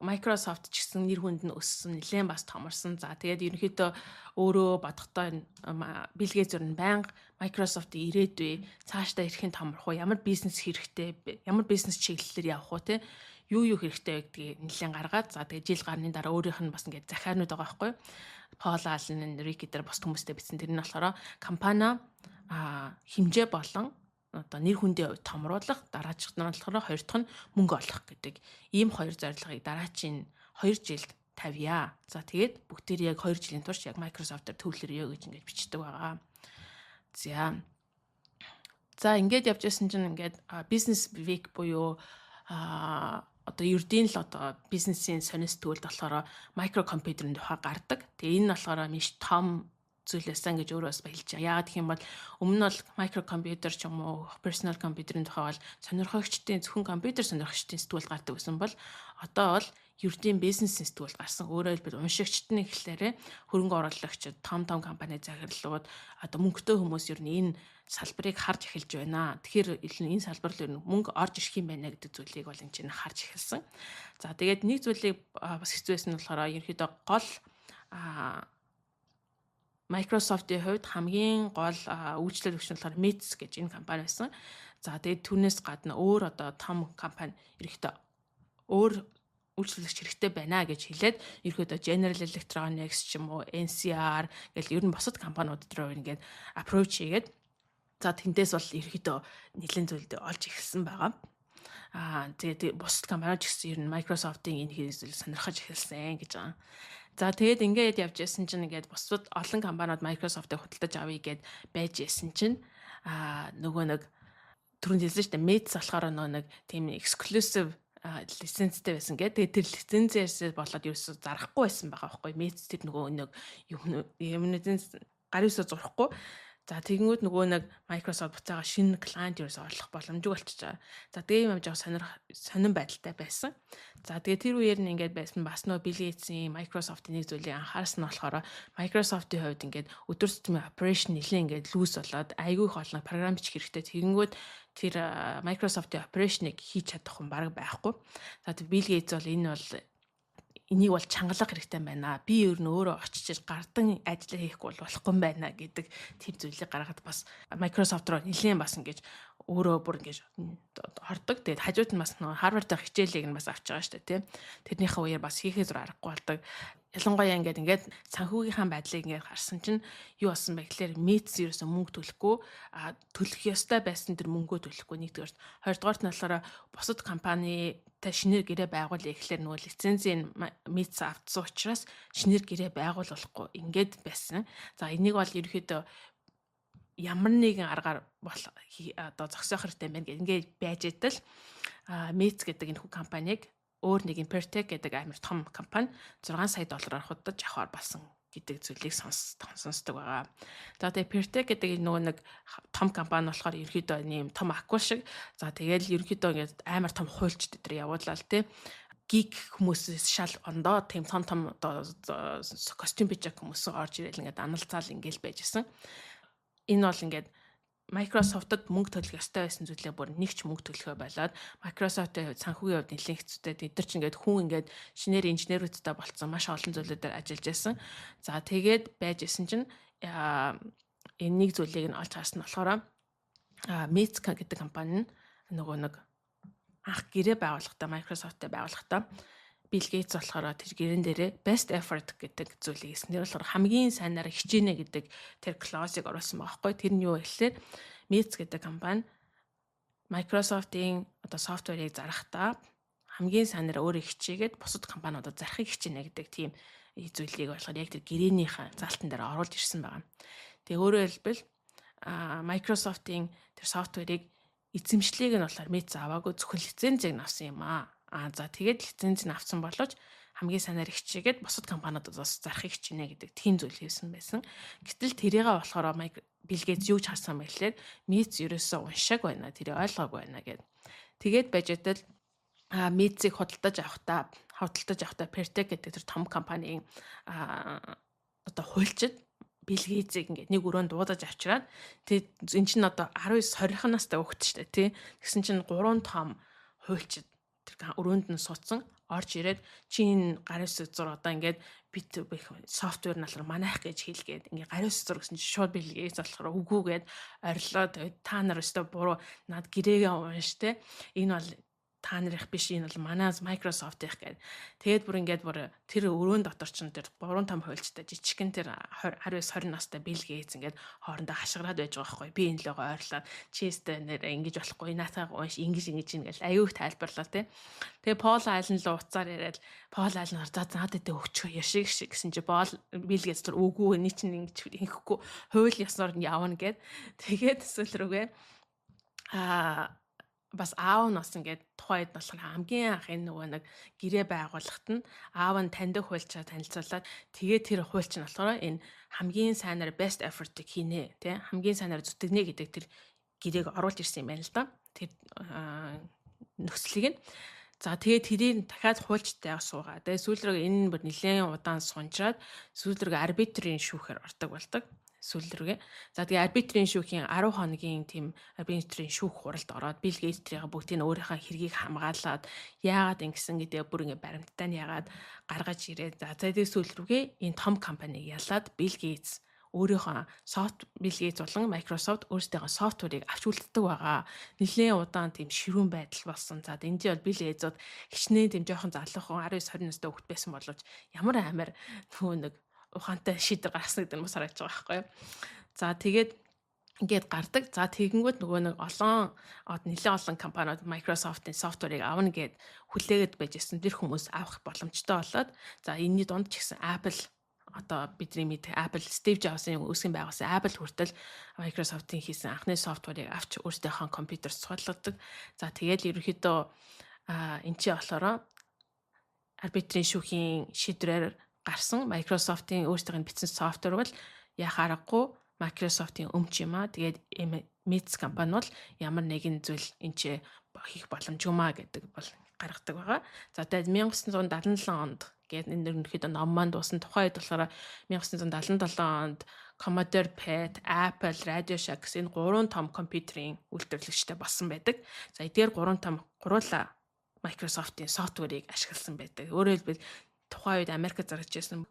Microsoft ч гэсэн нэр хүнд нь өссөн, нэлээд бас томорсон. За тэгээд ерөнхийдөө өөрөө бодохдоо Bill Gates зурн байнга Microsoft-ийн ирээдүй цаашдаа ирэхин томрох уу, ямар бизнес хэрэгтэй, ямар бизнес чиглэлээр явах уу те юу хэрэгтэй гэдгийг нэлээд гаргаад за тэгээд жил гарны дараа өөрийнх нь бас ингээд захианууд байгаа байхгүй. Paul Allen, Ricky дээр бос хүмүүстэй бичсэн. Тэр нь болохоор компани хэмжээ болон одоо нэр хүндээ томруулах, дараачихт нь болохоор хоёр дахь нь мөнгө олох гэдэг ийм хоёр зорилгыг дараачийн 2 жилд тавья. За тэгээд бүгдээр яг 2 жилийн турш яг Microsoft-аар төвлөрөё гэж ингэж бичдэг байгаа. За ингээд явж байсан чинь ингээд business week буюу одоо ердийн л одоо бизнесийн сонирс төвлөлд болохоор микрокомпьютерийн тухай гардаг. Тэгээ энэ нь болохоор маш том зүйлээсэн гэж өөрөө бас хэлж байгаа. Яагаад гэх юм бол өмнө нь бол микрокомпьютер ч юм уу personal computer-ийн тухай бол сонирхогчдын зөвхөн компьютер сонирхогчдын сэтгүүл гардаг гэсэн бол одоо бол ердийн бизнес сэтгүүл гарсан. Өөрөөр хэлбэл уншигчд нь ихлээрээ хөрөнгө оруулагчид, том компани захирлууд одоо мөнгөтэй хүмүүс ер нь энэ салбарыг харж эхэлж байна. Тэгэхээр энэ салбар руу ер нь мөнгө орж ирэх юм байна гэдэг зүйлийг бол энэ чинь харж эхэлсэн. За тэгээд нэг зүйлийг бас хэцүүсэн нь болохоор ерөнхийдөө гол Microsoft-ийн хувьд хамгийн гол үйлчлэл өгч нь болохоор Mets гэж энэ компани байсан. За тэгээд түүнээс гадна өөр одоо том компани ерөнхийдөө өөр үйлчлүүлэгч хэрэгтэй байна гэж хэлээд ерөөдөө General Electronics ч юм уу NCR гэл ер нь бусад компаниуд руу ингээд approach хийгээд за тэндээс бол ерөөдөө нэлээд зүйлд олж эхэлсэн байгаа. Тэгээд бусад компаниуд ч гэсэн ер нь Microsoft-ийн энэ хийсэл сонирхож эхэлсэн гэж байгаа. За тэгээд ингээд явж ясан чинь ингээд бусад олон компаниуд Microsoft-ыг худалдаж авъя гэд байж ясан чинь нөгөө нэг түрүүнд хэлсэн шүү дээ Mets болохоор нэг тийм exclusive лицензтэй байсан гэдэг. Тэгээд тэр лицензээс болоод ерөөсө зарахгүй байсан байгаа байхгүй. Mets тэр нөгөө нэг юмнуудын гарын үсээ зурхгүй. За тэгэнгүүт нөгөө нэг Microsoft буцаага шинэ клиент ерөөсө орлох боломжгүй болчихж байгаа. За тийм юм жоо сонирн байдалтай байсан. За тэгээ тэр үеэр нь ингээд байсан бас нөгөө Bill Gates-ийн Microsoft-ийн нэг зүйлийг анхаарсан нь болохоор Microsoft-ийн хувьд ингээд өдөр тутмын operation нэлийн ингээд лүүс болоод айгүй их олон програм бичих хэрэгтэй. Тэгэнгүүт тэр Microsoft-ийн operation-ыг хийж чадах хүн бараг байхгүй. За тэг Bill Gates бол энийг бол чангалах хэрэгтэй байна. Би ер нь өөрөө очиж гардан ажиллаа хийхгүй болохгүй юм байна гэдэг тийм зүйлийг гаргаад бас Microsoft руу нэлээд бас ингэж өөрөө бүр ингэж ордог. Тэгээд хажууд нь бас нөгөө Harvard-ын хичээлийг нь бас авч байгаа шүү дээ, тийм. Тэрнийхээ үеэр бас хийхээ зур аргагүй болдог. Ялангуяа ингээд санхүүгийнхаа байдлыг ингээд харсан чинь юу болсон бэ гэхээр Mets ерөөсөө мөнгө төлөхгүй төлөх ёстой байсан тэр мөнгөө төлөхгүй нэгдүгээр. Хоёрдугаарт нь болохоор бусад компанитай шинээр гэрээ байгуулъя гэхлээр нөгөө лицензийн Mets автсан учраас шинээр гэрээ байгуулахгүй ингээд байсан. За энийг бол ерөөхдөө ямар нэгэн аргаар одоо зогсоох хэрэгтэй байна гэх ингээд байж идэл Mets гэдэг энэ хүн компаниг өөр нэг Impertec гэдэг амар том компани $6 сая худалдаж авахар болсон гэдэг зүйлийг сонсдог байгаа. За тэгээ Impertec гэдэг нөгөө нэг том компани болохоор ерөөхдөө нэм том акул шиг. За тэгээл ерөөхдөө ингээд амар том хуульч дээр явуулаад тий гик хүмүүсээс шал ондоо тийм том одоо костюм бичиг хүмүүс орж ирэл ингээд аналцаал ингээд байжсэн. Энэ бол ингээд Microsoft-д мөнгө төлөх ёстой байсан зүйлээ бүр нэг ч мөнгө төлөхөө болоод Microsoft-ийн санхүүгийн хувьд нэлээд хэцүүтэй. Тэд нар ч ингээд хүн ингээд шинээр инженеруудтай болцсон маш олон зүйлүүдээр ажиллаж байсан. За тэгээд байж исэн чинь энэ нэг зүйлийг нь олж харсан болохоор Mets гэдэг компани нөгөө нэг анх гэрээ байгуулахдаа Microsoft-тэй байгуулахдаа Bill Gates болохоор тэр гэрэн дээрээ best effort гэдэг зүйлийг хийсэн. Тэр болохоор хамгийн сайнаар хичээнэ гэдэг тэр клаусыг оруулсан байгаа байхгүй. Тэр нь юу вэ гэхээр Mets гэдэг компани Microsoft-ийн одоо софтверыг зарахдаа хамгийн сайнаар өөрөө хичээгээд бусад компаниудад зарахыг хичээнэ гэдэг тийм зүйлийг болохоор яг тэр гэрээнийхээ залтан дээр оруулж ирсэн байгаа. Тэгээ өөрөөр хэлбэл Microsoft-ийн тэр софтверыг эзэмшлийг нь болохоор Mets аваагүй зөвхөн лицензийг нь авсан юм аа. За тэгээд лиценз нь авсан боловч хамгийн санаар хичээгээд бусад компаниудад бас зарахыг хичээнэ гэдэг тийм зүйл хийсэн байсан. Гэтэл тэрийгээ болохоор Bill Gates юу ч харсан байлээ. Mets ерөөсөө уншааг байна. Тэр ойлгоогүй байна гэд. Тэгээд байж идэл Mets-ийг худалдаж авахдаа Impertec гэдэг тэр том компанийн одоо хуульчид Bill Gates-ийг ингээд нэг өрөөнд дуудаж авчираад тэгээд энэ чинь одоо 19-20 настай хөвгт шүү дээ тий. Тэгсэн чинь 3 том хуульчид тэр өрөөнд нь суудсан орж ирээд чи энэ гарын зур одоо ингээд бит софтвер нь болохоор манайх гэж хэлгээд ингээд гарын зур гэсэн чи шууд билгээс болохоор үгүйгээд орилоод та нар өстө буруу над гэрээгээ унш те энэ бол та нарих биш энэ бол манай Microsoft их гээд тэгээд бүр ингээд бүр тэр өрөөнд дотор ч тэр 3 том хуульчтай жижигхэн тэр 19-20 настай Bill Gates ингээд хоорондоо хашгираад байж байгаа байхгүй би энэ логоо ойрлоод чистэ нэр ингэж болохгүй наатайг унш ингэж ингээл аюух тайлбарлаа те тэгээд Paul Allen л уцаар яриад Paul Allen за надад дэ өгчөө яшиг шиг гэсэн чи Bill Gates тэр үгүй энэ чинь ингэж хийхгүй хууль ёсноор нь явна гэд тэгээд эсвэл рүүгээ бас аав нь бас ингээд тухайд болох хамгийн анх энэ нөгөө нэг гэрээ байгуулахад нь аав нь таньдаг хуульчаа танилцуулаад тэгээд тэр хуульч нь болохоор энэ хамгийн сайнаар best effort-ыг хийнэ тий хамгийн сайнаар зүтгэнэ гэдэг тэр гэрээг оруулж ирсэн юм байна л да. Тэр нөхцөлийг нь За тэгээд тэрийг дахиад хуульчтай суугаа. Тэгээд сүүлрэг энэ бүр нэлээд удаан сунжаад сүүлрэг арбитрийн шүүхээр ордог болдог. Сүүлрэг. За тэгээд арбитрийн шүүхийн 10 хоногийн тийм арбитрийн шүүх хуралд ороод Билл Гейтсийн бүгдийг нь өөрийнхөө хэргийг хамгаалаад яагаад ингэсэн гэдэг бүр ингээ баримттай нь яагаад гаргаж ирээд за тэгээд сүүлрүүгээ энэ том компаниг ялаад Билл Гейтс өөрийнхөө Билл Гейтс болон Microsoft өөрсдийнхөө софтверийг авч үлддэг байгаа. Нэлээд удаан тийм ширүүн байдал болсон. За энд бол Билл Гейтсод хичнээн тийм жоохон залуухан 19 20 настай хүүхэд байсан боловч ямар амар нөгөө нэг ухаантай шийдвэр гаргасан гэдэг нь бас харагдаж байгаа байхгүй юу. За тэгээд ингээд гардаг. За тэгэнгүүт нөгөө нэг нэлээд олон компаниуд Microsoft-ийн софтверийг авна гэд хүлээгээд байж ирсэн. Тэр хүмүүс авах боломжтой болоод за энэний дунд ч гэсэн Apple одоо бидний мэд Apple Steve Jobs-ын үүсгэн байгуулсан Apple хүртэл Microsoft-ийн хийсэн анхны софтверийг авч өөрсдийнхөө компьютерт суулгадаг. За тэгээд ерөнхийдөө энэ чи болохоор арбитрийн шүүхийн шийдвэрээр гарсан Microsoft-ийн өөрсдийнх нь бичсэн софтвер бол яхаа аргагүй Microsoft-ийн өмч юм аа. Тэгээд Mets компани бол ямар нэгэн зүйл энэ чи хийх боломжгүй гэдэг бол гаргадаг байгаа. За тэгээд 1977 онд гээд энэ ерөнхийдөө ном маань дуусан тухайн үед болохоор 1977 онд Commodore PET, Apple, Radio Shack энэ 3 том компьютерийн үйлдвэрлэгчтэй болсон байдаг. За эдгээр 3 том гуруула Microsoft-ийн софтверийг ашигласан байдаг. Өөрөөр хэлбэл тухайн үед Америкт зарж ирсэн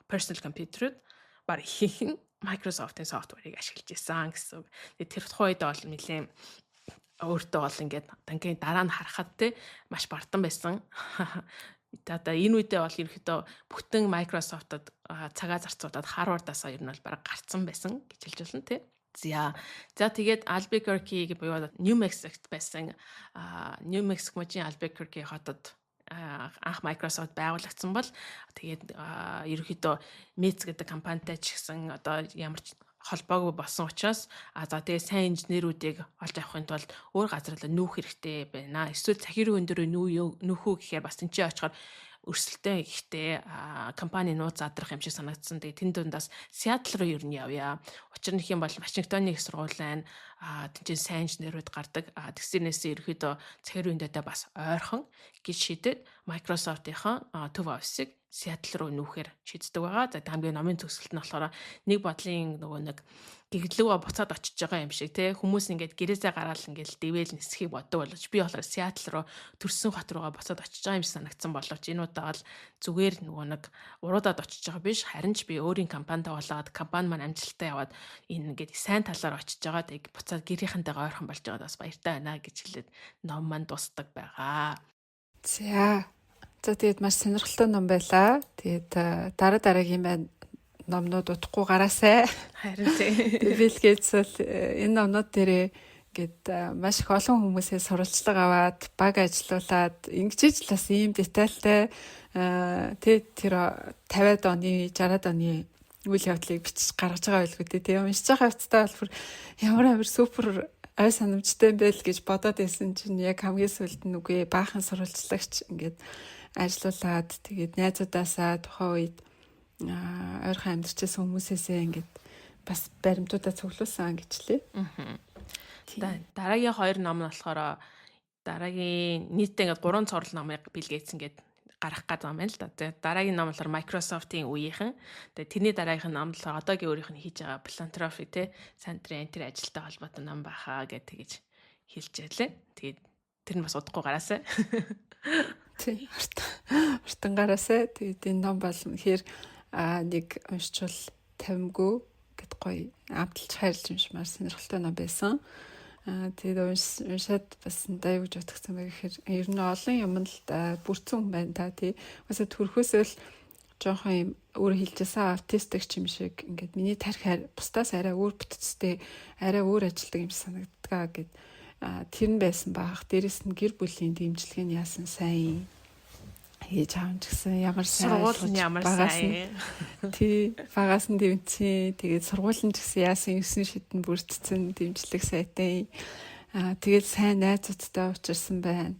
personal компьютерүүд баг их нь Microsoft-ийн софтверийг ашиглаж ирсэн гэсэн. Тэгээд тэр тухайн үед бол нэлээд өөртөө бол ингээд дангийн дараа нь харахад те маш бардам байсан. Одоо энэ үедээ бол ерөөхдөө бүтэн Microsoft-д цагаа зарцуулаад Harvard-аас ер нь бол бараг гарцсан байсан гэж хэлж болно тий. За тэгээд Albuquerque буюу New Mexico байсан New Mexico-ийн Albuquerque хотод анх Microsoft байгуулагдсан бол тэгээд ерөөхдөө Mets гэдэг компанитай ч гэсэн одоо ямар ч холбоогүй болсон учраас за тэгээ сайн инженерүүдийг олж авахын тулд өөр газарлаа нүүх хэрэгтэй байна. Эсвэл цахирын өндөрөө нүүхүү гэхээр бас тэнцээ очихоор өрсөлдөөн ихтэй компани нууц задрах юм шиг санагдсан. Тэгээ тэн дундаас Seattle руу ер нь явъя. Учир нь их юм бол Вашингтоны их сургууль байна. Тэнцээ сайн инженерүүд гардаг. Тэгсэрнээс ерөөхдөө цахирын өндөртэй бас ойрхон гэж шийдээд Microsoft-ийн төв офисыг Seattle руу нүүхээр шийддэг байгаа. За хамгийн номын төгсөлт нь болохоор нэг бодлын нөгөө нэг гэрлүүгээ буцаад очиж байгаа юм шиг тий хүмүүс ингээд гэрээсээ гараал ингээд дэвэл нисхийг боддог боловч би болохоор Seattle руу төрсөн хот руугаа буцаад очиж байгаа юм шиг санагдсан боловч энэ удаа бол зүгээр нөгөө нэг уруудаад очиж байгаа биш харин ч би өөрийн компанитаа болоод компани маань амжилттай яваад энэ ингээд сайн талаар очиж байгаа тэг буцаад гэрийнхэнтэйгээ ойрхон болж байгаад бас баяртай байна гэж хэлээд ном маань дуусдаг байгаа. За тэгээд маш сонирхолтой ном байлаа. Тэгээд дараагийн номнууд утахгүй гараасай. Харин тийм. Билл Гейтс бол энэ номнууд дээрээ ингээд маш их олон хүмүүсээ сурвалжлага аваад баг ажиллуулад ингэж л бас ийм детальтай тэр 50-аад оны 60-аад оны үйл явдлыг бичиж гаргаж байгаа байлгүй тийм уншиж байгаа хэвчтэй бол ямар супер ой санамжтай байл гэж бодоод байсан чинь яг хамгийн сүүлд нь үгүй баахан сурвалжлагч ингээд ажиллуулад тэгээд найзуудаасаа тухайн үед ойрхон амьдарчсан хүмүүсээсээ ингээд бас баримтуудаа цуглуулсан гэжлээ. Дараагийн 2 ном нь болохоор дараагийн нийтдээ ингээд 3 цорл номыг Билл Гейтс ингээд гаргах гэдэг юм байна л да. Тэгээд дараагийн ном болохоор Microsoft-ийн үеийнхэн. Тэгээд тэрний дараагийн ном болохоор одоогийн өөрийнх нь хийж байгаа philanthropy те сантрын энэ ажилтай холбоотой ном баха гэж тэгэж хэлж ялээ. Тэгээд тэр нь бас удахгүй гараасай. Тийм уртан гараасай. Тэгээд энэ ном бол үнэхээр нэг уншчвал тавимгүй гэд гоё амталж хайрлж юмшмаар сонирхолтой ном байсан. Тэгээд уншаад бас даа гэж утгсан байх гэхээр ер нь олон юм л бүрдсэн хүн байна та тий. Басаа төрхөөсөө л жоохон юм өөр хэлжсэн аутистик юм шиг ингээд миний тарих бусдаас арай өөр бүтцтэй арай өөр ажилдаг юм санагддаг гэд тэр нь байсан баах. Дээрэс нь гэр бүлийн дэмжлэг нь яасан сайн хийж аавч гэсэн ямар сургууль нь ямар сайн тий багаас нь дэмжсэн тэгээд сургуулийн ч гэсэн яасан 9 шидэн бүрдсэн дэмжлэг сайтай тэгээд сайн найзуудтай уулзсан байна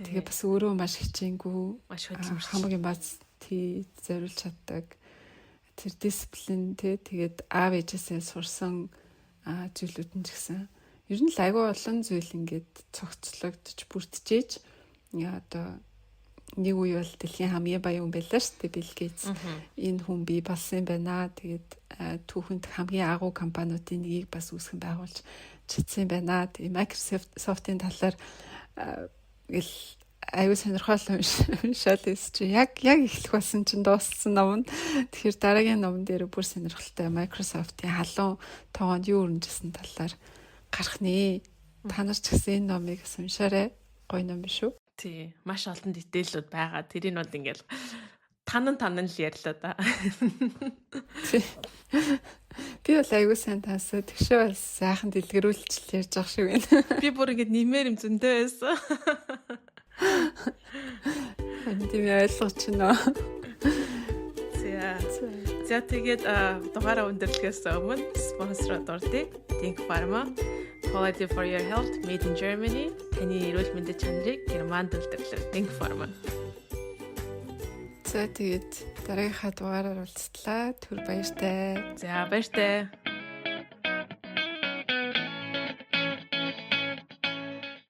тэгээд бас өөрөө маш хичээнгүй маш хөдөлмөрч хамгийн бааз тий зориулж чаддаг тэр дисциплин тэгээд аав ээжээсээ сурсан зүйлүүд нь ч гэсэн ер нь л айгүй олон зүйл ингээд цогцлогдож бүрдчихэж одоо нэг үе бол дэлхийн хамгийн баян хүн байлаа шүү дээ, Билл Гейтс. Энэ хүн бий болсон байна. Тэгээд түүхэнд хамгийн агуу компаниудын нэгийг бас үүсгэн байгуулж чадсан байна. Тэгээд Microsoft-ийн талаар ил аюу сонирхол уншаад байсан чи яг эхлэх болсон чинь дууссан ном нь. Тэгэхээр дараагийн номон дээр бүр сонирхолтой Microsoft-ийн халуун тоогонд юу өрнөжсэн талаар гарах нэ. Та нар ч гэсэн энэ номыг уншаарай. Гоё ном биш үү? Тий, маш олон дэтейлүүд байгаа. Тэрийг бол ингээл танан л ярьлаа да. Би бол аюу сайн таасаа тэгшээ бас сайхан дэлгэрүүлж ярьж байгаа шиг байна. Би бүр ингэж нэмэр юм зөндөө байсан. Тийм ойлгож байна. За тэгээд дугаараа өндөрлөхөөс өмнө спонсороо дурдъя. Think Pharma, Quality for your health, made in Germany. Таны эрүүл мэндийн чанарыг Германд үйлдвэрлэдэг Think Pharma. За тэгээд дараагийнхаа дугаараар уулзлаа. Түр баяртай. За баяртай.